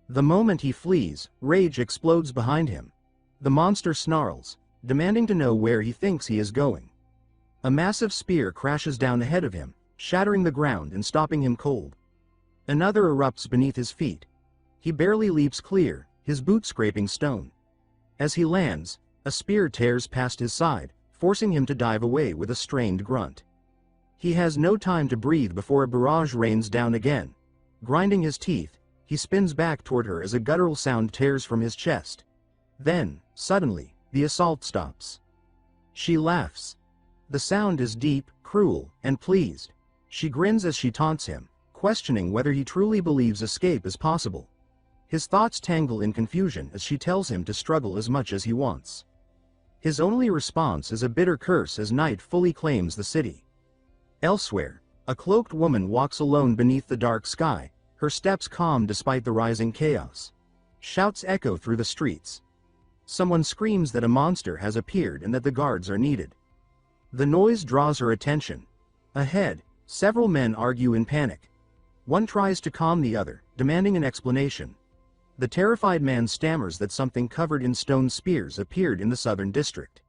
The moment he flees, rage explodes behind him. The monster snarls, demanding to know where he thinks he is going. A massive spear crashes down ahead of him, shattering the ground and stopping him cold. Another erupts beneath his feet. He barely leaps clear, his boot scraping stone. As he lands, a spear tears past his side, forcing him to dive away with a strained grunt. He has no time to breathe before a barrage rains down again. Grinding his teeth, he spins back toward her as a guttural sound tears from his chest. Then, suddenly, the assault stops. She laughs. The sound is deep, cruel, and pleased. She grins as she taunts him, questioning whether he truly believes escape is possible. His thoughts tangle in confusion as she tells him to struggle as much as he wants. His only response is a bitter curse as night fully claims the city. Elsewhere, a cloaked woman walks alone beneath the dark sky, her steps calm despite the rising chaos. Shouts echo through the streets. Someone screams that a monster has appeared and that the guards are needed. The noise draws her attention. Ahead, several men argue in panic. One tries to calm the other, demanding an explanation. The terrified man stammers that something covered in stone spears appeared in the southern district.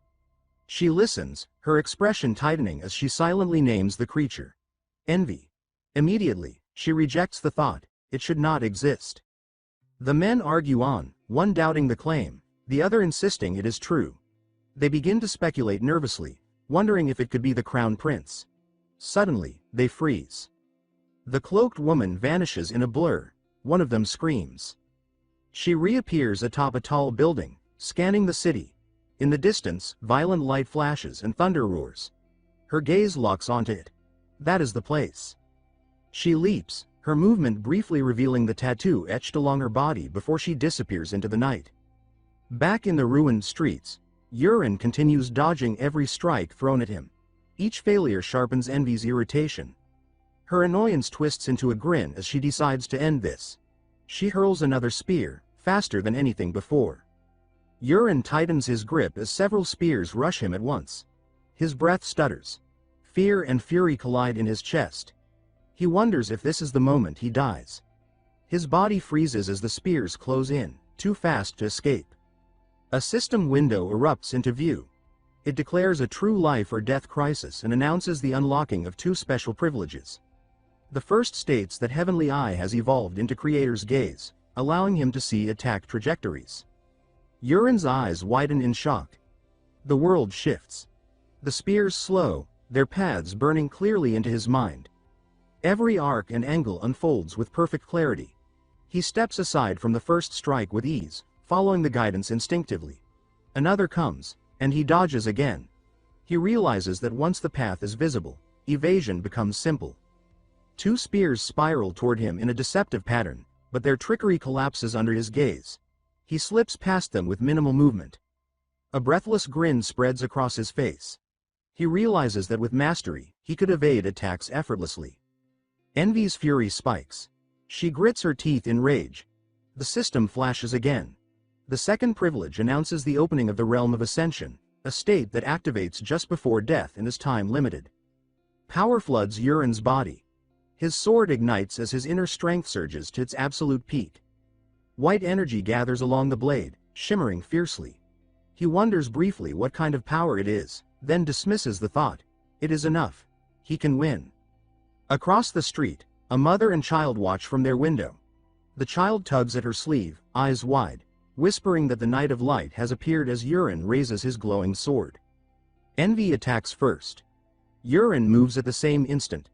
She listens, her expression tightening as she silently names the creature. Envy. Immediately, she rejects the thought, it should not exist. The men argue on, one doubting the claim, the other insisting it is true. They begin to speculate nervously, wondering if it could be the crown prince. Suddenly, they freeze. The cloaked woman vanishes in a blur. One of them screams. She reappears atop a tall building, scanning the city. In the distance, violent light flashes and thunder roars. Her gaze locks onto it. That is the place. She leaps, her movement briefly revealing the tattoo etched along her body before she disappears into the night. Back in the ruined streets, Urine continues dodging every strike thrown at him. Each failure sharpens Envy's irritation. Her annoyance twists into a grin as she decides to end this. She hurls another spear, faster than anything before. Urine tightens his grip as several spears rush him at once. His breath stutters. Fear and fury collide in his chest. He wonders if this is the moment he dies. His body freezes as the spears close in, too fast to escape. A system window erupts into view. It declares a true life or death crisis and announces the unlocking of 2 special privileges. The first states that Heavenly Eye has evolved into Creator's gaze, allowing him to see attack trajectories. Urine's eyes widen in shock. The world shifts. The spears slow, their paths burning clearly into his mind. Every arc and angle unfolds with perfect clarity. He steps aside from the first strike with ease, following the guidance instinctively. Another comes, And he dodges again. He realizes that once the path is visible, evasion becomes simple. Two spears spiral toward him in a deceptive pattern, but their trickery collapses under his gaze. He slips past them with minimal movement. A breathless grin spreads across his face. He realizes that with mastery, he could evade attacks effortlessly. Envy's fury spikes. She grits her teeth in rage. The system flashes again. The second privilege announces the opening of the Realm of Ascension, a state that activates just before death and is time-limited. Power floods Yuren's body. His sword ignites as his inner strength surges to its absolute peak. White energy gathers along the blade, shimmering fiercely. He wonders briefly what kind of power it is, then dismisses the thought. It is enough. He can win. Across the street, a mother and child watch from their window. The child tugs at her sleeve, eyes wide, whispering that the Knight of Light has appeared as Yuren raises his glowing sword. Envy attacks first. Yuren moves at the same instant.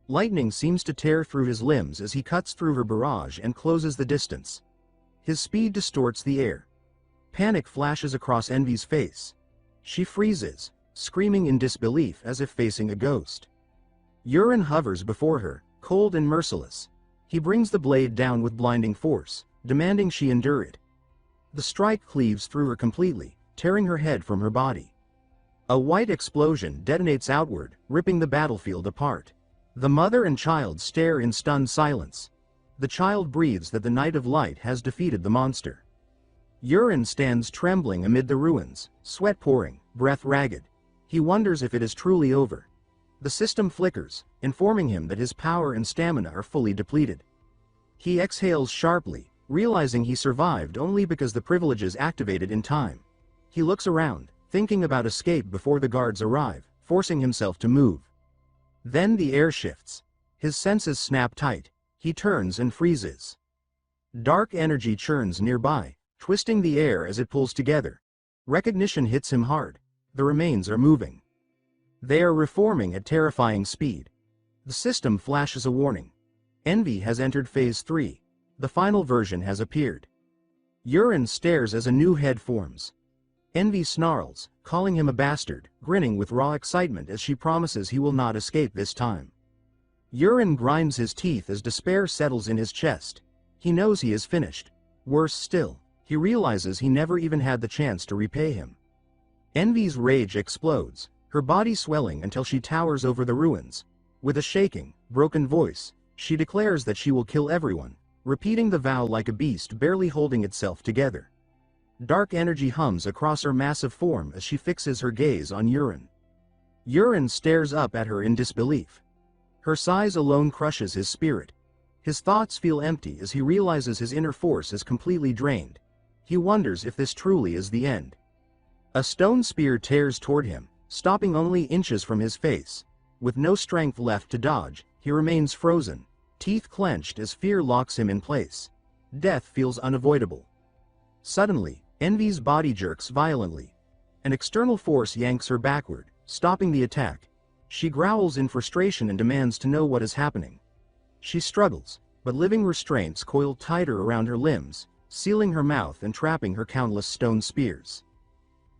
Lightning seems to tear through his limbs as he cuts through her barrage and closes the distance. His speed distorts the air. Panic flashes across Envy's face. She freezes, screaming in disbelief as if facing a ghost. Yuren hovers before her, cold and merciless. He brings the blade down with blinding force, demanding she endure it. The strike cleaves through her completely, tearing her head from her body. A white explosion detonates outward, ripping the battlefield apart. The mother and child stare in stunned silence. The child breathes that the Knight of Light has defeated the monster. Yuren stands trembling amid the ruins, sweat pouring, breath ragged. He wonders if it is truly over. The system flickers, informing him that his power and stamina are fully depleted. He exhales sharply, realizing he survived only because the privileges activated in time. He looks around, thinking about escape before the guards arrive, forcing himself to move. Then the air shifts. His senses snap tight. He turns and freezes. Dark energy churns nearby, twisting the air as it pulls together. Recognition hits him hard. The remains are moving. They are reforming at terrifying speed. The system flashes a warning. Envy has entered Phase 3. The final version has appeared. Yuren stares as a new head forms. Envy snarls, calling him a bastard, grinning with raw excitement as she promises he will not escape this time. Yuren grinds his teeth as despair settles in his chest. He knows he is finished. Worse still, he realizes he never even had the chance to repay him. Envy's rage explodes, her body swelling until she towers over the ruins. With a shaking, broken voice, she declares that she will kill everyone, repeating the vow like a beast barely holding itself together. Dark energy hums across her massive form as she fixes her gaze on Yuren. Yuren stares up at her in disbelief. Her size alone crushes his spirit. His thoughts feel empty as he realizes his inner force is completely drained. He wonders if this truly is the end. A stone spear tears toward him, stopping only inches from his face. With no strength left to dodge, he remains frozen, teeth clenched as fear locks him in place. Death feels unavoidable. Suddenly, Envy's body jerks violently. An external force yanks her backward, stopping the attack. She growls in frustration and demands to know what is happening. She struggles, but living restraints coil tighter around her limbs, sealing her mouth and trapping her countless stone spears.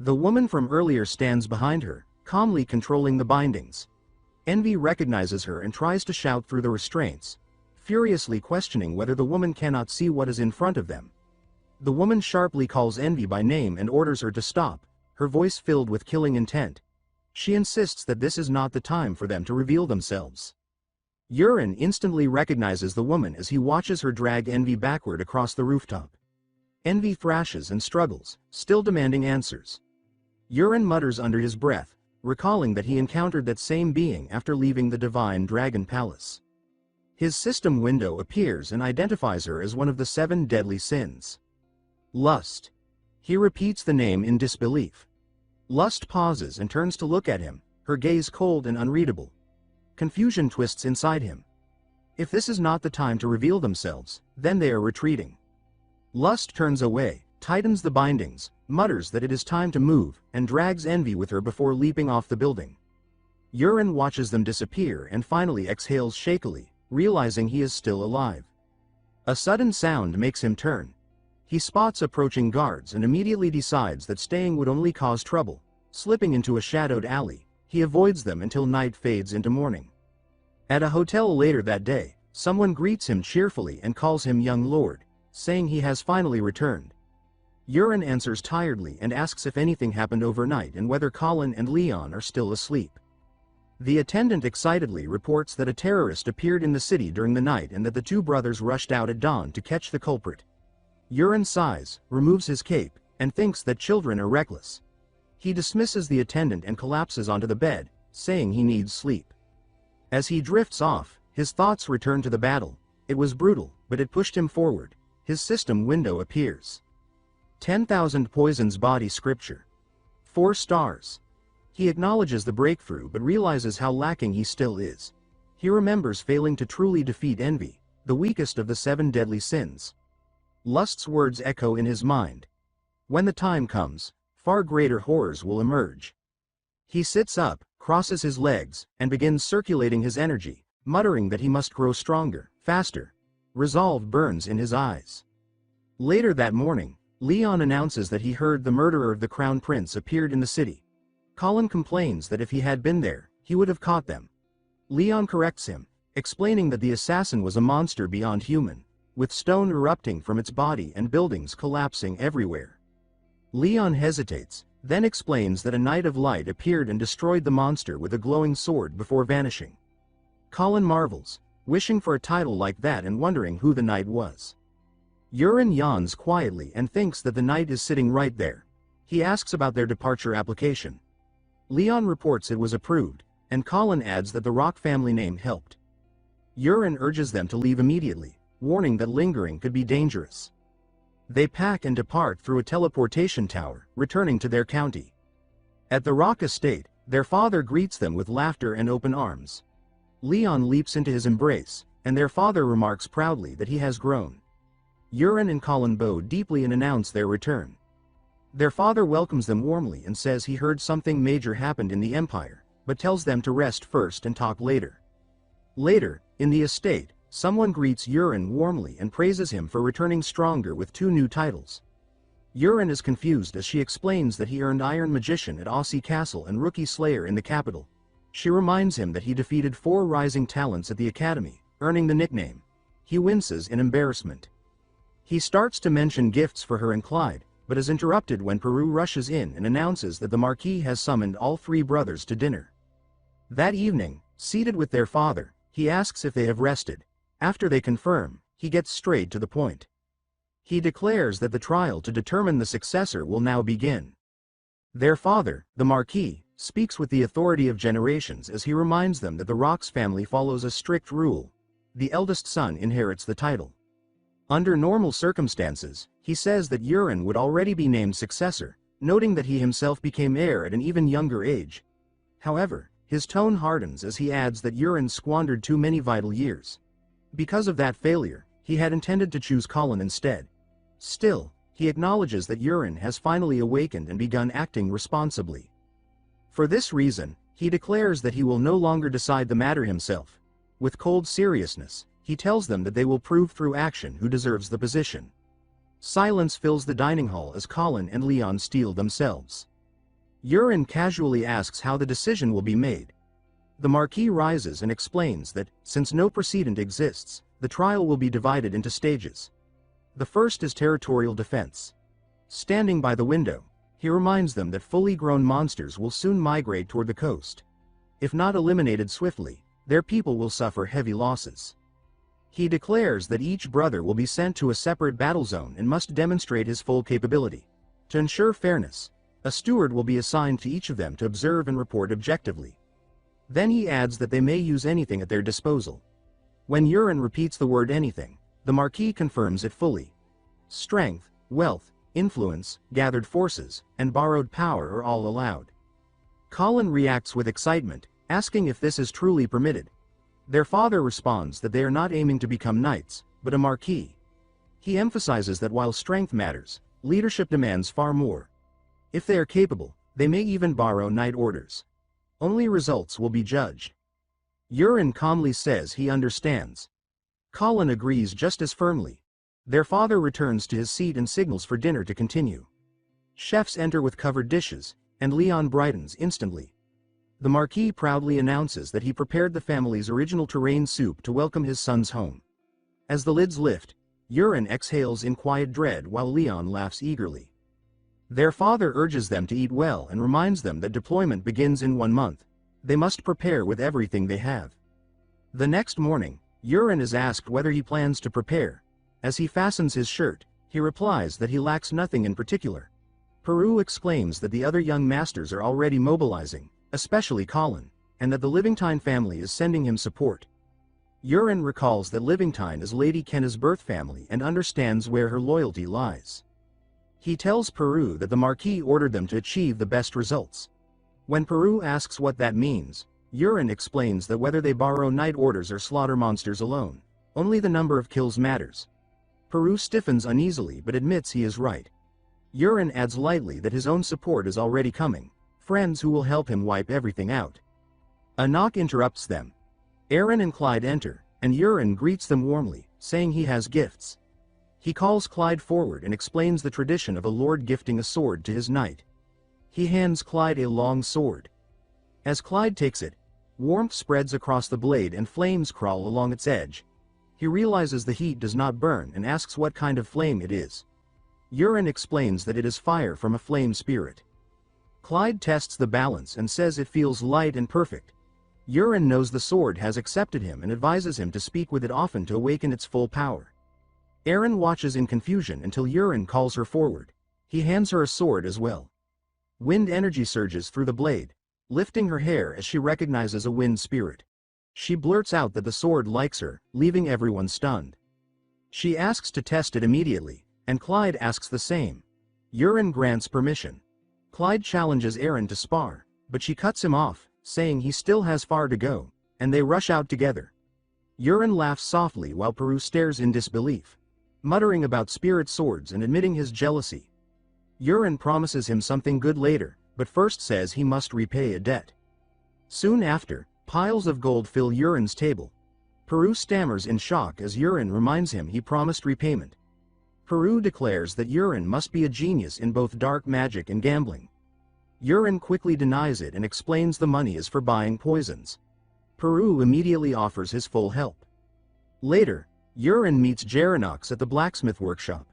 The woman from earlier stands behind her, calmly controlling the bindings. Envy recognizes her and tries to shout through the restraints, furiously questioning whether the woman cannot see what is in front of them. The woman sharply calls Envy by name and orders her to stop, her voice filled with killing intent. She insists that this is not the time for them to reveal themselves. Yuren instantly recognizes the woman as he watches her drag Envy backward across the rooftop. Envy thrashes and struggles, still demanding answers. Yuren mutters under his breath, recalling that he encountered that same being after leaving the Divine Dragon Palace. His system window appears and identifies her as one of the 7 deadly sins. Lust. He repeats the name in disbelief. Lust pauses and turns to look at him, her gaze cold and unreadable. Confusion twists inside him. If this is not the time to reveal themselves, then they are retreating. Lust turns away, tightens the bindings, mutters that it is time to move, and drags Envy with her before leaping off the building. Yuren watches them disappear and finally exhales shakily, realizing he is still alive. A sudden sound makes him turn. He spots approaching guards and immediately decides that staying would only cause trouble. Slipping into a shadowed alley, he avoids them until night fades into morning. At a hotel later that day, someone greets him cheerfully and calls him young lord, saying he has finally returned. Yurin answers tiredly and asks if anything happened overnight and whether Colin and Leon are still asleep. The attendant excitedly reports that a terrorist appeared in the city during the night and that the two brothers rushed out at dawn to catch the culprit. Yurin sighs, removes his cape, and thinks that children are reckless. He dismisses the attendant and collapses onto the bed, saying he needs sleep. As he drifts off, his thoughts return to the battle. It was brutal, but it pushed him forward. His system window appears. 10,000 Poisons Body Scripture. 4 stars. He acknowledges the breakthrough but realizes how lacking he still is. He remembers failing to truly defeat envy, the weakest of the 7 deadly sins. Lust's words echo in his mind. When the time comes, far greater horrors will emerge. He sits up, crosses his legs, and begins circulating his energy, muttering that he must grow stronger, faster. Resolve burns in his eyes. Later that morning, Leon announces that he heard the murderer of the Crown Prince appeared in the city. Colin complains that if he had been there, he would have caught them. Leon corrects him, explaining that the assassin was a monster beyond human, with stone erupting from its body and buildings collapsing everywhere. Leon hesitates, then explains that a knight of light appeared and destroyed the monster with a glowing sword before vanishing. Colin marvels, wishing for a title like that and wondering who the knight was. Yurin yawns quietly and thinks that the knight is sitting right there. He asks about their departure application. Leon reports it was approved, and Colin adds that the Rock family name helped. Yurin urges them to leave immediately, warning that lingering could be dangerous. They pack and depart through a teleportation tower, returning to their county. At the Rock estate, their father greets them with laughter and open arms. Leon leaps into his embrace, and their father remarks proudly that he has grown. Yurin and Colin bow deeply and announce their return. Their father welcomes them warmly and says he heard something major happened in the Empire, but tells them to rest first and talk later. Later, in the estate, someone greets Yurin warmly and praises him for returning stronger with 2 new titles. Yurin is confused as she explains that he earned Iron Magician at Aussie Castle and Rookie Slayer in the capital. She reminds him that he defeated 4 rising talents at the academy, earning the nickname. He winces in embarrassment. He starts to mention gifts for her and Clyde, but is interrupted when Peru rushes in and announces that the Marquis has summoned all 3 brothers to dinner. That evening, seated with their father, he asks if they have rested. After they confirm, he gets straight to the point. He declares that the trial to determine the successor will now begin. Their father, the Marquis, speaks with the authority of generations as he reminds them that the Rock's family follows a strict rule. The eldest son inherits the title. Under normal circumstances, he says that Yurin would already be named successor, noting that he himself became heir at an even younger age. However, his tone hardens as he adds that Yurin squandered too many vital years. Because of that failure, he had intended to choose Colin instead. Still, he acknowledges that Yurin has finally awakened and begun acting responsibly. For this reason, he declares that he will no longer decide the matter himself. With cold seriousness, he tells them that they will prove through action who deserves the position. Silence fills the dining hall as Colin and Leon steel themselves. Yurin casually asks how the decision will be made. The Marquis rises and explains that, since no precedent exists, the trial will be divided into stages. The first is territorial defense. Standing by the window, he reminds them that fully grown monsters will soon migrate toward the coast. If not eliminated swiftly, their people will suffer heavy losses. He declares that each brother will be sent to a separate battle zone and must demonstrate his full capability. To ensure fairness, a steward will be assigned to each of them to observe and report objectively. Then he adds that they may use anything at their disposal. When Yurin repeats the word anything, the Marquis confirms it fully. Strength, wealth, influence, gathered forces, and borrowed power are all allowed. Colin reacts with excitement, asking if this is truly permitted. Their father responds that they are not aiming to become knights, but a Marquis. He emphasizes that while strength matters, leadership demands far more. If they are capable, they may even borrow knight orders. Only results will be judged. Yurin calmly says he understands. Colin agrees just as firmly. Their father returns to his seat and signals for dinner to continue. Chefs enter with covered dishes, and Leon brightens instantly. The Marquis proudly announces that he prepared the family's original terrain soup to welcome his sons home. As the lids lift, Urine exhales in quiet dread while Leon laughs eagerly. Their father urges them to eat well and reminds them that deployment begins in 1 month. They must prepare with everything they have. The next morning, Urine is asked whether he plans to prepare. As he fastens his shirt, he replies that he lacks nothing in particular. Peru exclaims that the other young masters are already mobilizing, especially Colin, and that the Livingtine family is sending him support. Urine recalls that Livingtine is Lady Kenna's birth family and understands where her loyalty lies. He tells Peru that the Marquis ordered them to achieve the best results. When Peru asks what that means, Urine explains that whether they borrow night orders or slaughter monsters alone, only the number of kills matters. Peru stiffens uneasily but admits he is right. Urine adds lightly that his own support is already coming, friends who will help him wipe everything out. A knock interrupts them. Aaron and Clyde enter, and Urine greets them warmly, saying he has gifts. He calls Clyde forward and explains the tradition of a lord gifting a sword to his knight. He hands Clyde a long sword. As Clyde takes it, warmth spreads across the blade and flames crawl along its edge. He realizes the heat does not burn and asks what kind of flame it is. Urine explains that it is fire from a flame spirit. Clyde tests the balance and says it feels light and perfect. Urine knows the sword has accepted him and advises him to speak with it often to awaken its full power. Aaron watches in confusion until Urine calls her forward. He hands her a sword as well. Wind energy surges through the blade, lifting her hair as she recognizes a wind spirit. She blurts out that the sword likes her, leaving everyone stunned. She asks to test it immediately, and Clyde asks the same. Urine grants permission. Clyde challenges Aaron to spar, but she cuts him off, saying he still has far to go, and they rush out together. Urine laughs softly while Peru stares in disbelief, muttering about spirit swords and admitting his jealousy. Urine promises him something good later, but first says he must repay a debt. Soon after, piles of gold fill Urine's table. Peru stammers in shock as Urine reminds him he promised repayment. Peru declares that Urine must be a genius in both dark magic and gambling. Urine quickly denies it and explains the money is for buying poisons. Peru immediately offers his full help. Later, Urine meets Gerinox at the blacksmith workshop.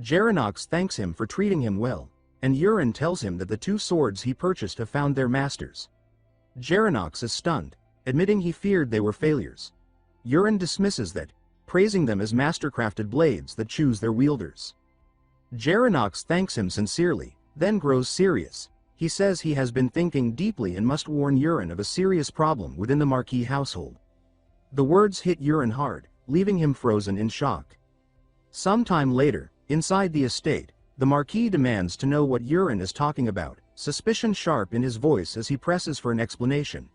Gerinox thanks him for treating him well, and Urine tells him that the 2 swords he purchased have found their masters. Gerinox is stunned, admitting he feared they were failures. Urine dismisses that, praising them as mastercrafted blades that choose their wielders. Gerinox thanks him sincerely, then grows serious. He says he has been thinking deeply and must warn Urine of a serious problem within the Marquis household. The words hit Urine hard, leaving him frozen in shock. Sometime later, inside the estate, the Marquis demands to know what Urine is talking about, suspicion sharp in his voice as he presses for an explanation.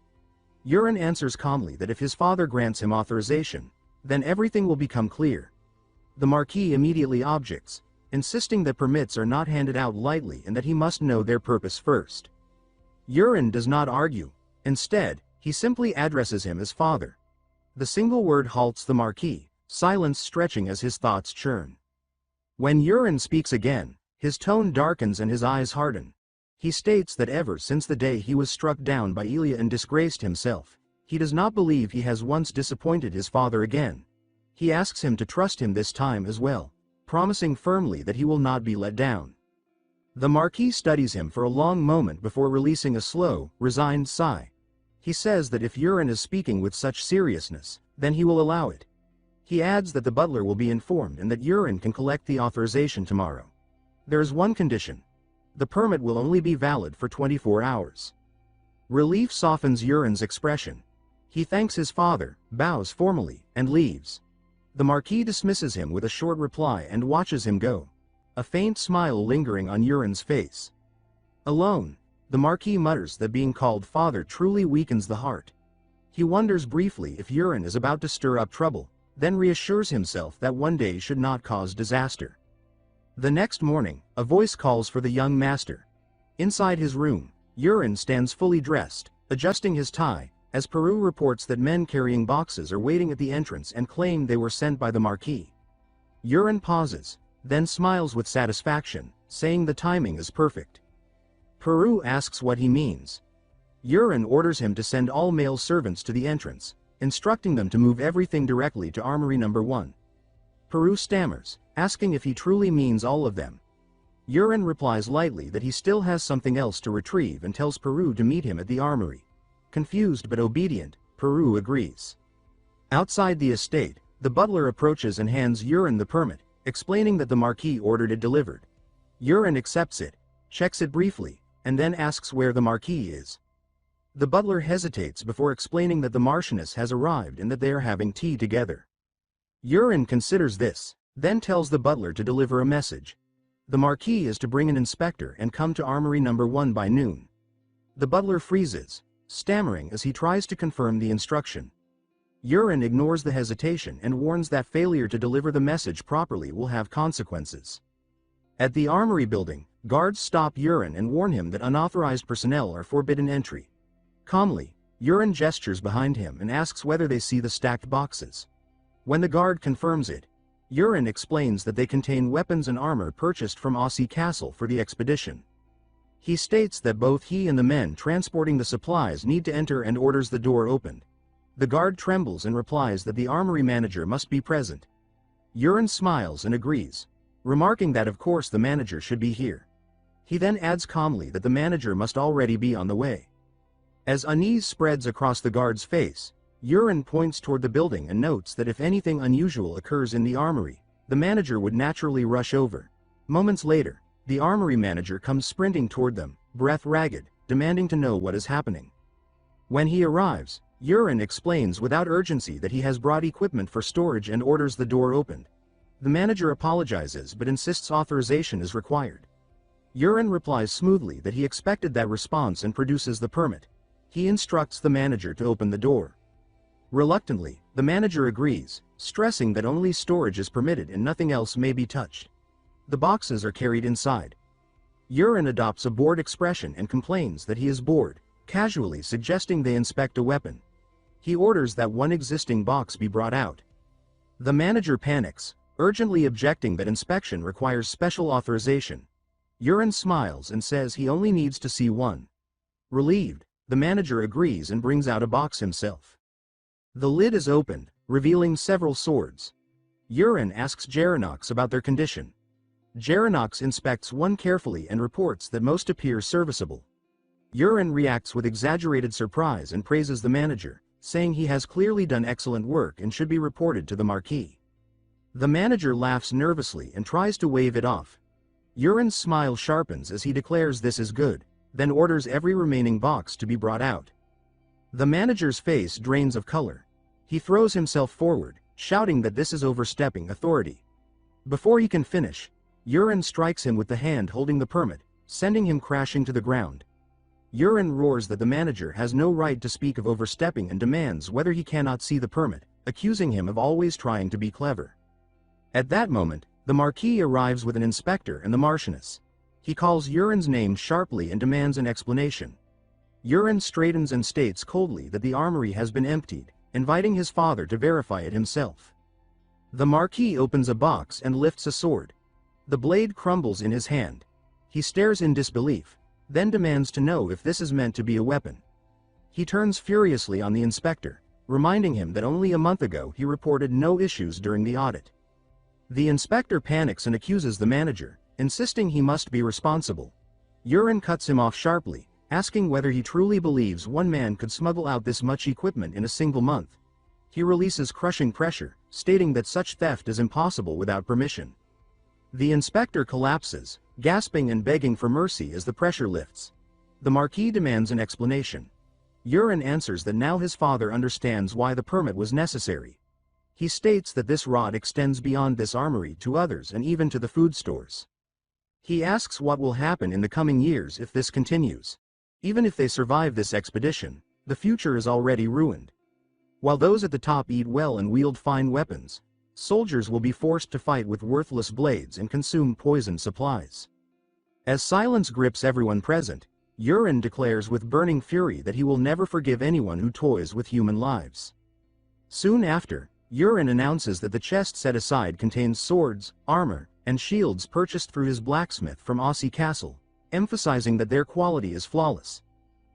Urine answers calmly that if his father grants him authorization, then everything will become clear. The Marquis immediately objects, insisting that permits are not handed out lightly and that he must know their purpose first. Urine does not argue. Instead, he simply addresses him as father. The single word halts the Marquis, silence stretching as his thoughts churn. When Urine speaks again, his tone darkens and his eyes harden. He states that ever since the day he was struck down by Elia and disgraced himself, he does not believe he has once disappointed his father again. He asks him to trust him this time as well, promising firmly that he will not be let down. The Marquis studies him for a long moment before releasing a slow, resigned sigh. He says that if Urine is speaking with such seriousness, then he will allow it. He adds that the butler will be informed and that Urine can collect the authorization tomorrow. There is one condition. The permit will only be valid for 24 hours. Relief softens Urine's expression. He thanks his father, bows formally, and leaves. The Marquis dismisses him with a short reply and watches him go, a faint smile lingering on Urine's face. Alone, the Marquis mutters that being called father truly weakens the heart. He wonders briefly if Urine is about to stir up trouble, then reassures himself that one day should not cause disaster. The next morning, a voice calls for the young master. Inside his room, Urine stands fully dressed, adjusting his tie, as Peru reports that men carrying boxes are waiting at the entrance and claim they were sent by the Marquis. Urine pauses, then smiles with satisfaction, saying the timing is perfect. Peru asks what he means. Yurin orders him to send all male servants to the entrance, instructing them to move everything directly to Armory Number 1. Peru stammers, asking if he truly means all of them. Yurin replies lightly that he still has something else to retrieve and tells Peru to meet him at the armory. Confused but obedient, Peru agrees. Outside the estate, the butler approaches and hands Yurin the permit, explaining that the Marquis ordered it delivered. Yurin accepts it, checks it briefly, and then asks where the Marquis is. The butler hesitates before explaining that the Marchioness has arrived and that they are having tea together. Yurin considers this, then tells the butler to deliver a message. The Marquis is to bring an inspector and come to Armory Number 1 by noon. The butler freezes, stammering as he tries to confirm the instruction. Yurin ignores the hesitation and warns that failure to deliver the message properly will have consequences. At the armory building, guards stop Yurin and warn him that unauthorized personnel are forbidden entry. Calmly, Yurin gestures behind him and asks whether they see the stacked boxes. When the guard confirms it, Yurin explains that they contain weapons and armor purchased from Aussie Castle for the expedition. He states that both he and the men transporting the supplies need to enter and orders the door opened. The guard trembles and replies that the armory manager must be present. Yurin smiles and agrees, remarking that of course the manager should be here. He then adds calmly that the manager must already be on the way. As unease spreads across the guard's face, Yurin points toward the building and notes that if anything unusual occurs in the armory, the manager would naturally rush over. Moments later, the armory manager comes sprinting toward them, breath ragged, demanding to know what is happening. When he arrives, Yurin explains without urgency that he has brought equipment for storage and orders the door opened. The manager apologizes but insists authorization is required. Yurin replies smoothly that he expected that response and produces the permit. He instructs the manager to open the door. Reluctantly, the manager agrees, stressing that only storage is permitted and nothing else may be touched. The boxes are carried inside. Yurin adopts a bored expression and complains that he is bored, casually suggesting they inspect a weapon. He orders that one existing box be brought out. The manager panics, urgently objecting that inspection requires special authorization. Yurin smiles and says he only needs to see one. Relieved, the manager agrees and brings out a box himself. The lid is opened, revealing several swords. Yurin asks Gerinox about their condition. Gerinox inspects one carefully and reports that most appear serviceable. Yurin reacts with exaggerated surprise and praises the manager, saying he has clearly done excellent work and should be reported to the Marquis. The manager laughs nervously and tries to wave it off. Yurin's smile sharpens as he declares this is good, then orders every remaining box to be brought out. The manager's face drains of color. He throws himself forward, shouting that this is overstepping authority. Before he can finish, Yurin strikes him with the hand holding the permit, sending him crashing to the ground. Yurin roars that the manager has no right to speak of overstepping and demands whether he cannot see the permit, accusing him of always trying to be clever. At that moment, the Marquis arrives with an inspector and the Marchioness. He calls Yurin's name sharply and demands an explanation. Yurin straightens and states coldly that the armory has been emptied, inviting his father to verify it himself. The Marquis opens a box and lifts a sword. The blade crumbles in his hand. He stares in disbelief, then demands to know if this is meant to be a weapon. He turns furiously on the inspector, reminding him that only a month ago he reported no issues during the audit. The inspector panics and accuses the manager, insisting he must be responsible. Yurin cuts him off sharply, asking whether he truly believes one man could smuggle out this much equipment in a single month. He releases crushing pressure, stating that such theft is impossible without permission. The inspector collapses, gasping and begging for mercy as the pressure lifts. The Marquis demands an explanation. Yurin answers that now his father understands why the permit was necessary. He states that this rod extends beyond this armory to others and even to the food stores. He asks what will happen in the coming years if this continues. Even if they survive this expedition, the future is already ruined. While those at the top eat well and wield fine weapons, soldiers will be forced to fight with worthless blades and consume poisoned supplies. As silence grips everyone present, Yurin declares with burning fury that he will never forgive anyone who toys with human lives. Soon after, Yurin announces that the chest set aside contains swords, armor, and shields purchased through his blacksmith from Aussie Castle, emphasizing that their quality is flawless.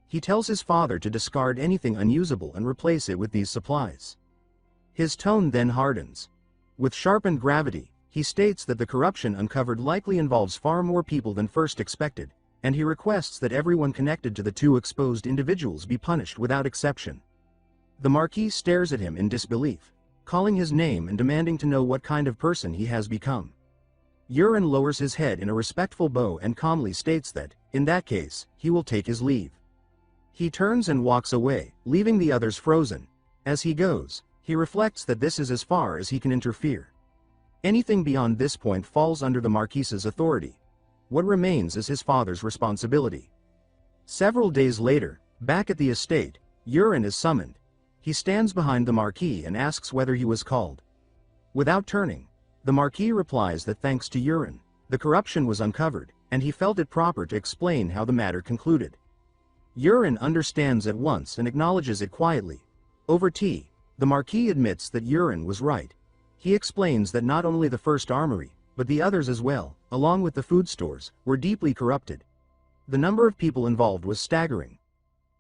He tells his father to discard anything unusable and replace it with these supplies. His tone then hardens. With sharpened gravity, he states that the corruption uncovered likely involves far more people than first expected, and he requests that everyone connected to the two exposed individuals be punished without exception. The Marquis stares at him in disbelief, calling his name and demanding to know what kind of person he has become. Yurin lowers his head in a respectful bow and calmly states that, in that case, he will take his leave. He turns and walks away, leaving the others frozen. As he goes, he reflects that this is as far as he can interfere. Anything beyond this point falls under the Marquis's authority. What remains is his father's responsibility. Several days later, back at the estate, Yurin is summoned. He stands behind the Marquis and asks whether he was called. Without turning, the Marquis replies that thanks to Yurin, the corruption was uncovered, and he felt it proper to explain how the matter concluded. Yurin understands at once and acknowledges it quietly. Over tea, the Marquis admits that Yurin was right. He explains that not only the first armory, but the others as well, along with the food stores, were deeply corrupted. The number of people involved was staggering.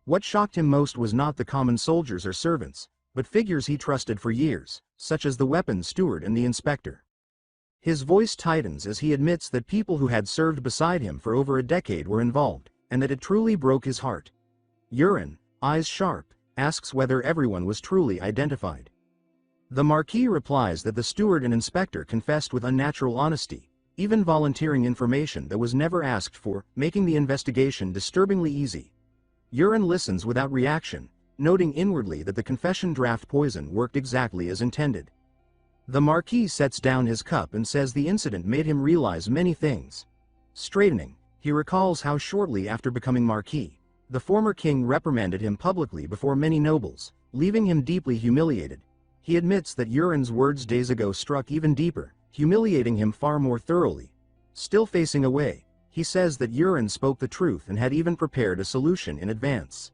What shocked him most was not the common soldiers or servants, but figures he trusted for years, such as the weapons steward and the inspector. His voice tightens as he admits that people who had served beside him for over a decade were involved, and that it truly broke his heart. Yurin, eyes sharp, asks whether everyone was truly identified. The Marquis replies that the steward and inspector confessed with unnatural honesty, even volunteering information that was never asked for, making the investigation disturbingly easy. Yurin listens without reaction, noting inwardly that the confession draft poison worked exactly as intended. The Marquis sets down his cup and says the incident made him realize many things. Straightening, he recalls how shortly after becoming Marquis, the former king reprimanded him publicly before many nobles, leaving him deeply humiliated. He admits that Yurin's words days ago struck even deeper, humiliating him far more thoroughly. Still facing away, he says that Yurin spoke the truth and had even prepared a solution in advance.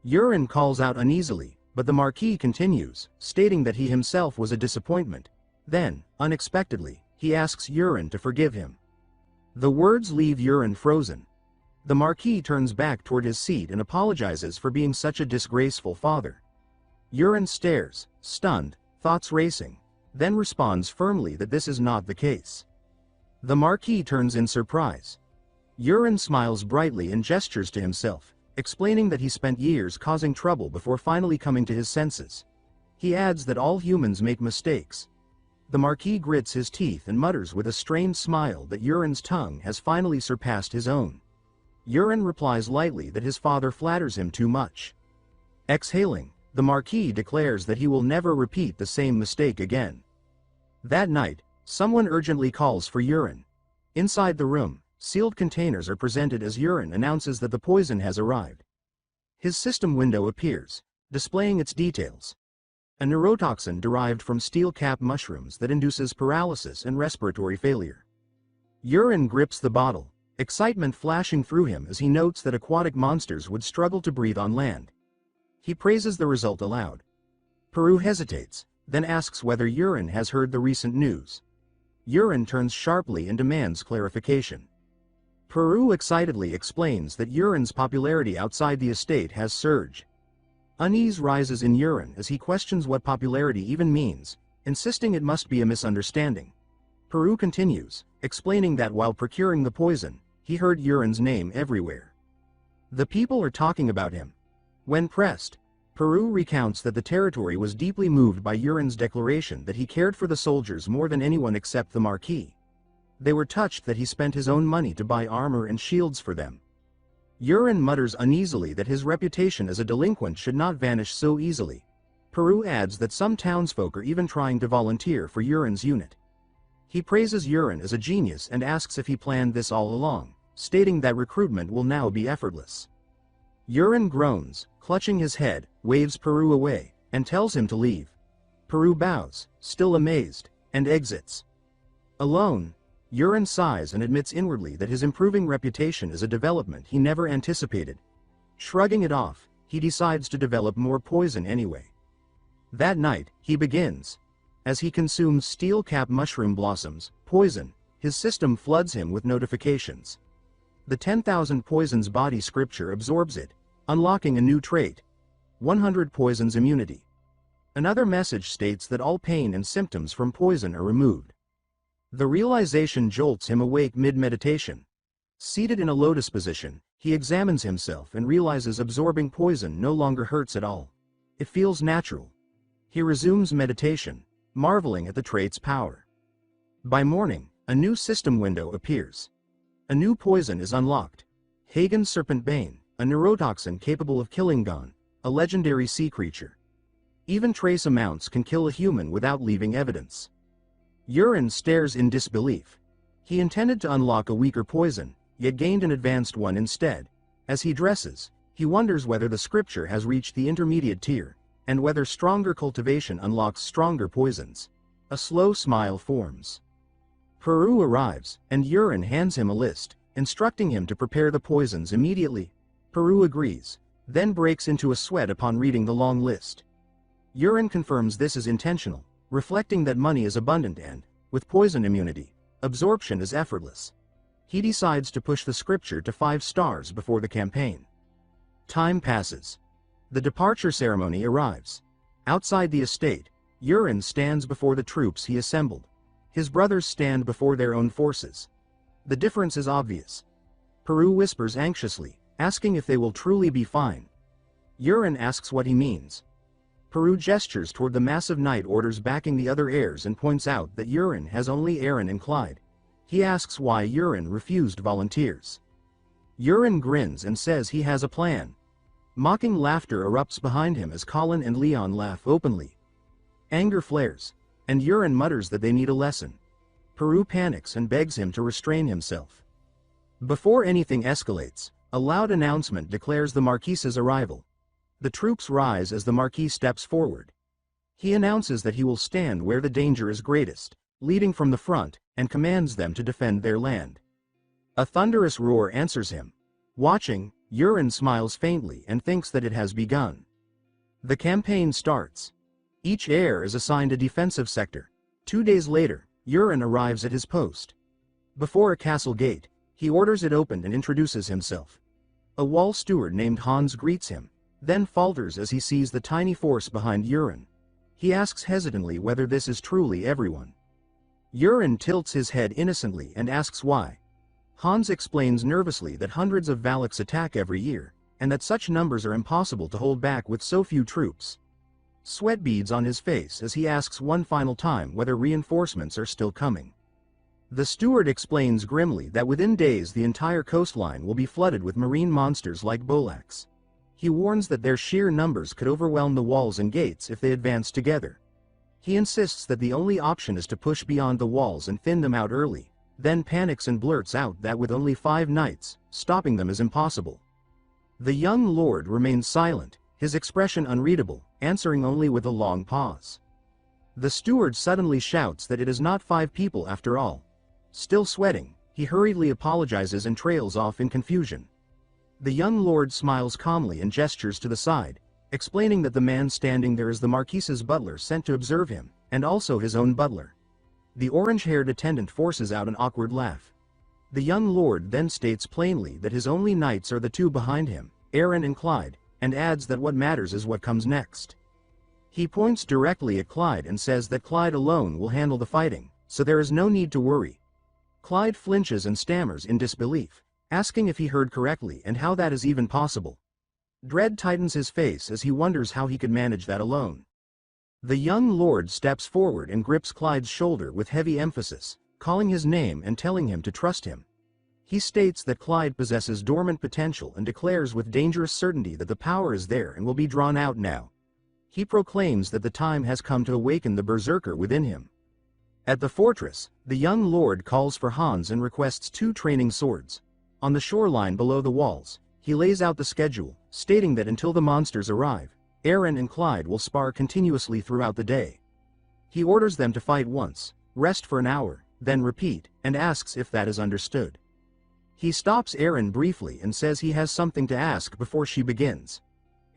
Yurin calls out uneasily, but the Marquis continues, stating that he himself was a disappointment. Then, unexpectedly, he asks Yurin to forgive him. The words leave Yurin frozen. The Marquis turns back toward his seat and apologizes for being such a disgraceful father. Yurin stares, stunned, thoughts racing, then responds firmly that this is not the case. The Marquis turns in surprise. Yurin smiles brightly and gestures to himself, explaining that he spent years causing trouble before finally coming to his senses. He adds that all humans make mistakes. The Marquis grits his teeth and mutters with a strained smile that Yurin's tongue has finally surpassed his own. Yurin replies lightly that his father flatters him too much. Exhaling, the Marquis declares that he will never repeat the same mistake again. That night, someone urgently calls for Yurin. Inside the room, sealed containers are presented as Yurin announces that the poison has arrived. His system window appears, displaying its details. A neurotoxin derived from steel-cap mushrooms that induces paralysis and respiratory failure. Yurin grips the bottle, excitement flashing through him as he notes that aquatic monsters would struggle to breathe on land. He praises the result aloud. Peru hesitates, then asks whether Yurin has heard the recent news. Yurin turns sharply and demands clarification. Peru excitedly explains that Yurin's popularity outside the estate has surged. Unease rises in Yurin as he questions what popularity even means, insisting it must be a misunderstanding. Peru continues, explaining that while procuring the poison, he heard Yurin's name everywhere. The people are talking about him. When pressed, Peru recounts that the territory was deeply moved by Yurin's declaration that he cared for the soldiers more than anyone except the Marquis. They were touched that he spent his own money to buy armor and shields for them. Yurin mutters uneasily that his reputation as a delinquent should not vanish so easily. Peru adds that some townsfolk are even trying to volunteer for Yurin's unit. He praises Yurin as a genius and asks if he planned this all along, stating that recruitment will now be effortless. Yurin groans, clutching his head, waves Peru away, and tells him to leave. Peru bows, still amazed, and exits. Alone, Yurin sighs and admits inwardly that his improving reputation is a development he never anticipated. Shrugging it off, he decides to develop more poison anyway. That night, he begins. As he consumes steel-cap mushroom blossoms, poison, his system floods him with notifications. The 10,000 poisons body scripture absorbs it, unlocking a new trait: 100 poisons immunity. Another message states that all pain and symptoms from poison are removed. The realization jolts him awake mid-meditation. Seated in a lotus position, he examines himself and realizes absorbing poison no longer hurts at all. It feels natural. He resumes meditation, marveling at the trait's power. By morning, a new system window appears. A new poison is unlocked. Hagen's Serpent Bane, a neurotoxin capable of killing Gon, a legendary sea creature. Even trace amounts can kill a human without leaving evidence. Urine stares in disbelief. He intended to unlock a weaker poison, yet gained an advanced one instead. As he dresses, he wonders whether the scripture has reached the intermediate tier, and whether stronger cultivation unlocks stronger poisons. A slow smile forms. Peru arrives, and Urine hands him a list, instructing him to prepare the poisons immediately. Peru agrees, then breaks into a sweat upon reading the long list. Urine confirms this is intentional, reflecting that money is abundant and, with poison immunity, absorption is effortless. He decides to push the scripture to 5 stars before the campaign. Time passes. The departure ceremony arrives. Outside the estate, Urine stands before the troops he assembled. His brothers stand before their own forces. The difference is obvious. Peru whispers anxiously, asking if they will truly be fine. Urine asks what he means. Peru gestures toward the massive knight orders backing the other heirs and points out that Urine has only Aaron and Clyde. He asks why Urine refused volunteers. Urine grins and says he has a plan. Mocking laughter erupts behind him as Colin and Leon laugh openly. Anger flares, and Urine mutters that they need a lesson. Peru panics and begs him to restrain himself. Before anything escalates, a loud announcement declares the Marquis's arrival. The troops rise as the Marquis steps forward. He announces that he will stand where the danger is greatest, leading from the front, and commands them to defend their land. A thunderous roar answers him. Watching, Urine smiles faintly and thinks that it has begun. The campaign starts. Each heir is assigned a defensive sector. 2 days later, Urine arrives at his post. Before a castle gate, he orders it opened and introduces himself. A wall steward named Hans greets him, then falters as he sees the tiny force behind Urine. He asks hesitantly whether this is truly everyone. Urine tilts his head innocently and asks why. Hans explains nervously that hundreds of Valaks attack every year, and that such numbers are impossible to hold back with so few troops. Sweat beads on his face as he asks one final time whether reinforcements are still coming. The steward explains grimly that within days the entire coastline will be flooded with marine monsters like Bolaks. He warns that their sheer numbers could overwhelm the walls and gates if they advance together. He insists that the only option is to push beyond the walls and thin them out early, then panics and blurts out that with only 5 knights, stopping them is impossible. The young lord remains silent, his expression unreadable, answering only with a long pause. The steward suddenly shouts that it is not 5 people after all. Still sweating, he hurriedly apologizes and trails off in confusion. The young lord smiles calmly and gestures to the side, explaining that the man standing there is the Marquis's butler sent to observe him, and also his own butler. The orange-haired attendant forces out an awkward laugh. The young lord then states plainly that his only knights are the 2 behind him, Aaron and Clyde, and adds that what matters is what comes next. He points directly at Clyde and says that Clyde alone will handle the fighting, so there is no need to worry. Clyde flinches and stammers in disbelief, asking if he heard correctly and how that is even possible. Dread tightens his face as he wonders how he could manage that alone. The young lord steps forward and grips Clyde's shoulder with heavy emphasis, calling his name and telling him to trust him. He states that Clyde possesses dormant potential and declares with dangerous certainty that the power is there and will be drawn out now. He proclaims that the time has come to awaken the berserker within him. At the fortress, the young lord calls for Hans and requests 2 training swords. On the shoreline below the walls, he lays out the schedule, stating that until the monsters arrive, Aaron and Clyde will spar continuously throughout the day. He orders them to fight once, rest for an hour, then repeat, and asks if that is understood. He stops Aaron briefly and says he has something to ask before she begins.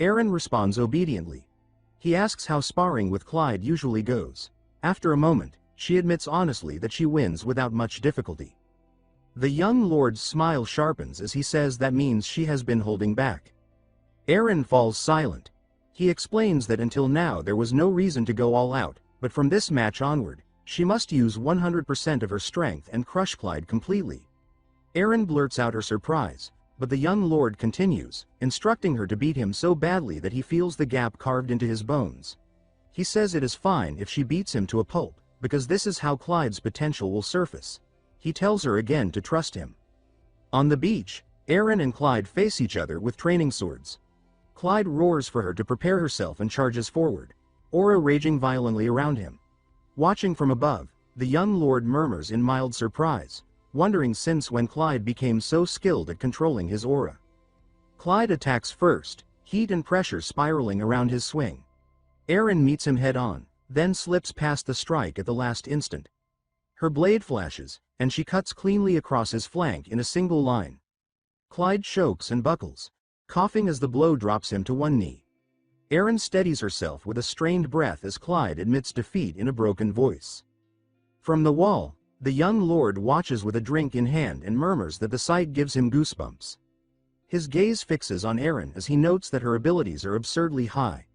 Aaron responds obediently. He asks how sparring with Clyde usually goes. After a moment, she admits honestly that she wins without much difficulty. The young lord's smile sharpens as he says that means she has been holding back. Eren falls silent. He explains that until now there was no reason to go all out, but from this match onward, she must use 100% of her strength and crush Clyde completely. Eren blurts out her surprise, but the young lord continues, instructing her to beat him so badly that he feels the gap carved into his bones. He says it is fine if she beats him to a pulp, because this is how Clyde's potential will surface. He tells her again to trust him. On the beach, Eren and Clyde face each other with training swords. Clyde roars for her to prepare herself and charges forward, aura raging violently around him. Watching from above, the young lord murmurs in mild surprise, wondering since when Clyde became so skilled at controlling his aura. Clyde attacks first, heat and pressure spiraling around his swing. Eren meets him head-on, then slips past the strike at the last instant. Her blade flashes, and she cuts cleanly across his flank in a single line. Clyde chokes and buckles, coughing as the blow drops him to one knee. Eren steadies herself with a strained breath as Clyde admits defeat in a broken voice. From the wall, the young lord watches with a drink in hand and murmurs that the sight gives him goosebumps. His gaze fixes on Eren as he notes that her abilities are absurdly high.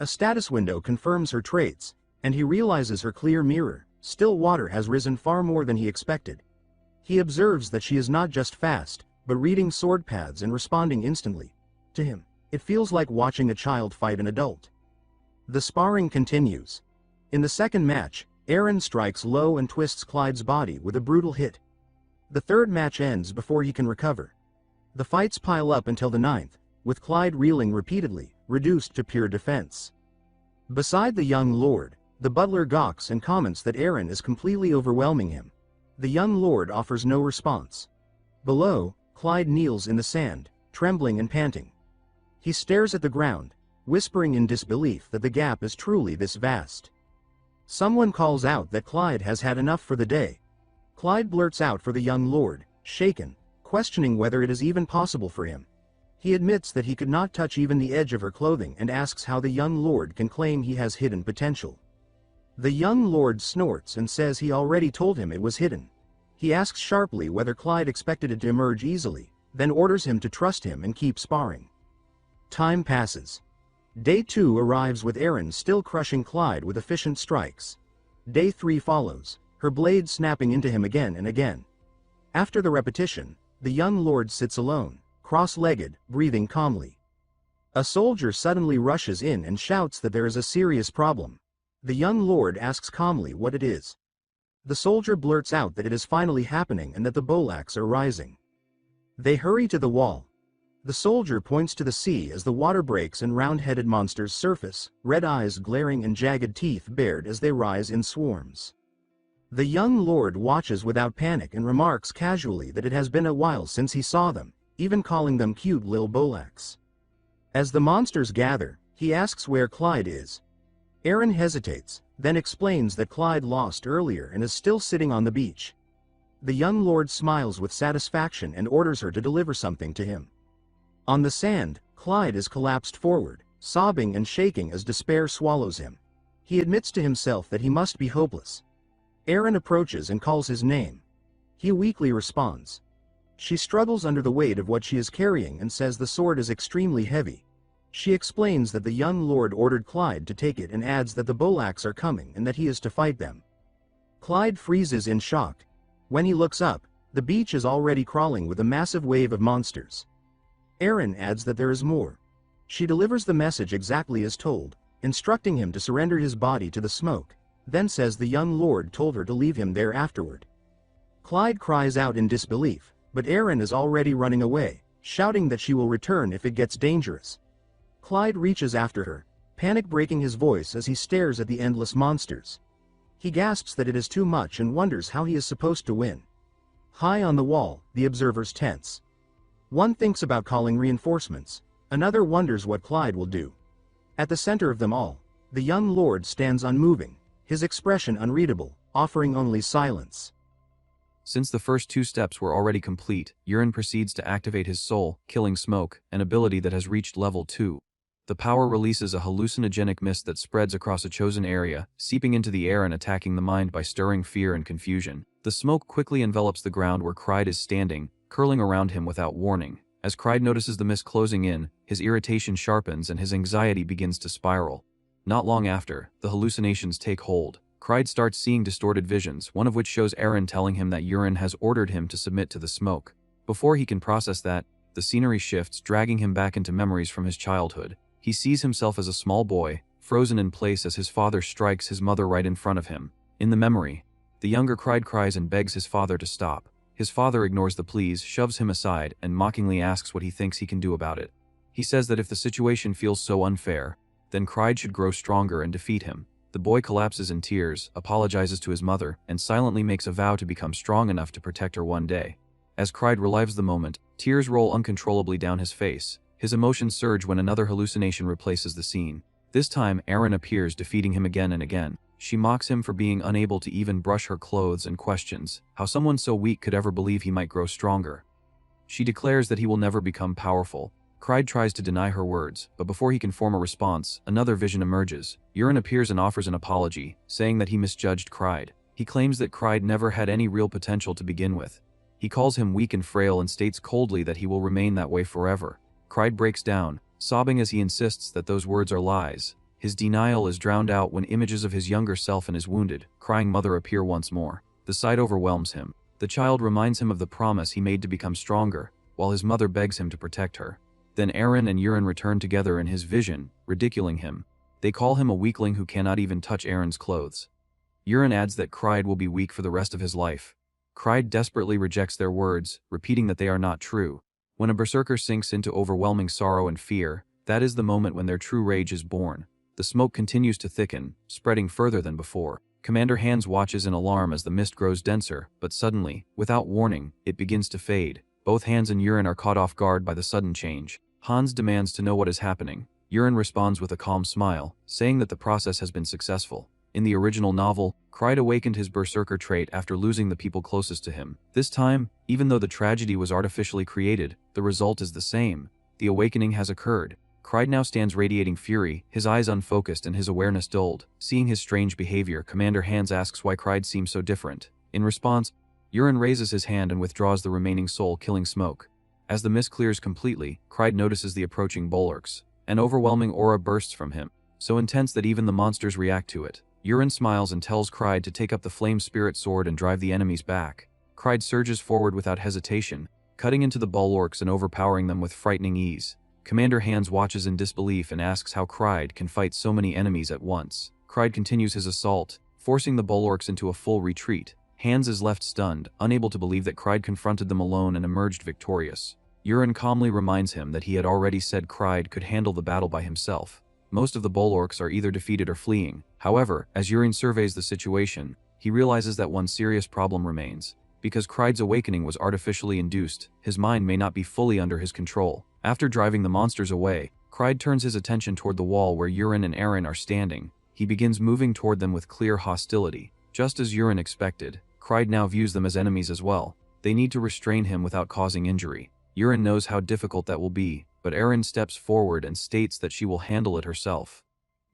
A status window confirms her traits, and he realizes her clear mirror, still water, has risen far more than he expected. He observes that she is not just fast, but reading sword paths and responding instantly. To him, it feels like watching a child fight an adult. The sparring continues. In the second match, Eren strikes low and twists Clyde's body with a brutal hit. The third match ends before he can recover. The fights pile up until the ninth, with Clyde reeling repeatedly, reduced to pure defense. Beside the young lord, the butler gawks and comments that Eren is completely overwhelming him. The young lord offers no response. Below, Clyde kneels in the sand, trembling and panting. He stares at the ground, whispering in disbelief that the gap is truly this vast. Someone calls out that Clyde has had enough for the day. Clyde blurts out for the young lord, shaken, questioning whether it is even possible for him. He admits that he could not touch even the edge of her clothing and asks how the young lord can claim he has hidden potential. The young lord snorts and says he already told him it was hidden. He asks sharply whether Clyde expected it to emerge easily, then orders him to trust him and keep sparring. Time passes. Day 2 arrives with Eren still crushing Clyde with efficient strikes. Day 3 follows, her blade snapping into him again and again. After the repetition, the young lord sits alone, cross-legged, breathing calmly. A soldier suddenly rushes in and shouts that there is a serious problem. The young lord asks calmly what it is. The soldier blurts out that it is finally happening and that the Bolaks are rising. They hurry to the wall. The soldier points to the sea as the water breaks and round-headed monsters surface, red eyes glaring and jagged teeth bared as they rise in swarms. The young lord watches without panic and remarks casually that it has been a while since he saw them, even calling them cute lil Bolaks. As the monsters gather, he asks where Clyde is. Eren hesitates, then explains that Clyde lost earlier and is still sitting on the beach. The young lord smiles with satisfaction and orders her to deliver something to him. On the sand, Clyde is collapsed forward, sobbing and shaking as despair swallows him. He admits to himself that he must be hopeless. Eren approaches and calls his name. He weakly responds. She struggles under the weight of what she is carrying and says the sword is extremely heavy. She explains that the young lord ordered Clyde to take it and adds that the Bolaks are coming and that he is to fight them. Clyde freezes in shock. When he looks up, the beach is already crawling with a massive wave of monsters. Eren adds that there is more. She delivers the message exactly as told, instructing him to surrender his body to the smoke, then says the young lord told her to leave him there afterward. Clyde cries out in disbelief, but Eren is already running away, shouting that she will return if it gets dangerous. Clyde reaches after her, panic breaking his voice as he stares at the endless monsters. He gasps that it is too much and wonders how he is supposed to win. High on the wall, the observers tense. One thinks about calling reinforcements, another wonders what Clyde will do. At the center of them all, the young lord stands unmoving, his expression unreadable, offering only silence. Since the first 2 steps were already complete, Eren proceeds to activate his soul, killing smoke, an ability that has reached level 2. The power releases a hallucinogenic mist that spreads across a chosen area, seeping into the air and attacking the mind by stirring fear and confusion. The The smoke quickly envelops the ground where Cried is standing, curling around him without warning. As Cried notices the mist closing in, his irritation sharpens and his anxiety begins to spiral. Not long after, the hallucinations take hold. Cried starts seeing distorted visions, one of which shows Eren telling him that Yurin has ordered him to submit to the smoke. Before he can process that, the scenery shifts, dragging him back into memories from his childhood. He sees himself as a small boy, frozen in place as his father strikes his mother right in front of him. In the memory, the younger Cried cries and begs his father to stop. His father ignores the pleas, shoves him aside, and mockingly asks what he thinks he can do about it. He says that if the situation feels so unfair, then Cried should grow stronger and defeat him. The boy collapses in tears, apologizes to his mother, and silently makes a vow to become strong enough to protect her one day. As Cried relives the moment, tears roll uncontrollably down his face. His emotions surge when another hallucination replaces the scene. This time, Eren appears, defeating him again and again. She mocks him for being unable to even brush her clothes and questions how someone so weak could ever believe he might grow stronger. She declares that he will never become powerful. Cried tries to deny her words, but before he can form a response, another vision emerges. Yurin appears and offers an apology, saying that he misjudged Cried. He claims that Cried never had any real potential to begin with. He calls him weak and frail and states coldly that he will remain that way forever. Cried breaks down, sobbing as he insists that those words are lies. His denial is drowned out when images of his younger self and his wounded, crying mother appear once more. The sight overwhelms him. The child reminds him of the promise he made to become stronger, while his mother begs him to protect her. Then Eren and Yurin return together in his vision, ridiculing him. They call him a weakling who cannot even touch Eren's clothes. Yurin adds that Cried will be weak for the rest of his life. Cried desperately rejects their words, repeating that they are not true. When a berserker sinks into overwhelming sorrow and fear, that is the moment when their true rage is born. The smoke continues to thicken, spreading further than before. Commander Hans watches in alarm as the mist grows denser, but suddenly, without warning, it begins to fade. Both Hans and Yurin are caught off guard by the sudden change. Hans demands to know what is happening. Yurin responds with a calm smile, saying that the process has been successful. In the original novel, Cried awakened his berserker trait after losing the people closest to him. This time, even though the tragedy was artificially created, the result is the same. The awakening has occurred. Cried now stands radiating fury, his eyes unfocused and his awareness dulled. Seeing his strange behavior, Commander Hans asks why Cried seems so different. In response, Yurin raises his hand and withdraws the remaining soul, killing smoke. As the mist clears completely, Cried notices the approaching bulwarks. An overwhelming aura bursts from him, so intense that even the monsters react to it. Yurin smiles and tells Cried to take up the flame spirit sword and drive the enemies back. Cried surges forward without hesitation, cutting into the bulwarks and overpowering them with frightening ease. Commander Hans watches in disbelief and asks how Cried can fight so many enemies at once. Cried continues his assault, forcing the bulwarks into a full retreat. Hans is left stunned, unable to believe that Cried confronted them alone and emerged victorious. Yurin calmly reminds him that he had already said Cried could handle the battle by himself. Most of the bulwarks are either defeated or fleeing. However, as Yurin surveys the situation, he realizes that one serious problem remains. Because Cried's awakening was artificially induced, his mind may not be fully under his control. After driving the monsters away, Cried turns his attention toward the wall where Yurin and Eren are standing. He begins moving toward them with clear hostility. Just as Yurin expected, Cried now views them as enemies as well. They need to restrain him without causing injury. Yurin knows how difficult that will be, but Eren steps forward and states that she will handle it herself.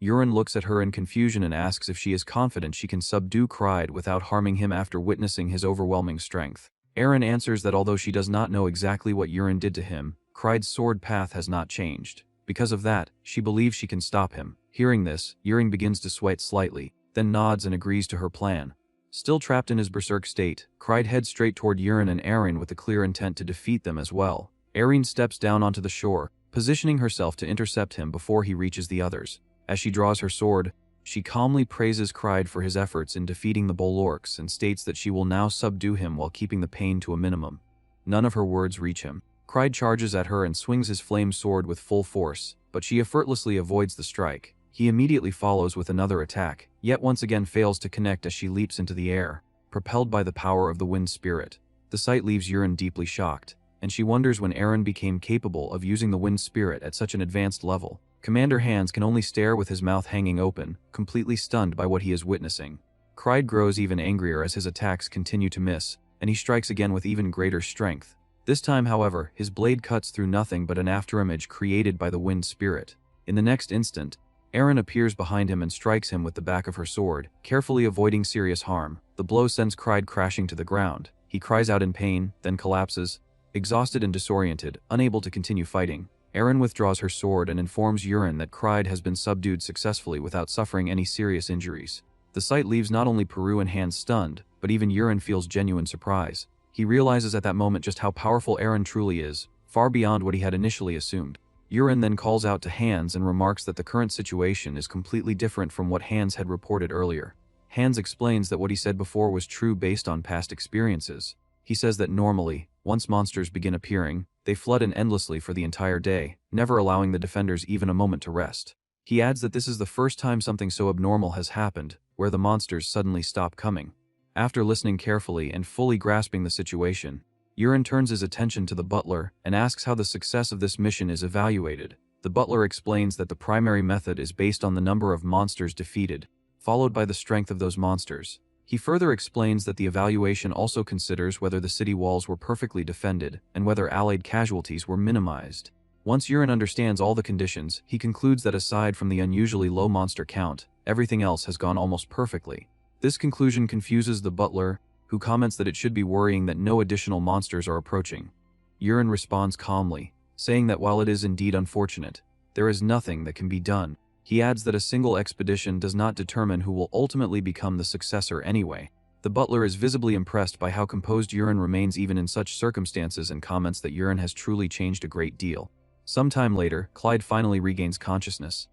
Yurin looks at her in confusion and asks if she is confident she can subdue Cried without harming him after witnessing his overwhelming strength. Eren answers that although she does not know exactly what Yurin did to him, Cried's sword path has not changed. Because of that, she believes she can stop him. Hearing this, Yurin begins to sweat slightly, then nods and agrees to her plan. Still trapped in his berserk state, Cried heads straight toward Yurin and Eren with the clear intent to defeat them as well. Eren steps down onto the shore, positioning herself to intercept him before he reaches the others. As she draws her sword, she calmly praises Cried for his efforts in defeating the bulwarks and states that she will now subdue him while keeping the pain to a minimum. None of her words reach him. Cried charges at her and swings his flame sword with full force, but she effortlessly avoids the strike. He immediately follows with another attack, yet once again fails to connect as she leaps into the air, propelled by the power of the wind spirit. The sight leaves Yurin deeply shocked, and she wonders when Eren became capable of using the wind spirit at such an advanced level. Commander Hans can only stare with his mouth hanging open, completely stunned by what he is witnessing. Cried grows even angrier as his attacks continue to miss, and he strikes again with even greater strength. This time, however, his blade cuts through nothing but an afterimage created by the wind spirit. In the next instant, Aaron appears behind him and strikes him with the back of her sword, carefully avoiding serious harm. The blow sends Clyde crashing to the ground. He cries out in pain, then collapses, exhausted and disoriented, unable to continue fighting. Aaron withdraws her sword and informs Urine that Clyde has been subdued successfully without suffering any serious injuries. The sight leaves not only Peru and Hans stunned, but even Urine feels genuine surprise. He realizes at that moment just how powerful Aaron truly is, far beyond what he had initially assumed. Urine then calls out to Hans and remarks that the current situation is completely different from what Hans had reported earlier. Hans explains that what he said before was true based on past experiences. He says that normally, once monsters begin appearing, they flood in endlessly for the entire day, never allowing the defenders even a moment to rest. He adds that this is the first time something so abnormal has happened, where the monsters suddenly stop coming. After listening carefully and fully grasping the situation, Urine turns his attention to the butler and asks how the success of this mission is evaluated. The butler explains that the primary method is based on the number of monsters defeated, followed by the strength of those monsters. He further explains that the evaluation also considers whether the city walls were perfectly defended and whether allied casualties were minimized. Once Urine understands all the conditions, he concludes that aside from the unusually low monster count, everything else has gone almost perfectly. This conclusion confuses the butler, who comments that it should be worrying that no additional monsters are approaching. Urine responds calmly, saying that while it is indeed unfortunate, there is nothing that can be done. He adds that a single expedition does not determine who will ultimately become the successor anyway. The butler is visibly impressed by how composed Urine remains even in such circumstances and comments that Urine has truly changed a great deal. Sometime later, Clyde finally regains consciousness.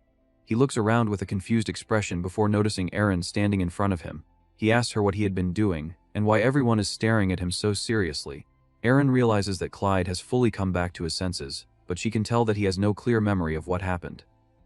He looks around with a confused expression before noticing Aaron standing in front of him. He asks her what he had been doing, and why everyone is staring at him so seriously. Aaron realizes that Clyde has fully come back to his senses, but she can tell that he has no clear memory of what happened.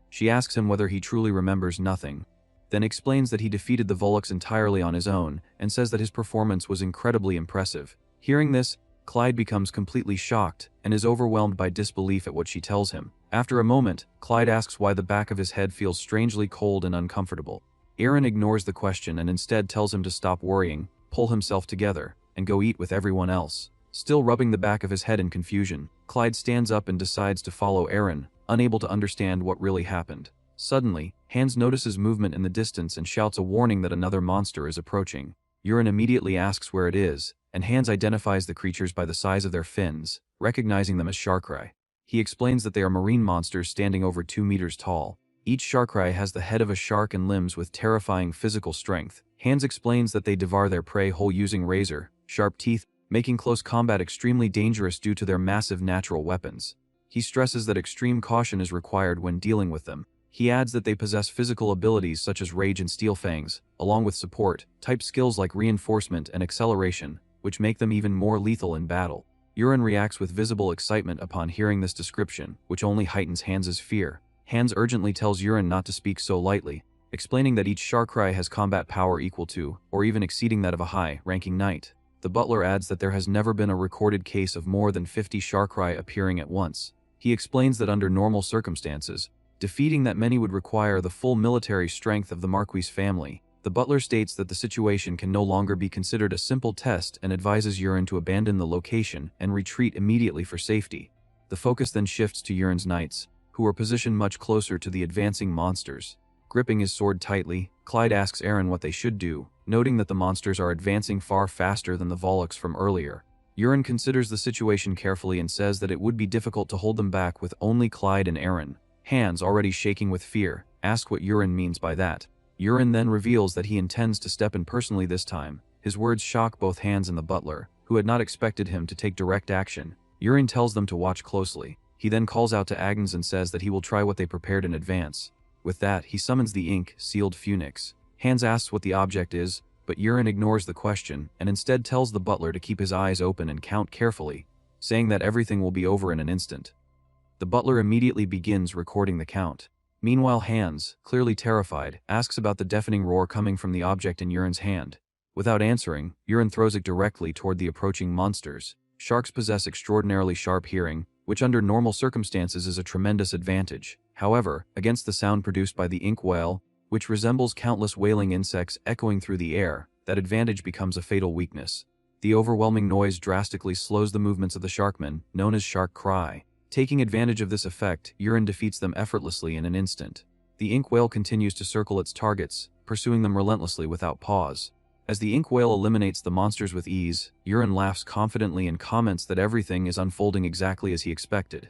She asks him whether he truly remembers nothing, then explains that he defeated the Volux entirely on his own, and says that his performance was incredibly impressive. Hearing this, Clyde becomes completely shocked and is overwhelmed by disbelief at what she tells him. After a moment, Clyde asks why the back of his head feels strangely cold and uncomfortable. Aaron ignores the question and instead tells him to stop worrying, pull himself together, and go eat with everyone else. Still rubbing the back of his head in confusion, Clyde stands up and decides to follow Aaron, unable to understand what really happened. Suddenly, Hans notices movement in the distance and shouts a warning that another monster is approaching. Urine immediately asks where it is, and Hans identifies the creatures by the size of their fins, recognizing them as sharkrai. He explains that they are marine monsters standing over 2 meters tall. Each sharkrai has the head of a shark and limbs with terrifying physical strength. Hans explains that they devour their prey whole using razor-sharp teeth, making close combat extremely dangerous due to their massive natural weapons. He stresses that extreme caution is required when dealing with them. He adds that they possess physical abilities such as rage and steel fangs, along with support-type skills like reinforcement and acceleration, which make them even more lethal in battle. Urine reacts with visible excitement upon hearing this description, which only heightens Hans's fear. Hans urgently tells Urine not to speak so lightly, explaining that each sharkrai has combat power equal to, or even exceeding that of a high-ranking knight. The butler adds that there has never been a recorded case of more than 50 sharkrai appearing at once. He explains that under normal circumstances, defeating that many would require the full military strength of the Marquis family. The butler states that the situation can no longer be considered a simple test and advises Urine to abandon the location and retreat immediately for safety. The focus then shifts to Urine's knights, who are positioned much closer to the advancing monsters. Gripping his sword tightly, Clyde asks Aaron what they should do, noting that the monsters are advancing far faster than the Volux from earlier. Urine considers the situation carefully and says that it would be difficult to hold them back with only Clyde and Aaron. Hans, already shaking with fear, asks what Urine means by that. Urine then reveals that he intends to step in personally this time. His words shock both Hans and the butler, who had not expected him to take direct action. Urine tells them to watch closely. He then calls out to Agnes and says that he will try what they prepared in advance. With that, he summons the ink-sealed phoenix. Hans asks what the object is, but Urine ignores the question and instead tells the butler to keep his eyes open and count carefully, saying that everything will be over in an instant. The butler immediately begins recording the count. Meanwhile, Hans, clearly terrified, asks about the deafening roar coming from the object in Urine's hand. Without answering, Urine throws it directly toward the approaching monsters. Sharks possess extraordinarily sharp hearing, which under normal circumstances is a tremendous advantage. However, against the sound produced by the ink whale, which resembles countless wailing insects echoing through the air, that advantage becomes a fatal weakness. The overwhelming noise drastically slows the movements of the sharkmen, known as shark cry. Taking advantage of this effect, Urine defeats them effortlessly in an instant. The ink whale continues to circle its targets, pursuing them relentlessly without pause. As the ink whale eliminates the monsters with ease, Yurin laughs confidently and comments that everything is unfolding exactly as he expected.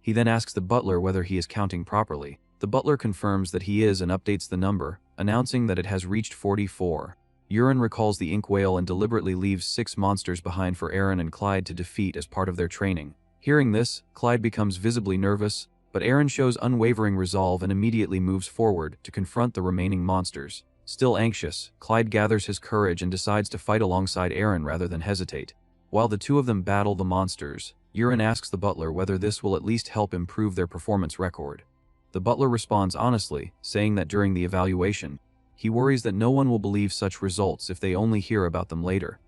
He then asks the butler whether he is counting properly. The butler confirms that he is and updates the number, announcing that it has reached 44. Yurin recalls the ink whale and deliberately leaves 6 monsters behind for Aaron and Clyde to defeat as part of their training. Hearing this, Clyde becomes visibly nervous, but Aaron shows unwavering resolve and immediately moves forward to confront the remaining monsters. Still anxious, Clyde gathers his courage and decides to fight alongside Aaron rather than hesitate. While the two of them battle the monsters, Yurin asks the butler whether this will at least help improve their performance record. The butler responds honestly, saying that during the evaluation, he worries that no one will believe such results if they only hear about them later.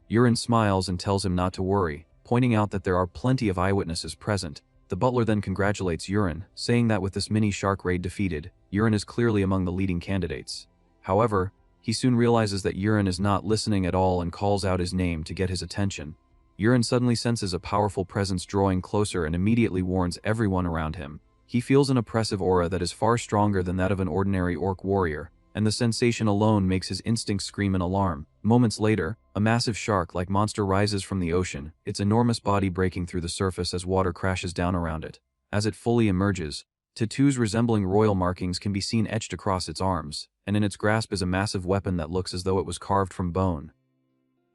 Yurin smiles and tells him not to worry, pointing out that there are plenty of eyewitnesses present. The butler then congratulates Yurin, saying that with this mini shark raid defeated, Yurin is clearly among the leading candidates. However, he soon realizes that Yurin is not listening at all and calls out his name to get his attention. Yurin suddenly senses a powerful presence drawing closer and immediately warns everyone around him. He feels an oppressive aura that is far stronger than that of an ordinary orc warrior, and the sensation alone makes his instincts scream in alarm. Moments later, a massive shark-like monster rises from the ocean, its enormous body breaking through the surface as water crashes down around it. As it fully emerges, tattoos resembling royal markings can be seen etched across its arms, and in its grasp is a massive weapon that looks as though it was carved from bone.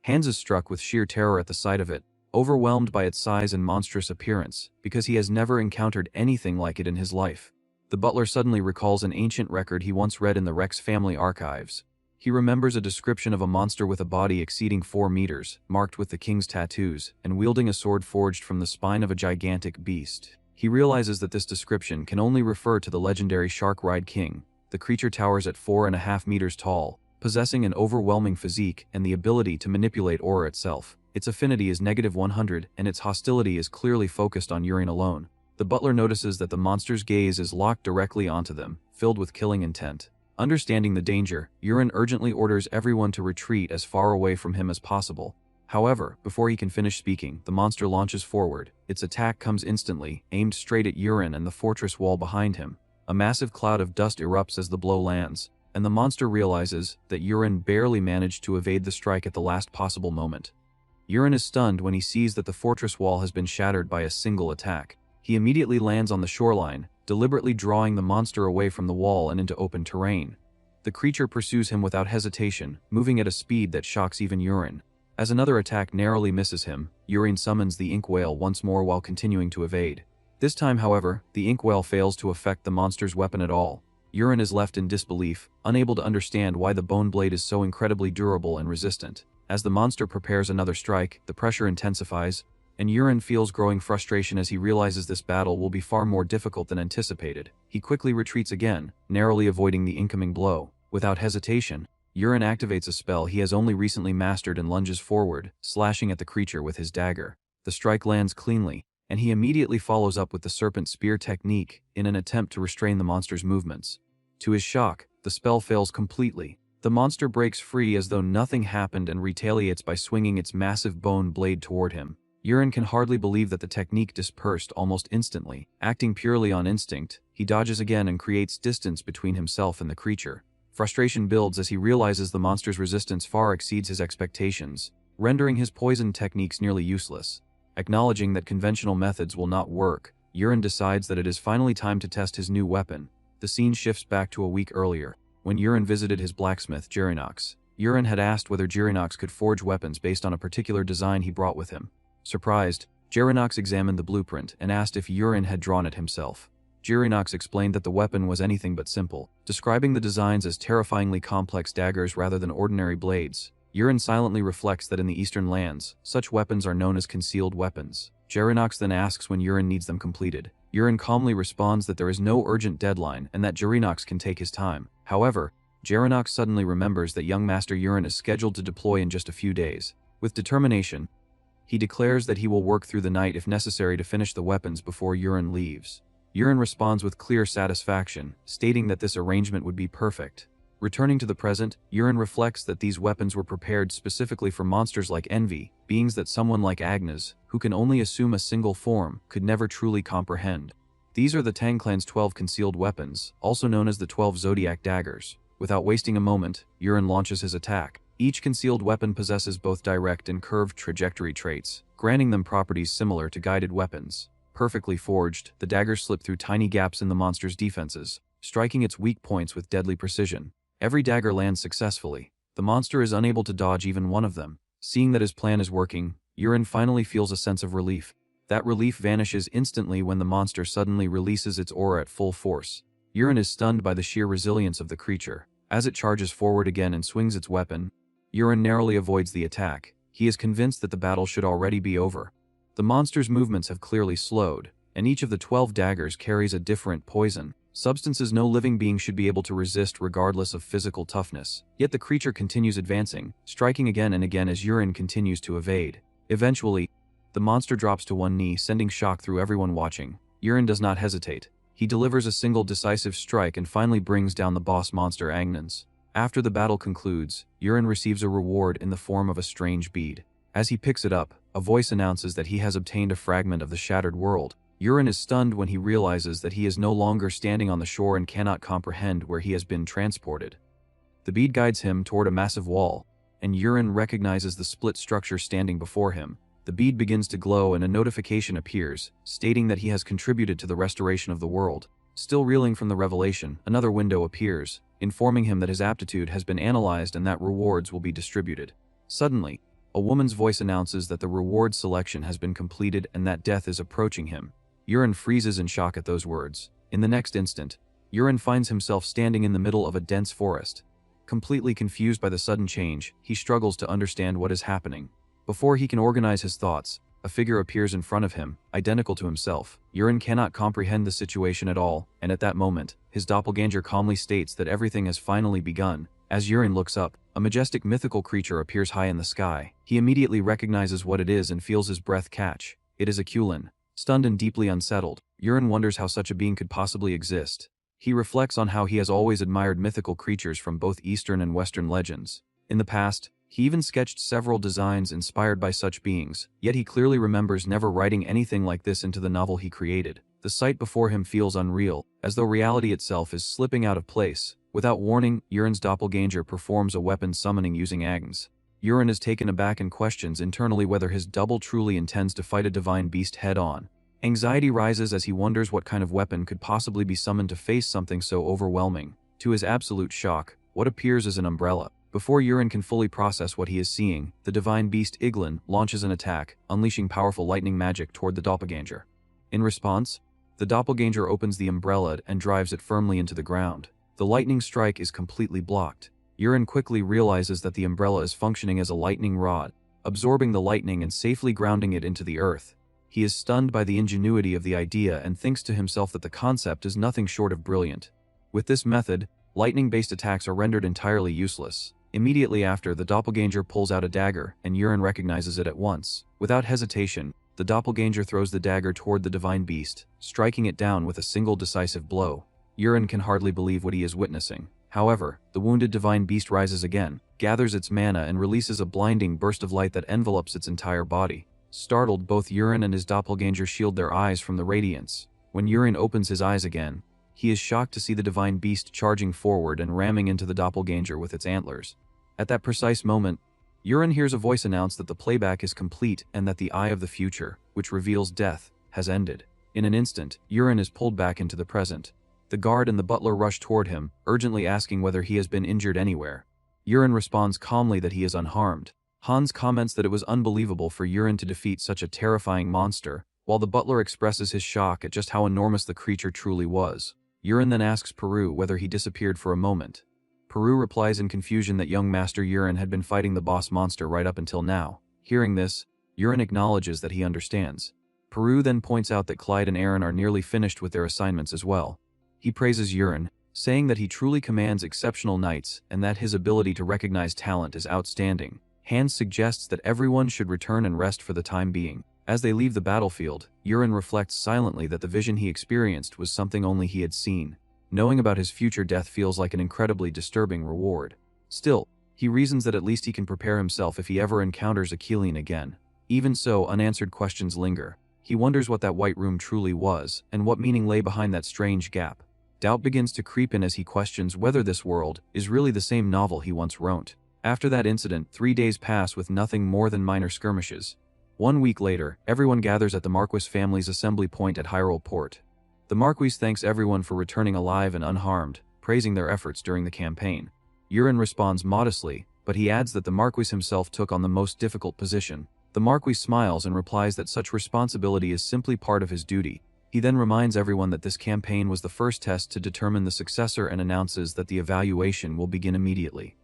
Hans is struck with sheer terror at the sight of it, overwhelmed by its size and monstrous appearance, because he has never encountered anything like it in his life. The butler suddenly recalls an ancient record he once read in the Rex family archives. He remembers a description of a monster with a body exceeding 4 meters, marked with the king's tattoos, and wielding a sword forged from the spine of a gigantic beast. He realizes that this description can only refer to the legendary Shark-Ride King. The creature towers at 4.5 meters tall, possessing an overwhelming physique and the ability to manipulate aura itself. Its affinity is -100, and its hostility is clearly focused on Yurin alone. The butler notices that the monster's gaze is locked directly onto them, filled with killing intent. Understanding the danger, Yurin urgently orders everyone to retreat as far away from him as possible. However, before he can finish speaking, the monster launches forward. Its attack comes instantly, aimed straight at Yurin and the fortress wall behind him. A massive cloud of dust erupts as the blow lands, and the monster realizes that Yurin barely managed to evade the strike at the last possible moment. Yurin is stunned when he sees that the fortress wall has been shattered by a single attack. He immediately lands on the shoreline, deliberately drawing the monster away from the wall and into open terrain. The creature pursues him without hesitation, moving at a speed that shocks even Yurin. As another attack narrowly misses him, Yurin summons the ink whale once more while continuing to evade. This time, however, the ink whale fails to affect the monster's weapon at all. Yurin is left in disbelief, unable to understand why the bone blade is so incredibly durable and resistant. As the monster prepares another strike, the pressure intensifies, and Yurin feels growing frustration as he realizes this battle will be far more difficult than anticipated. He quickly retreats again, narrowly avoiding the incoming blow. Without hesitation, Yurin activates a spell he has only recently mastered and lunges forward, slashing at the creature with his dagger. The strike lands cleanly, and he immediately follows up with the serpent spear technique in an attempt to restrain the monster's movements. To his shock, the spell fails completely. The monster breaks free as though nothing happened and retaliates by swinging its massive bone blade toward him. Yurin can hardly believe that the technique dispersed almost instantly. Acting purely on instinct, he dodges again and creates distance between himself and the creature. Frustration builds as he realizes the monster's resistance far exceeds his expectations, rendering his poison techniques nearly useless. Acknowledging that conventional methods will not work, Yurin decides that it is finally time to test his new weapon. The scene shifts back to a week earlier, when Yurin visited his blacksmith, Jirinox. Yurin had asked whether Jirinox could forge weapons based on a particular design he brought with him. Jirinox examined the blueprint and asked if Yurin had drawn it himself. Jirinox explained that the weapon was anything but simple, describing the designs as terrifyingly complex daggers rather than ordinary blades. Yurin silently reflects that in the eastern lands, such weapons are known as concealed weapons. Jirinox then asks when Yurin needs them completed. Yurin calmly responds that there is no urgent deadline and that Jirinox can take his time. However, Jirinox suddenly remembers that young Master Yurin is scheduled to deploy in just a few days. With determination, he declares that he will work through the night if necessary to finish the weapons before Yurin leaves. Yurin responds with clear satisfaction, stating that this arrangement would be perfect. Returning to the present, Yurin reflects that these weapons were prepared specifically for monsters like Envy, beings that someone like Agnes, who can only assume a single form, could never truly comprehend. These are the Tang clan's 12 concealed weapons, also known as the 12 zodiac daggers. Without wasting a moment, Yurin launches his attack. Each concealed weapon possesses both direct and curved trajectory traits, granting them properties similar to guided weapons. Perfectly forged, the daggers slip through tiny gaps in the monster's defenses, striking its weak points with deadly precision. Every dagger lands successfully. The monster is unable to dodge even one of them. Seeing that his plan is working, Yurin finally feels a sense of relief. That relief vanishes instantly when the monster suddenly releases its aura at full force. Yurin is stunned by the sheer resilience of the creature. As it charges forward again and swings its weapon, Yurin narrowly avoids the attack. He is convinced that the battle should already be over. The monster's movements have clearly slowed, and each of the 12 daggers carries a different poison, substances no living being should be able to resist regardless of physical toughness. Yet the creature continues advancing, striking again and again as Yurin continues to evade. Eventually, the monster drops to one knee, sending shock through everyone watching. Yurin does not hesitate. He delivers a single decisive strike and finally brings down the boss monster Agnans. After the battle concludes, Yurin receives a reward in the form of a strange bead. As he picks it up, a voice announces that he has obtained a fragment of the shattered world. Yurin is stunned when he realizes that he is no longer standing on the shore and cannot comprehend where he has been transported. The bead guides him toward a massive wall, and Yurin recognizes the split structure standing before him. The bead begins to glow and a notification appears, stating that he has contributed to the restoration of the world. Still reeling from the revelation, another window appears, informing him that his aptitude has been analyzed and that rewards will be distributed. Suddenly, a woman's voice announces that the reward selection has been completed and that death is approaching him. Yurin freezes in shock at those words. In the next instant, Yurin finds himself standing in the middle of a dense forest. Completely confused by the sudden change, he struggles to understand what is happening. Before he can organize his thoughts, a figure appears in front of him, identical to himself. Yurin cannot comprehend the situation at all, and at that moment, his doppelganger calmly states that everything has finally begun. As Yurin looks up, a majestic mythical creature appears high in the sky. He immediately recognizes what it is and feels his breath catch. It is a Kulin. Stunned and deeply unsettled, Yurin wonders how such a being could possibly exist. He reflects on how he has always admired mythical creatures from both Eastern and Western legends. In the past, he even sketched several designs inspired by such beings, yet he clearly remembers never writing anything like this into the novel he created. The sight before him feels unreal, as though reality itself is slipping out of place. Without warning, Yurin's doppelganger performs a weapon summoning using Agnes. Yurin is taken aback and questions internally whether his double truly intends to fight a divine beast head-on. Anxiety rises as he wonders what kind of weapon could possibly be summoned to face something so overwhelming. To his absolute shock, what appears is an umbrella. Before Yurin can fully process what he is seeing, the divine beast Iglin launches an attack, unleashing powerful lightning magic toward the doppelganger. In response, the doppelganger opens the umbrella and drives it firmly into the ground. The lightning strike is completely blocked. Yurin quickly realizes that the umbrella is functioning as a lightning rod, absorbing the lightning and safely grounding it into the earth. He is stunned by the ingenuity of the idea and thinks to himself that the concept is nothing short of brilliant. With this method, lightning-based attacks are rendered entirely useless. Immediately after, the doppelganger pulls out a dagger, and Yurin recognizes it at once. Without hesitation, the doppelganger throws the dagger toward the divine beast, striking it down with a single decisive blow. Yurin can hardly believe what he is witnessing. However, the wounded divine beast rises again, gathers its mana and releases a blinding burst of light that envelops its entire body. Startled, both Yurin and his doppelganger shield their eyes from the radiance. When Yurin opens his eyes again, he is shocked to see the divine beast charging forward and ramming into the doppelganger with its antlers. At that precise moment, Yurin hears a voice announce that the playback is complete and that the Eye of the Future, which reveals death, has ended. In an instant, Yurin is pulled back into the present. The guard and the butler rush toward him, urgently asking whether he has been injured anywhere. Yurin responds calmly that he is unharmed. Hans comments that it was unbelievable for Yurin to defeat such a terrifying monster, while the butler expresses his shock at just how enormous the creature truly was. Yurin then asks Peru whether he disappeared for a moment. Peru replies in confusion that young Master Yurin had been fighting the boss monster right up until now. Hearing this, Yurin acknowledges that he understands. Peru then points out that Clyde and Aaron are nearly finished with their assignments as well. He praises Yurin, saying that he truly commands exceptional knights and that his ability to recognize talent is outstanding. Hans suggests that everyone should return and rest for the time being. As they leave the battlefield, Yurin reflects silently that the vision he experienced was something only he had seen. Knowing about his future death feels like an incredibly disturbing reward. Still, he reasons that at least he can prepare himself if he ever encounters a Killian again. Even so, unanswered questions linger. He wonders what that white room truly was, and what meaning lay behind that strange gap. Doubt begins to creep in as he questions whether this world is really the same novel he once wrote. After that incident, 3 days pass with nothing more than minor skirmishes. 1 week later, everyone gathers at the Marquis family's assembly point at Hyrule Port. The Marquis thanks everyone for returning alive and unharmed, praising their efforts during the campaign. Yurin responds modestly, but he adds that the Marquis himself took on the most difficult position. The Marquis smiles and replies that such responsibility is simply part of his duty. He then reminds everyone that this campaign was the first test to determine the successor and announces that the evaluation will begin immediately.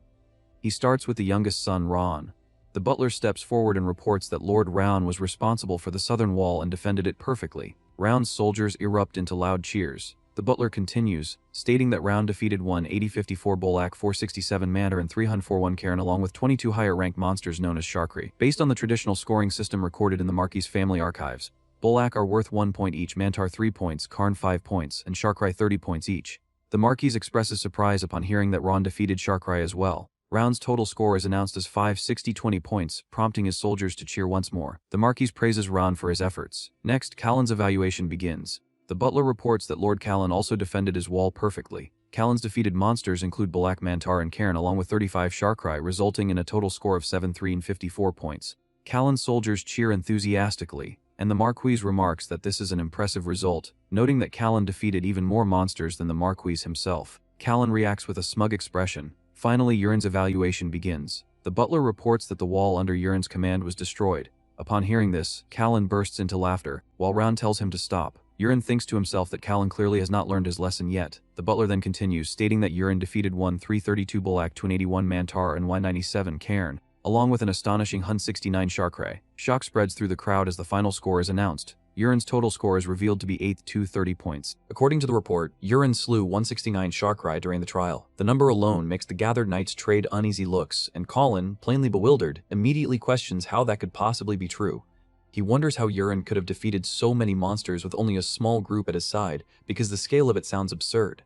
He starts with the youngest son, Ron. The butler steps forward and reports that Lord Roun was responsible for the southern wall and defended it perfectly. Roun's soldiers erupt into loud cheers. The butler continues, stating that Roun defeated 180-54 Bolak, 467 Mandarin, and 341 Karen along with 22 higher-ranked monsters known as Sharkrai. Based on the traditional scoring system recorded in the Marquis family archives, Bolak are worth 1 point each, Mantar 3 points, Karn 5 points, and Sharkrai 30 points each. The Marquis expresses surprise upon hearing that Ron defeated Sharkrai as well. Roun's total score is announced as 560-20 points, prompting his soldiers to cheer once more. The Marquis praises Ron for his efforts. Next, Callan's evaluation begins. The butler reports that Lord Callan also defended his wall perfectly. Callan's defeated monsters include Bolak, Mantar, and Cairn along with 35 Sharkrai, resulting in a total score of 73 and 54 points. Callan's soldiers cheer enthusiastically, and the Marquis remarks that this is an impressive result, noting that Callan defeated even more monsters than the Marquis himself. Callan reacts with a smug expression. Finally, Yurin's evaluation begins. The butler reports that the wall under Yurin's command was destroyed. Upon hearing this, Callan bursts into laughter, while Roun tells him to stop. Yurin thinks to himself that Callan clearly has not learned his lesson yet. The butler then continues, stating that Yurin defeated 332 Bolak, 281 Mantar, and 197 Cairn, along with an astonishing 169 Sharkrai. Shock spreads through the crowd as the final score is announced. Yurin's total score is revealed to be 230 points. According to the report, Yurin slew 169 Sharkrai during the trial. The number alone makes the gathered knights trade uneasy looks, and Colin, plainly bewildered, immediately questions how that could possibly be true. He wonders how Yurin could have defeated so many monsters with only a small group at his side, because the scale of it sounds absurd.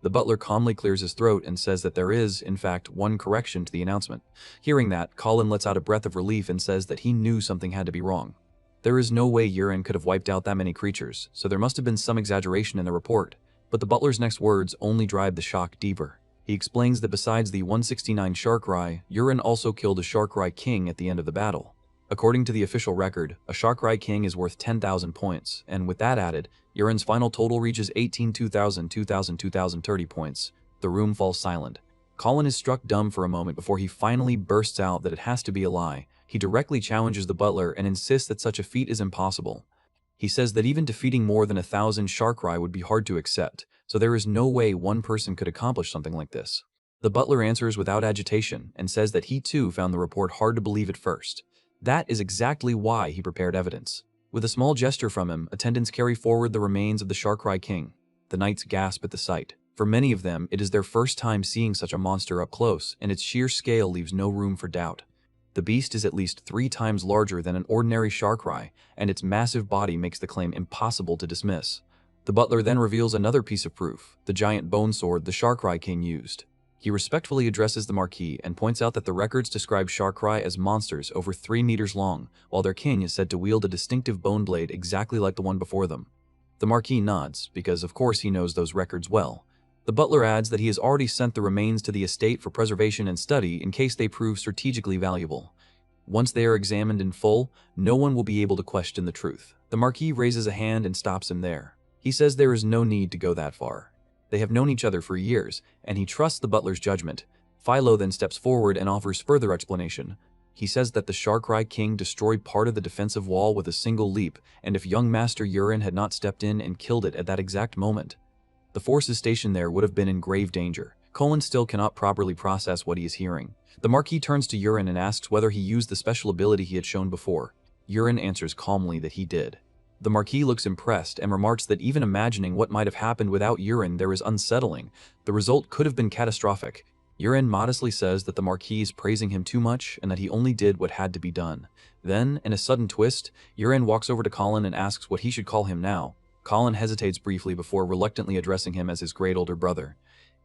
The butler calmly clears his throat and says that there is, in fact, one correction to the announcement. Hearing that, Colin lets out a breath of relief and says that he knew something had to be wrong. There is no way Yurin could have wiped out that many creatures, so there must have been some exaggeration in the report. But the butler's next words only drive the shock deeper. He explains that besides the 169 Sharkrai, Yurin also killed a Sharkrai king at the end of the battle. According to the official record, a Sharkrai king is worth 10,000 points, and with that added, Yurin's final total reaches 2030 points. The room falls silent. Colin is struck dumb for a moment before he finally bursts out that it has to be a lie. He directly challenges the butler and insists that such a feat is impossible. He says that even defeating more than 1,000 Sharkrai would be hard to accept, so there is no way one person could accomplish something like this. The butler answers without agitation and says that he too found the report hard to believe at first. That is exactly why he prepared evidence. With a small gesture from him, attendants carry forward the remains of the Sharkrai king. The knights gasp at the sight. For many of them, it is their first time seeing such a monster up close, and its sheer scale leaves no room for doubt. The beast is at least 3 times larger than an ordinary Sharkrai, and its massive body makes the claim impossible to dismiss. The butler then reveals another piece of proof, the giant bone sword the Sharkrai king used. He respectfully addresses the Marquis and points out that the records describe Sharkrai as monsters over 3 meters long, while their king is said to wield a distinctive bone blade exactly like the one before them. The Marquis nods, because of course he knows those records well. The butler adds that he has already sent the remains to the estate for preservation and study in case they prove strategically valuable. Once they are examined in full, no one will be able to question the truth. The Marquis raises a hand and stops him there. He says there is no need to go that far. They have known each other for years, and he trusts the butler's judgment. Philo then steps forward and offers further explanation. He says that the Sharkrai king destroyed part of the defensive wall with a single leap, and if young Master Yurin had not stepped in and killed it at that exact moment, the forces stationed there would have been in grave danger. Colin still cannot properly process what he is hearing. The Marquis turns to Yurin and asks whether he used the special ability he had shown before. Yurin answers calmly that he did. The Marquis looks impressed and remarks that even imagining what might have happened without Yurin there is unsettling. The result could have been catastrophic. Yurin modestly says that the Marquis is praising him too much and that he only did what had to be done. Then, in a sudden twist, Yurin walks over to Colin and asks what he should call him now. Colin hesitates briefly before reluctantly addressing him as his great older brother.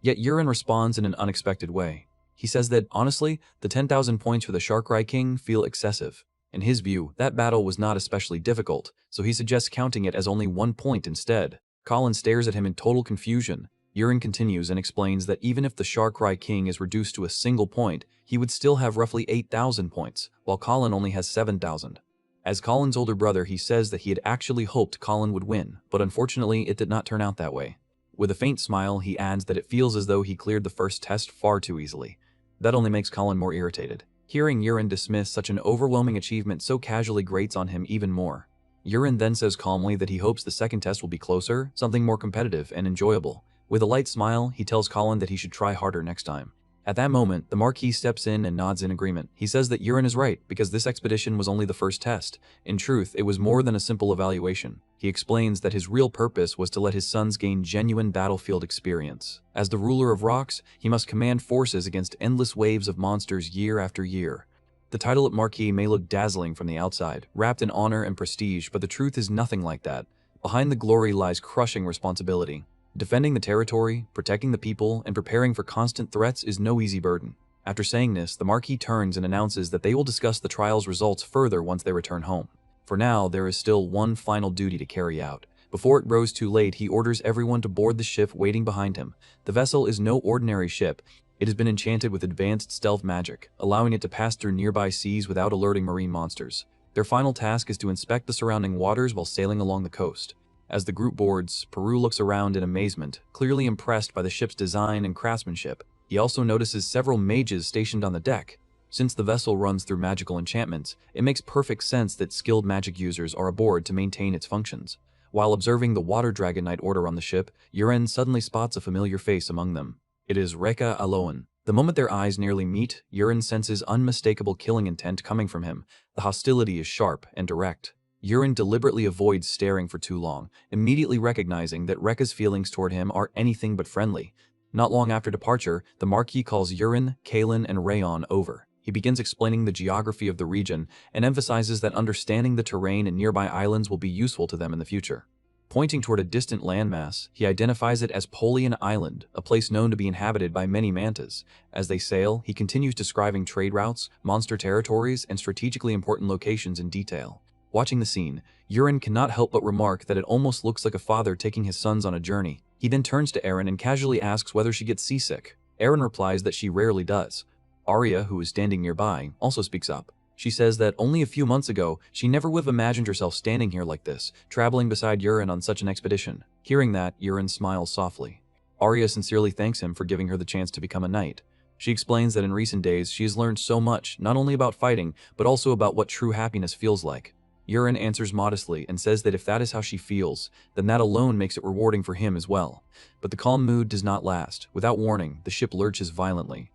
Yet Yurin responds in an unexpected way. He says that, honestly, the 10,000 points for the Sharkrai king feel excessive. In his view, that battle was not especially difficult, so he suggests counting it as only 1 point instead. Colin stares at him in total confusion. Yurin continues and explains that even if the Sharkrai King is reduced to a single point, he would still have roughly 8,000 points, while Colin only has 7,000. As Colin's older brother, he says that he had actually hoped Colin would win, but unfortunately it did not turn out that way. With a faint smile, he adds that it feels as though he cleared the first test far too easily. That only makes Colin more irritated. Hearing Yurin dismiss such an overwhelming achievement so casually grates on him even more. Yurin then says calmly that he hopes the second test will be closer, something more competitive and enjoyable. With a light smile, he tells Colin that he should try harder next time. At that moment, the Marquis steps in and nods in agreement. He says that Yurin is right, because this expedition was only the first test. In truth, it was more than a simple evaluation. He explains that his real purpose was to let his sons gain genuine battlefield experience. As the ruler of rocks, he must command forces against endless waves of monsters year after year. The title of Marquis may look dazzling from the outside, wrapped in honor and prestige, but the truth is nothing like that. Behind the glory lies crushing responsibility. Defending the territory, protecting the people, and preparing for constant threats is no easy burden. After saying this, the Marquis turns and announces that they will discuss the trial's results further once they return home. For now, there is still one final duty to carry out. Before it grows too late, he orders everyone to board the ship waiting behind him. The vessel is no ordinary ship. It has been enchanted with advanced stealth magic, allowing it to pass through nearby seas without alerting marine monsters. Their final task is to inspect the surrounding waters while sailing along the coast. As the group boards, Peru looks around in amazement, clearly impressed by the ship's design and craftsmanship. He also notices several mages stationed on the deck. Since the vessel runs through magical enchantments, it makes perfect sense that skilled magic users are aboard to maintain its functions. While observing the Water Dragon Knight Order on the ship, Yurin suddenly spots a familiar face among them. It is Rekka Aloan. The moment their eyes nearly meet, Yurin senses unmistakable killing intent coming from him. The hostility is sharp and direct. Yurin deliberately avoids staring for too long, immediately recognizing that Rekka's feelings toward him are anything but friendly. Not long after departure, the Marquis calls Yurin, Kalin, and Rayon over. He begins explaining the geography of the region and emphasizes that understanding the terrain and nearby islands will be useful to them in the future. Pointing toward a distant landmass, he identifies it as Polian Island, a place known to be inhabited by many mantas. As they sail, he continues describing trade routes, monster territories, and strategically important locations in detail. Watching the scene, Yurin cannot help but remark that it almost looks like a father taking his sons on a journey. He then turns to Eren and casually asks whether she gets seasick. Eren replies that she rarely does. Arya, who is standing nearby, also speaks up. She says that only a few months ago, she never would have imagined herself standing here like this, traveling beside Yurin on such an expedition. Hearing that, Yurin smiles softly. Arya sincerely thanks him for giving her the chance to become a knight. She explains that in recent days, she has learned so much, not only about fighting, but also about what true happiness feels like. Yurin answers modestly and says that if that is how she feels, then that alone makes it rewarding for him as well. But the calm mood does not last. Without warning, the ship lurches violently.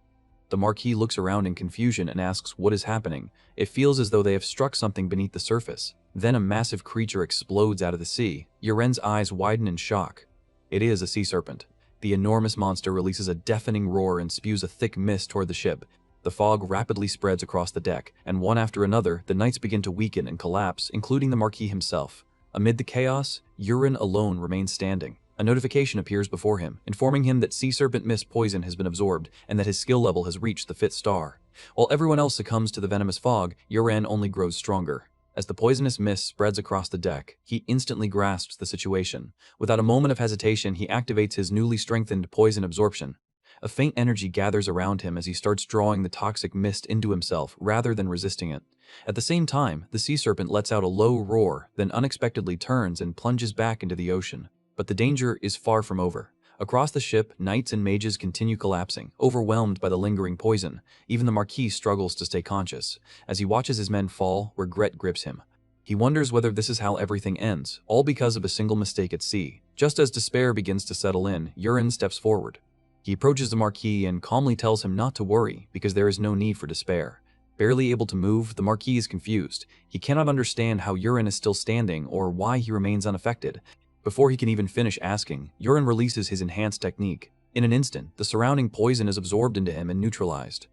The Marquis looks around in confusion and asks what is happening. It feels as though they have struck something beneath the surface. Then a massive creature explodes out of the sea. Yurin's eyes widen in shock. It is a sea serpent. The enormous monster releases a deafening roar and spews a thick mist toward the ship. The fog rapidly spreads across the deck, and one after another, the knights begin to weaken and collapse, including the Marquis himself. Amid the chaos, Yurin alone remains standing. A notification appears before him, informing him that sea serpent mist poison has been absorbed and that his skill level has reached the 5th star. While everyone else succumbs to the venomous fog, Yurin only grows stronger. As the poisonous mist spreads across the deck, he instantly grasps the situation. Without a moment of hesitation, he activates his newly strengthened poison absorption. A faint energy gathers around him as he starts drawing the toxic mist into himself rather than resisting it. At the same time, the sea serpent lets out a low roar, then unexpectedly turns and plunges back into the ocean. But the danger is far from over. Across the ship, knights and mages continue collapsing, overwhelmed by the lingering poison. Even the Marquis struggles to stay conscious. As he watches his men fall, regret grips him. He wonders whether this is how everything ends, all because of a single mistake at sea. Just as despair begins to settle in, Yurin steps forward. He approaches the Marquis and calmly tells him not to worry, because there is no need for despair. Barely able to move, the Marquis is confused. He cannot understand how Yurin is still standing or why he remains unaffected. Before he can even finish asking, Yurin releases his enhanced technique. In an instant, the surrounding poison is absorbed into him and neutralized.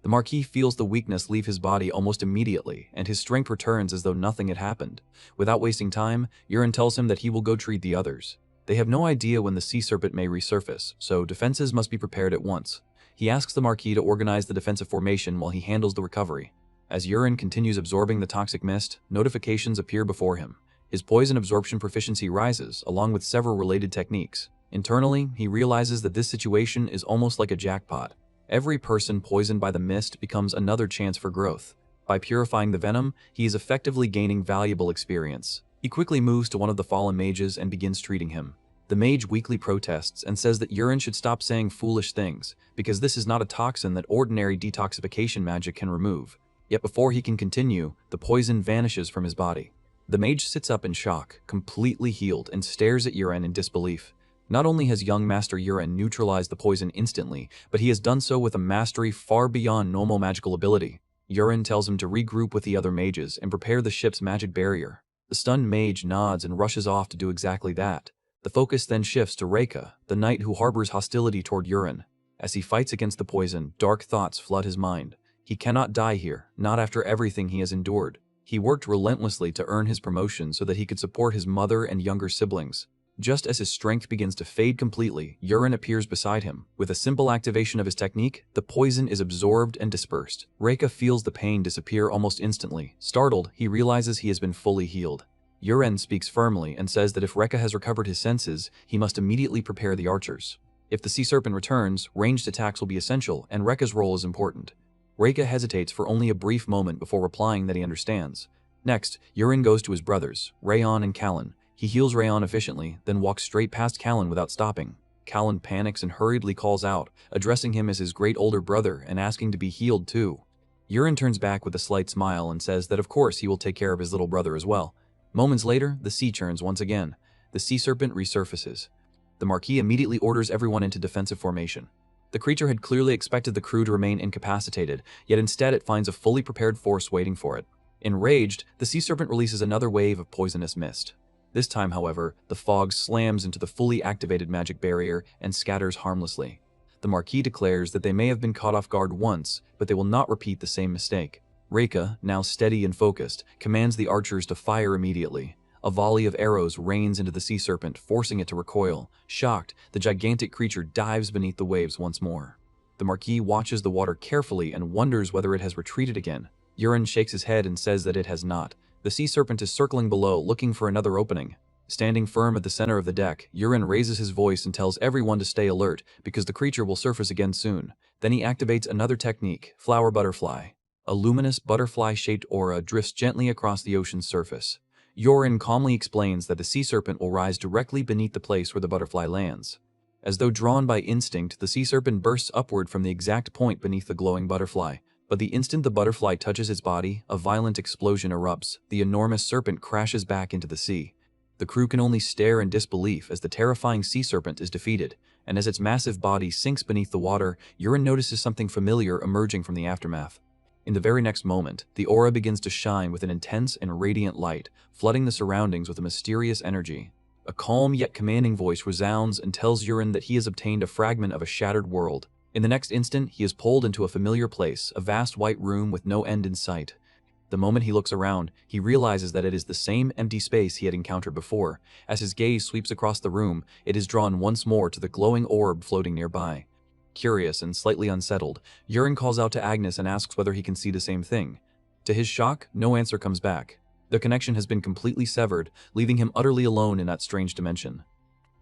The Marquis feels the weakness leave his body almost immediately, and his strength returns as though nothing had happened. Without wasting time, Yurin tells him that he will go treat the others. They have no idea when the sea serpent may resurface, so defenses must be prepared at once. He asks the Marquis to organize the defensive formation while he handles the recovery. As Urine continues absorbing the toxic mist, notifications appear before him. His poison absorption proficiency rises, along with several related techniques. Internally, he realizes that this situation is almost like a jackpot. Every person poisoned by the mist becomes another chance for growth. By purifying the venom, he is effectively gaining valuable experience. He quickly moves to one of the fallen mages and begins treating him. The mage weakly protests and says that Urine should stop saying foolish things, because this is not a toxin that ordinary detoxification magic can remove. Yet before he can continue, the poison vanishes from his body. The mage sits up in shock, completely healed, and stares at Urine in disbelief. Not only has young Master Urine neutralized the poison instantly, but he has done so with a mastery far beyond normal magical ability. Urine tells him to regroup with the other mages and prepare the ship's magic barrier. The stunned mage nods and rushes off to do exactly that. The focus then shifts to Reika, the knight who harbors hostility toward Urine. As he fights against the poison, dark thoughts flood his mind. He cannot die here, not after everything he has endured. He worked relentlessly to earn his promotion so that he could support his mother and younger siblings. Just as his strength begins to fade completely, Urine appears beside him. With a simple activation of his technique, the poison is absorbed and dispersed. Reika feels the pain disappear almost instantly. Startled, he realizes he has been fully healed. Urine speaks firmly and says that if Reika has recovered his senses, he must immediately prepare the archers. If the sea serpent returns, ranged attacks will be essential, and Reika's role is important. Reika hesitates for only a brief moment before replying that he understands. Next, Urine goes to his brothers, Rayon and Callan. He heals Rayon efficiently, then walks straight past Callan without stopping. Callan panics and hurriedly calls out, addressing him as his great older brother and asking to be healed too. Urine turns back with a slight smile and says that of course he will take care of his little brother as well. Moments later, the sea churns once again. The sea serpent resurfaces. The Marquis immediately orders everyone into defensive formation. The creature had clearly expected the crew to remain incapacitated, yet instead it finds a fully prepared force waiting for it. Enraged, the sea serpent releases another wave of poisonous mist. This time, however, the fog slams into the fully activated magic barrier and scatters harmlessly. The Marquis declares that they may have been caught off guard once, but they will not repeat the same mistake. Reika, now steady and focused, commands the archers to fire immediately. A volley of arrows rains into the sea serpent, forcing it to recoil. Shocked, the gigantic creature dives beneath the waves once more. The Marquis watches the water carefully and wonders whether it has retreated again. Urine shakes his head and says that it has not. The sea serpent is circling below, looking for another opening. Standing firm at the center of the deck, Urine raises his voice and tells everyone to stay alert, because the creature will surface again soon. Then he activates another technique, Flower Butterfly. A luminous butterfly-shaped aura drifts gently across the ocean's surface. Urine calmly explains that the sea serpent will rise directly beneath the place where the butterfly lands. As though drawn by instinct, the sea serpent bursts upward from the exact point beneath the glowing butterfly. But the instant the butterfly touches its body, a violent explosion erupts. The enormous serpent crashes back into the sea. The crew can only stare in disbelief as the terrifying sea serpent is defeated, and as its massive body sinks beneath the water, Urine notices something familiar emerging from the aftermath. In the very next moment, the aura begins to shine with an intense and radiant light, flooding the surroundings with a mysterious energy. A calm yet commanding voice resounds and tells Urine that he has obtained a fragment of a shattered world. In the next instant, he is pulled into a familiar place, a vast white room with no end in sight. The moment he looks around, he realizes that it is the same empty space he had encountered before. As his gaze sweeps across the room, it is drawn once more to the glowing orb floating nearby. Curious and slightly unsettled, Urine calls out to Agnes and asks whether he can see the same thing. To his shock, no answer comes back. The connection has been completely severed, leaving him utterly alone in that strange dimension.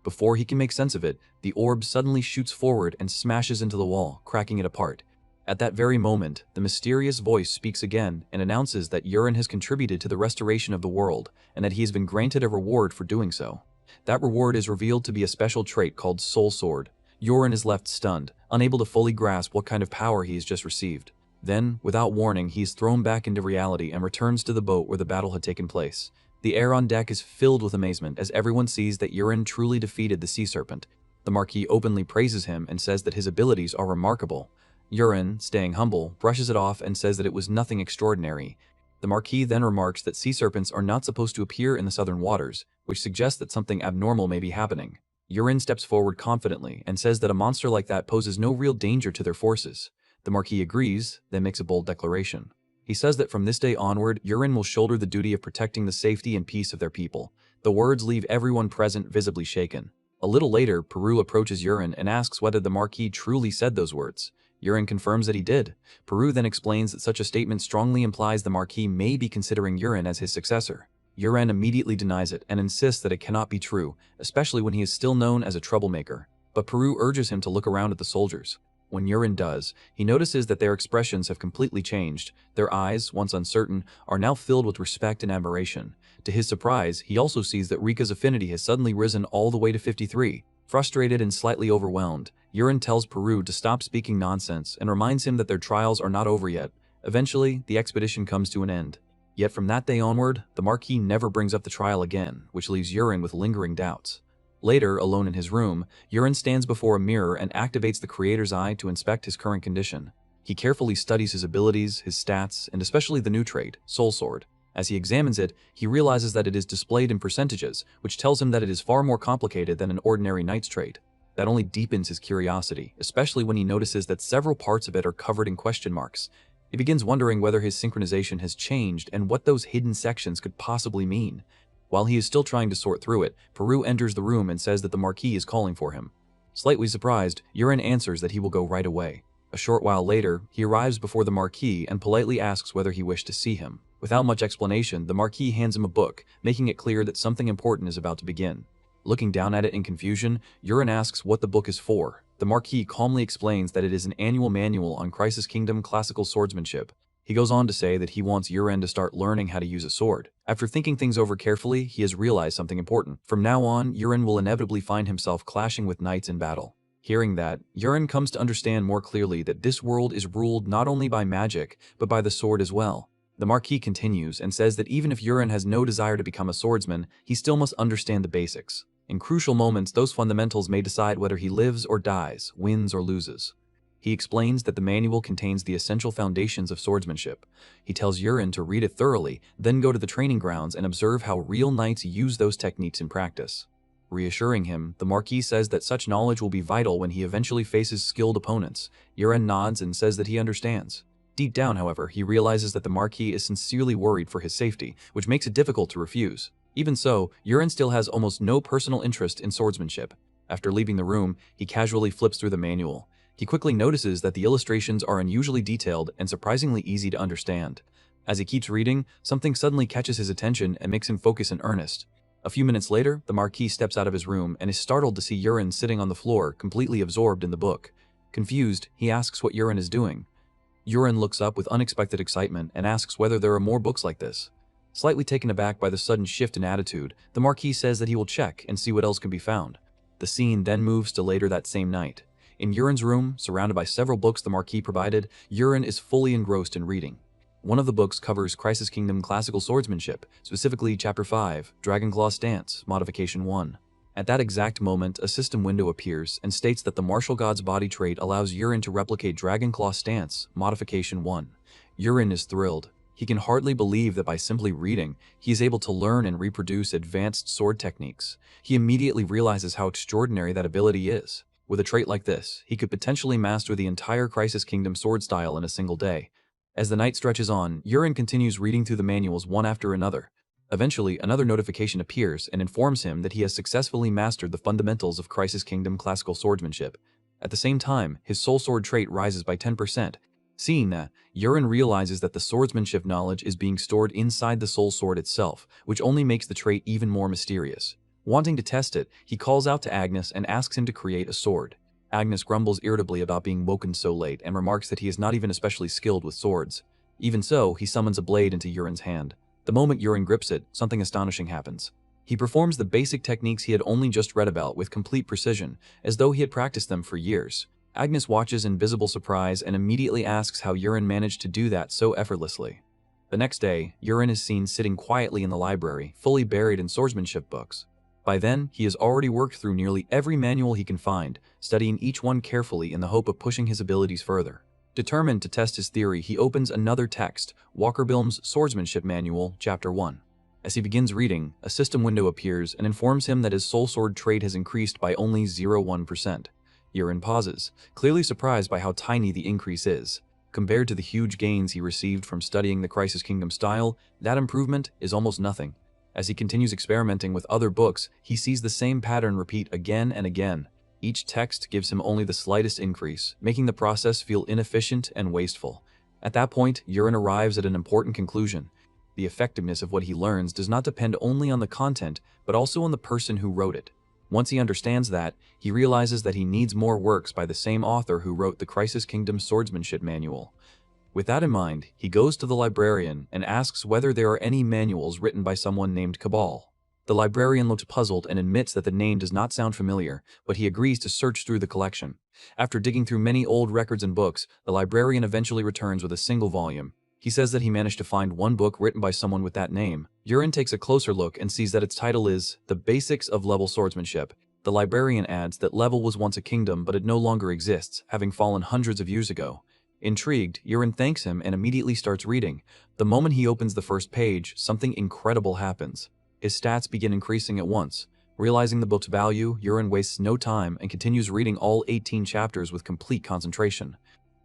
Before he can make sense of it, the orb suddenly shoots forward and smashes into the wall, cracking it apart. At that very moment, the mysterious voice speaks again and announces that Urine has contributed to the restoration of the world, and that he has been granted a reward for doing so. That reward is revealed to be a special trait called Soul Sword. Urine is left stunned, unable to fully grasp what kind of power he has just received. Then, without warning, he is thrown back into reality and returns to the boat where the battle had taken place. The air on deck is filled with amazement as everyone sees that Urine truly defeated the sea serpent. The Marquis openly praises him and says that his abilities are remarkable. Urine, staying humble, brushes it off and says that it was nothing extraordinary. The Marquis then remarks that sea serpents are not supposed to appear in the southern waters, which suggests that something abnormal may be happening. Urine steps forward confidently and says that a monster like that poses no real danger to their forces. The Marquis agrees, then makes a bold declaration. He says that from this day onward, Urine will shoulder the duty of protecting the safety and peace of their people. The words leave everyone present visibly shaken. A little later, Peru approaches Urine and asks whether the Marquis truly said those words. Yurin confirms that he did. Peru then explains that such a statement strongly implies the Marquis may be considering Yurin as his successor. Yurin immediately denies it and insists that it cannot be true, especially when he is still known as a troublemaker. But Peru urges him to look around at the soldiers. When Yurin does, he notices that their expressions have completely changed. Their eyes, once uncertain, are now filled with respect and admiration. To his surprise, he also sees that Rika's affinity has suddenly risen all the way to 53. Frustrated and slightly overwhelmed, Yurin tells Peru to stop speaking nonsense and reminds him that their trials are not over yet. Eventually, the expedition comes to an end. Yet from that day onward, the Marquis never brings up the trial again, which leaves Yurin with lingering doubts. Later, alone in his room, Yurin stands before a mirror and activates the Creator's Eye to inspect his current condition. He carefully studies his abilities, his stats, and especially the new trait, Soul Sword. As he examines it, he realizes that it is displayed in percentages, which tells him that it is far more complicated than an ordinary knight's trait. That only deepens his curiosity, especially when he notices that several parts of it are covered in question marks. He begins wondering whether his synchronization has changed and what those hidden sections could possibly mean. While he is still trying to sort through it, Peru enters the room and says that the Marquis is calling for him. Slightly surprised, Yurin answers that he will go right away. A short while later, he arrives before the Marquis and politely asks whether he wished to see him. Without much explanation, the Marquis hands him a book, making it clear that something important is about to begin. Looking down at it in confusion, Yurin asks what the book is for. The Marquis calmly explains that it is an annual manual on Crisis Kingdom classical swordsmanship. He goes on to say that he wants Yurin to start learning how to use a sword. After thinking things over carefully, he has realized something important. From now on, Yurin will inevitably find himself clashing with knights in battle. Hearing that, Yurin comes to understand more clearly that this world is ruled not only by magic, but by the sword as well. The Marquis continues and says that even if Yurin has no desire to become a swordsman, he still must understand the basics. In crucial moments, those fundamentals may decide whether he lives or dies, wins or loses. He explains that the manual contains the essential foundations of swordsmanship. He tells Yurin to read it thoroughly, then go to the training grounds and observe how real knights use those techniques in practice. Reassuring him, the Marquis says that such knowledge will be vital when he eventually faces skilled opponents. Yurin nods and says that he understands. Deep down, however, he realizes that the Marquis is sincerely worried for his safety, which makes it difficult to refuse. Even so, Yurin still has almost no personal interest in swordsmanship. After leaving the room, he casually flips through the manual. He quickly notices that the illustrations are unusually detailed and surprisingly easy to understand. As he keeps reading, something suddenly catches his attention and makes him focus in earnest. A few minutes later, the Marquis steps out of his room and is startled to see Yurin sitting on the floor, completely absorbed in the book. Confused, he asks what Yurin is doing. Yurin looks up with unexpected excitement and asks whether there are more books like this. Slightly taken aback by the sudden shift in attitude, the Marquis says that he will check and see what else can be found. The scene then moves to later that same night. In Yurin's room, surrounded by several books the Marquis provided, Yurin is fully engrossed in reading. One of the books covers Crisis Kingdom classical swordsmanship, specifically Chapter 5, Dragonclaw Stance, Modification 1. At that exact moment, a system window appears and states that the Martial God's body trait allows Yurin to replicate Dragonclaw Stance, Modification 1. Yurin is thrilled. He can hardly believe that by simply reading, he is able to learn and reproduce advanced sword techniques. He immediately realizes how extraordinary that ability is. With a trait like this, he could potentially master the entire Crisis Kingdom sword style in a single day. As the night stretches on, Yurin continues reading through the manuals one after another. Eventually, another notification appears and informs him that he has successfully mastered the fundamentals of Crisis Kingdom classical swordsmanship. At the same time, his soul sword trait rises by 10%. Seeing that, Yurin realizes that the swordsmanship knowledge is being stored inside the soul sword itself, which only makes the trait even more mysterious. Wanting to test it, he calls out to Agnes and asks him to create a sword. Agnes grumbles irritably about being woken so late and remarks that he is not even especially skilled with swords. Even so, he summons a blade into Yurin's hand. The moment Yurin grips it, something astonishing happens. He performs the basic techniques he had only just read about with complete precision, as though he had practiced them for years. Agnes watches in visible surprise and immediately asks how Yurin managed to do that so effortlessly. The next day, Yurin is seen sitting quietly in the library, fully buried in swordsmanship books. By then, he has already worked through nearly every manual he can find, studying each one carefully in the hope of pushing his abilities further. Determined to test his theory, he opens another text, Walker Bilm's Swordsmanship Manual, Chapter 1. As he begins reading, a system window appears and informs him that his soul sword trait has increased by only 0.1%. Yurin pauses, clearly surprised by how tiny the increase is. Compared to the huge gains he received from studying the Crisis Kingdom style, that improvement is almost nothing. As he continues experimenting with other books, he sees the same pattern repeat again and again. Each text gives him only the slightest increase, making the process feel inefficient and wasteful. At that point, Yurin arrives at an important conclusion. The effectiveness of what he learns does not depend only on the content, but also on the person who wrote it. Once he understands that, he realizes that he needs more works by the same author who wrote the Crisis Kingdom Swordsmanship Manual. With that in mind, he goes to the librarian and asks whether there are any manuals written by someone named Cabal. The librarian looks puzzled and admits that the name does not sound familiar, but he agrees to search through the collection. After digging through many old records and books, the librarian eventually returns with a single volume. He says that he managed to find one book written by someone with that name. Yurin takes a closer look and sees that its title is The Basics of Level Swordsmanship. The librarian adds that Level was once a kingdom, but it no longer exists, having fallen hundreds of years ago. Intrigued, Yurin thanks him and immediately starts reading. The moment he opens the first page, something incredible happens. His stats begin increasing at once. Realizing the book's value, Yurin wastes no time and continues reading all 18 chapters with complete concentration.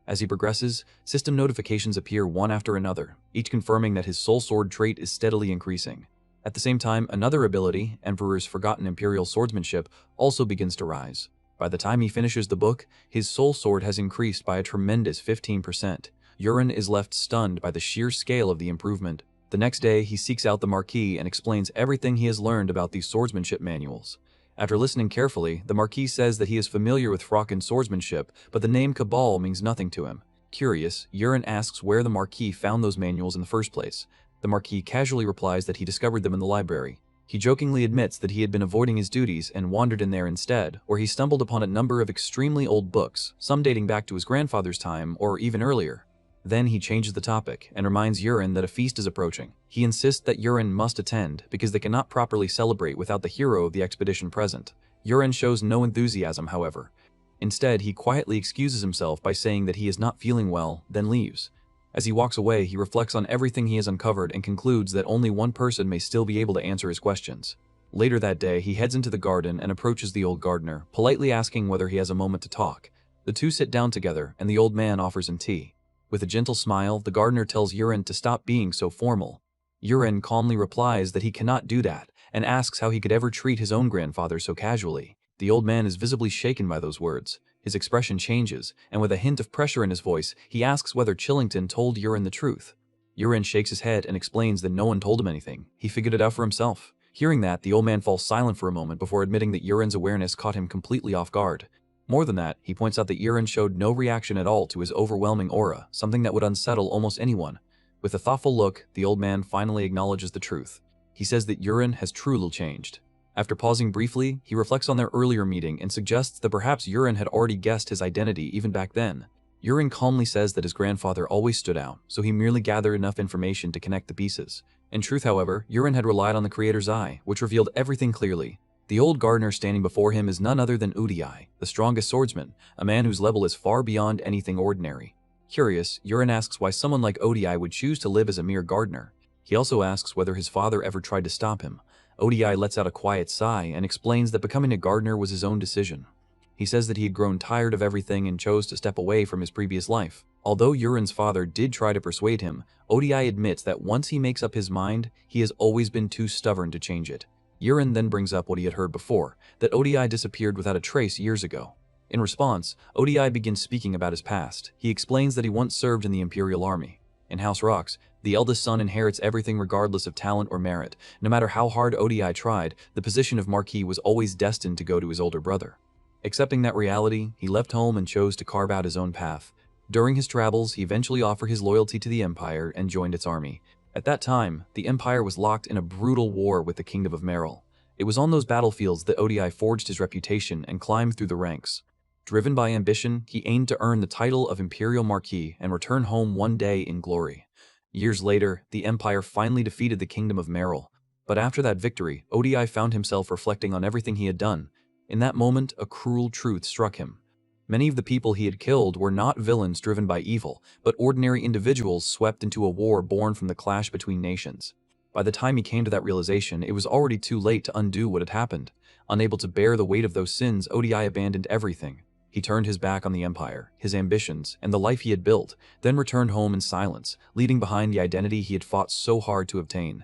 As he progresses, system notifications appear one after another, each confirming that his soul sword trait is steadily increasing. At the same time, another ability, Emperor's Forgotten Imperial Swordsmanship, also begins to rise. By the time he finishes the book, his soul sword has increased by a tremendous 15%. Yurin is left stunned by the sheer scale of the improvement. The next day, he seeks out the Marquis and explains everything he has learned about these swordsmanship manuals. After listening carefully, the Marquis says that he is familiar with Frockin swordsmanship, but the name Cabal means nothing to him. Curious, Yurin asks where the Marquis found those manuals in the first place. The Marquis casually replies that he discovered them in the library. He jokingly admits that he had been avoiding his duties and wandered in there instead, where he stumbled upon a number of extremely old books, some dating back to his grandfather's time or even earlier. Then he changes the topic and reminds Yurin that a feast is approaching. He insists that Yurin must attend because they cannot properly celebrate without the hero of the expedition present. Yurin shows no enthusiasm, however. Instead, he quietly excuses himself by saying that he is not feeling well, then leaves. As he walks away, he reflects on everything he has uncovered and concludes that only one person may still be able to answer his questions. Later that day, he heads into the garden and approaches the old gardener, politely asking whether he has a moment to talk. The two sit down together, and the old man offers him tea. With a gentle smile, the gardener tells Yurin to stop being so formal. Yurin calmly replies that he cannot do that, and asks how he could ever treat his own grandfather so casually. The old man is visibly shaken by those words. His expression changes, and with a hint of pressure in his voice, he asks whether Chillington told Yurin the truth. Yurin shakes his head and explains that no one told him anything. He figured it out for himself. Hearing that, the old man falls silent for a moment before admitting that Yurin's awareness caught him completely off guard. More than that, he points out that Yurin showed no reaction at all to his overwhelming aura, something that would unsettle almost anyone. With a thoughtful look, the old man finally acknowledges the truth. He says that Yurin has truly changed. After pausing briefly, he reflects on their earlier meeting and suggests that perhaps Yurin had already guessed his identity even back then. Yurin calmly says that his grandfather always stood out, so he merely gathered enough information to connect the pieces. In truth, however, Yurin had relied on the Creator's eye, which revealed everything clearly. The old gardener standing before him is none other than Udiai, the strongest swordsman, a man whose level is far beyond anything ordinary. Curious, Yurin asks why someone like Udiai would choose to live as a mere gardener. He also asks whether his father ever tried to stop him. Udiai lets out a quiet sigh and explains that becoming a gardener was his own decision. He says that he had grown tired of everything and chose to step away from his previous life. Although Yurin's father did try to persuade him, Udiai admits that once he makes up his mind, he has always been too stubborn to change it. Yurin then brings up what he had heard before, that Udiai disappeared without a trace years ago. In response, Udiai begins speaking about his past. He explains that he once served in the Imperial Army. In House Rocks, the eldest son inherits everything regardless of talent or merit. No matter how hard Udiai tried, the position of Marquis was always destined to go to his older brother. Accepting that reality, he left home and chose to carve out his own path. During his travels, he eventually offered his loyalty to the Empire and joined its army. At that time, the Empire was locked in a brutal war with the Kingdom of Merrill. It was on those battlefields that Udiai forged his reputation and climbed through the ranks. Driven by ambition, he aimed to earn the title of Imperial Marquis and return home one day in glory. Years later, the Empire finally defeated the Kingdom of Merrill. But after that victory, Udiai found himself reflecting on everything he had done. In that moment, a cruel truth struck him. Many of the people he had killed were not villains driven by evil, but ordinary individuals swept into a war born from the clash between nations. By the time he came to that realization, it was already too late to undo what had happened. Unable to bear the weight of those sins, Udiai abandoned everything. He turned his back on the Empire, his ambitions, and the life he had built, then returned home in silence, leaving behind the identity he had fought so hard to obtain.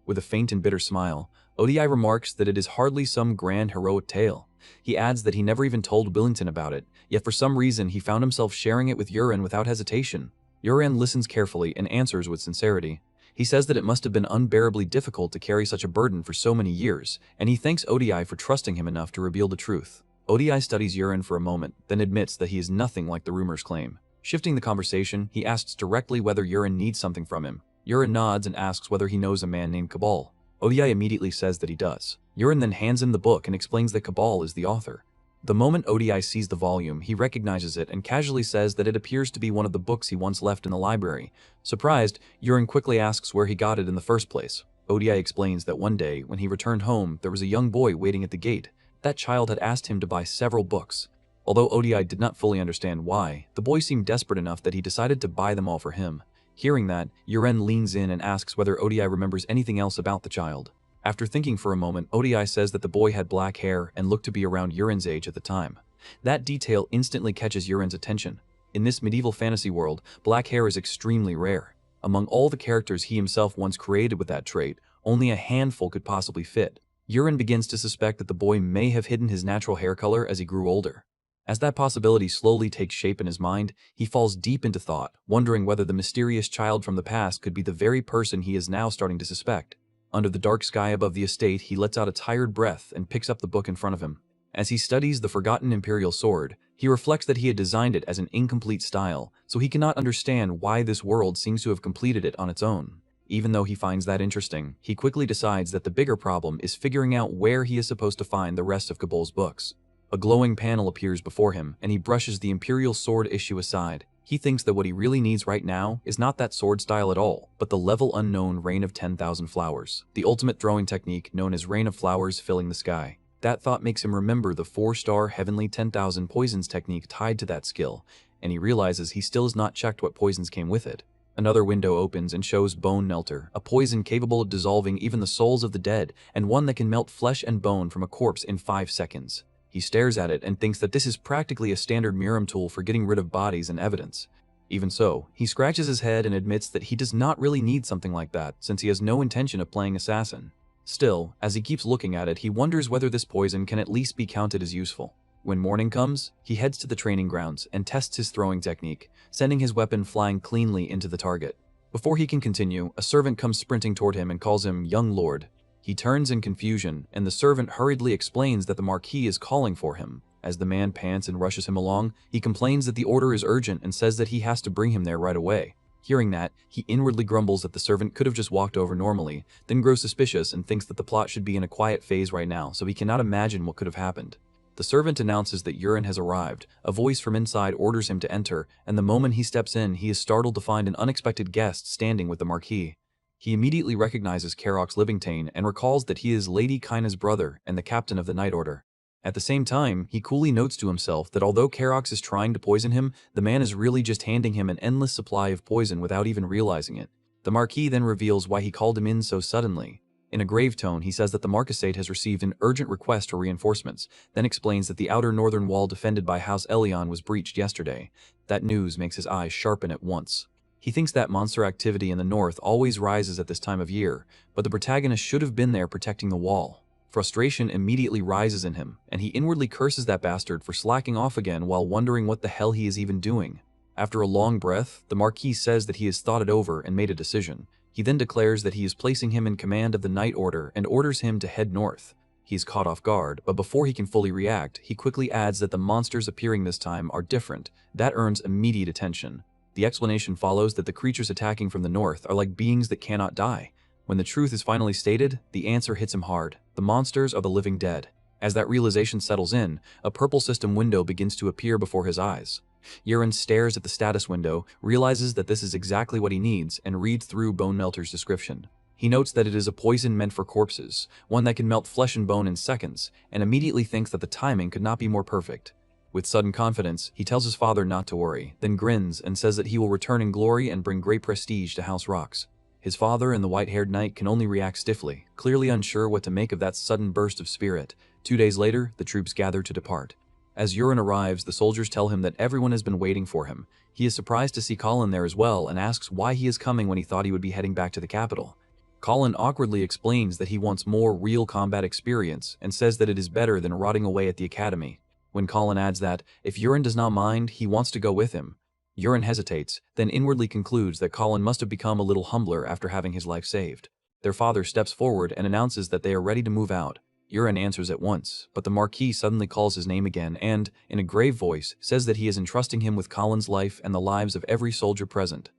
With a faint and bitter smile, ODI remarks that it is hardly some grand heroic tale. He adds that he never even told Billington about it, yet for some reason he found himself sharing it with Urin without hesitation. Urin listens carefully and answers with sincerity. He says that it must have been unbearably difficult to carry such a burden for so many years, and he thanks ODI for trusting him enough to reveal the truth. ODI studies Urin for a moment, then admits that he is nothing like the rumors claim. Shifting the conversation, he asks directly whether Urin needs something from him. Urin nods and asks whether he knows a man named Cabal. ODI immediately says that he does. Urin then hands him the book and explains that Cabal is the author. The moment ODI sees the volume, he recognizes it and casually says that it appears to be one of the books he once left in the library. Surprised, Urin quickly asks where he got it in the first place. ODI explains that one day, when he returned home, there was a young boy waiting at the gate. That child had asked him to buy several books. Although ODI did not fully understand why, the boy seemed desperate enough that he decided to buy them all for him. Hearing that, Urin leans in and asks whether ODI remembers anything else about the child. After thinking for a moment, ODI says that the boy had black hair and looked to be around Urin's age at the time. That detail instantly catches Urin's attention. In this medieval fantasy world, black hair is extremely rare. Among all the characters he himself once created with that trait, only a handful could possibly fit. Urin begins to suspect that the boy may have hidden his natural hair color as he grew older. As that possibility slowly takes shape in his mind, he falls deep into thought, wondering whether the mysterious child from the past could be the very person he is now starting to suspect. Under the dark sky above the estate, he lets out a tired breath and picks up the book in front of him. As he studies the forgotten imperial sword, he reflects that he had designed it as an incomplete style, so he cannot understand why this world seems to have completed it on its own. Even though he finds that interesting, he quickly decides that the bigger problem is figuring out where he is supposed to find the rest of Cabal's books. A glowing panel appears before him, and he brushes the imperial sword issue aside. He thinks that what he really needs right now is not that sword style at all, but the level unknown Rain of 10,000 Flowers, the ultimate throwing technique known as Rain of Flowers filling the sky. That thought makes him remember the 4-star Heavenly 10,000 Poisons technique tied to that skill, and he realizes he still has not checked what poisons came with it. Another window opens and shows Bone Melter, a poison capable of dissolving even the souls of the dead, and one that can melt flesh and bone from a corpse in 5 seconds. He stares at it and thinks that this is practically a standard Miram tool for getting rid of bodies and evidence. Even so, he scratches his head and admits that he does not really need something like that, since he has no intention of playing assassin. Still, as he keeps looking at it, he wonders whether this poison can at least be counted as useful. When morning comes, he heads to the training grounds and tests his throwing technique, sending his weapon flying cleanly into the target. Before he can continue, a servant comes sprinting toward him and calls him Young Lord. He turns in confusion, and the servant hurriedly explains that the Marquis is calling for him. As the man pants and rushes him along, he complains that the order is urgent and says that he has to bring him there right away. Hearing that, he inwardly grumbles that the servant could have just walked over normally, then grows suspicious and thinks that the plot should be in a quiet phase right now, so he cannot imagine what could have happened. The servant announces that Urin has arrived. A voice from inside orders him to enter, and the moment he steps in, he is startled to find an unexpected guest standing with the Marquis. He immediately recognizes Karox Livingstone and recalls that he is Lady Kyna's brother and the captain of the Night Order. At the same time, he coolly notes to himself that although Karox is trying to poison him, the man is really just handing him an endless supply of poison without even realizing it. The Marquis then reveals why he called him in so suddenly. In a grave tone, he says that the Marquisate has received an urgent request for reinforcements, then explains that the outer northern wall defended by House Elion was breached yesterday. That news makes his eyes sharpen at once. He thinks that monster activity in the north always rises at this time of year, but the protagonist should have been there protecting the wall. Frustration immediately rises in him, and he inwardly curses that bastard for slacking off again while wondering what the hell he is even doing. After a long breath, the Marquis says that he has thought it over and made a decision. He then declares that he is placing him in command of the Night Order and orders him to head north. He is caught off guard, but before he can fully react, he quickly adds that the monsters appearing this time are different. That earns immediate attention. The explanation follows that the creatures attacking from the north are like beings that cannot die. When the truth is finally stated, the answer hits him hard. The monsters are the living dead. As that realization settles in, a purple system window begins to appear before his eyes. Urin stares at the status window, realizes that this is exactly what he needs, and reads through Bone Melter's description. He notes that it is a poison meant for corpses, one that can melt flesh and bone in seconds, and immediately thinks that the timing could not be more perfect. With sudden confidence, he tells his father not to worry, then grins and says that he will return in glory and bring great prestige to House Rox. His father and the white-haired knight can only react stiffly, clearly unsure what to make of that sudden burst of spirit. 2 days later, the troops gather to depart. As Urin arrives, the soldiers tell him that everyone has been waiting for him. He is surprised to see Colin there as well and asks why he is coming when he thought he would be heading back to the capital. Colin awkwardly explains that he wants more real combat experience and says that it is better than rotting away at the academy. When Colin adds that, if Yurin does not mind, he wants to go with him. Yurin hesitates, then inwardly concludes that Colin must have become a little humbler after having his life saved. Their father steps forward and announces that they are ready to move out. Yurin answers at once, but the Marquis suddenly calls his name again and, in a grave voice, says that he is entrusting him with Colin's life and the lives of every soldier present.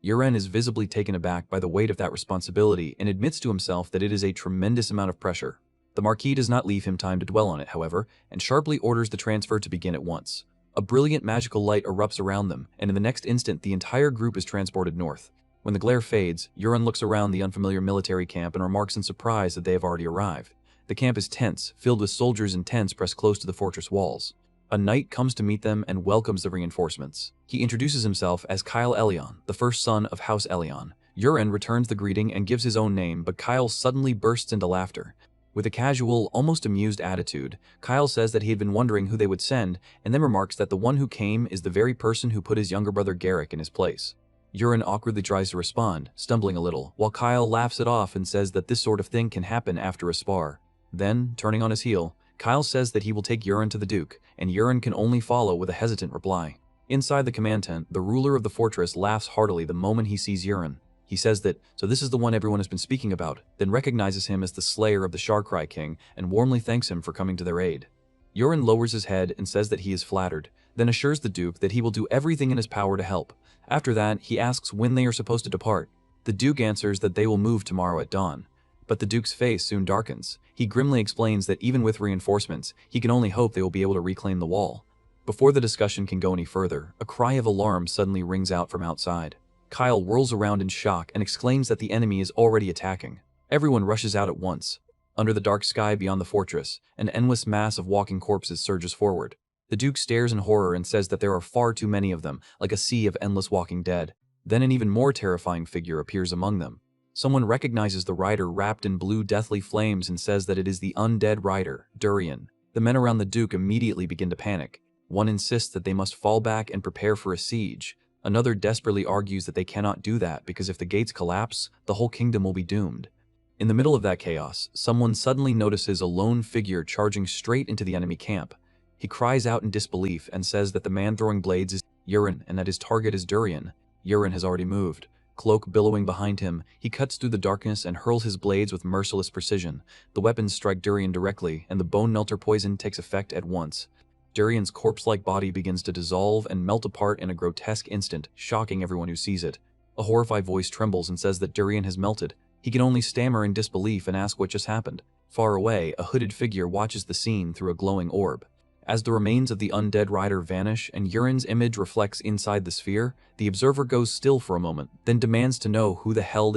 Yurin is visibly taken aback by the weight of that responsibility and admits to himself that it is a tremendous amount of pressure. The Marquis does not leave him time to dwell on it, however, and sharply orders the transfer to begin at once. A brilliant magical light erupts around them, and in the next instant the entire group is transported north. When the glare fades, Yurin looks around the unfamiliar military camp and remarks in surprise that they have already arrived. The camp is tense, filled with soldiers in tents pressed close to the fortress walls. A knight comes to meet them and welcomes the reinforcements. He introduces himself as Kyle Elion, the first son of House Elion. Yurin returns the greeting and gives his own name, but Kyle suddenly bursts into laughter. With a casual, almost amused attitude, Kyle says that he had been wondering who they would send, and then remarks that the one who came is the very person who put his younger brother Garrick in his place. Yurin awkwardly tries to respond, stumbling a little, while Kyle laughs it off and says that this sort of thing can happen after a spar. Then, turning on his heel, Kyle says that he will take Yurin to the Duke, and Yurin can only follow with a hesitant reply. Inside the command tent, the ruler of the fortress laughs heartily the moment he sees Yurin. He says that, so this is the one everyone has been speaking about, then recognizes him as the slayer of the Sharkrai King and warmly thanks him for coming to their aid. Yurin lowers his head and says that he is flattered, then assures the Duke that he will do everything in his power to help. After that, he asks when they are supposed to depart. The Duke answers that they will move tomorrow at dawn. But the Duke's face soon darkens. He grimly explains that even with reinforcements, he can only hope they will be able to reclaim the wall. Before the discussion can go any further, a cry of alarm suddenly rings out from outside. Kyle whirls around in shock and exclaims that the enemy is already attacking. Everyone rushes out at once. Under the dark sky beyond the fortress, an endless mass of walking corpses surges forward. The Duke stares in horror and says that there are far too many of them, like a sea of endless walking dead. Then an even more terrifying figure appears among them. Someone recognizes the rider wrapped in blue deathly flames and says that it is the undead rider, Durian. The men around the Duke immediately begin to panic. One insists that they must fall back and prepare for a siege. Another desperately argues that they cannot do that because if the gates collapse, the whole kingdom will be doomed. In the middle of that chaos, someone suddenly notices a lone figure charging straight into the enemy camp. He cries out in disbelief and says that the man throwing blades is Yurin and that his target is Durian. Yurin has already moved. Cloak billowing behind him, he cuts through the darkness and hurls his blades with merciless precision. The weapons strike Durian directly, and the bone melter poison takes effect at once. Durian's corpse-like body begins to dissolve and melt apart in a grotesque instant, shocking everyone who sees it. A horrified voice trembles and says that Durian has melted. He can only stammer in disbelief and ask what just happened. Far away, a hooded figure watches the scene through a glowing orb. As the remains of the undead rider vanish and Yurin's image reflects inside the sphere, the observer goes still for a moment, then demands to know who the hell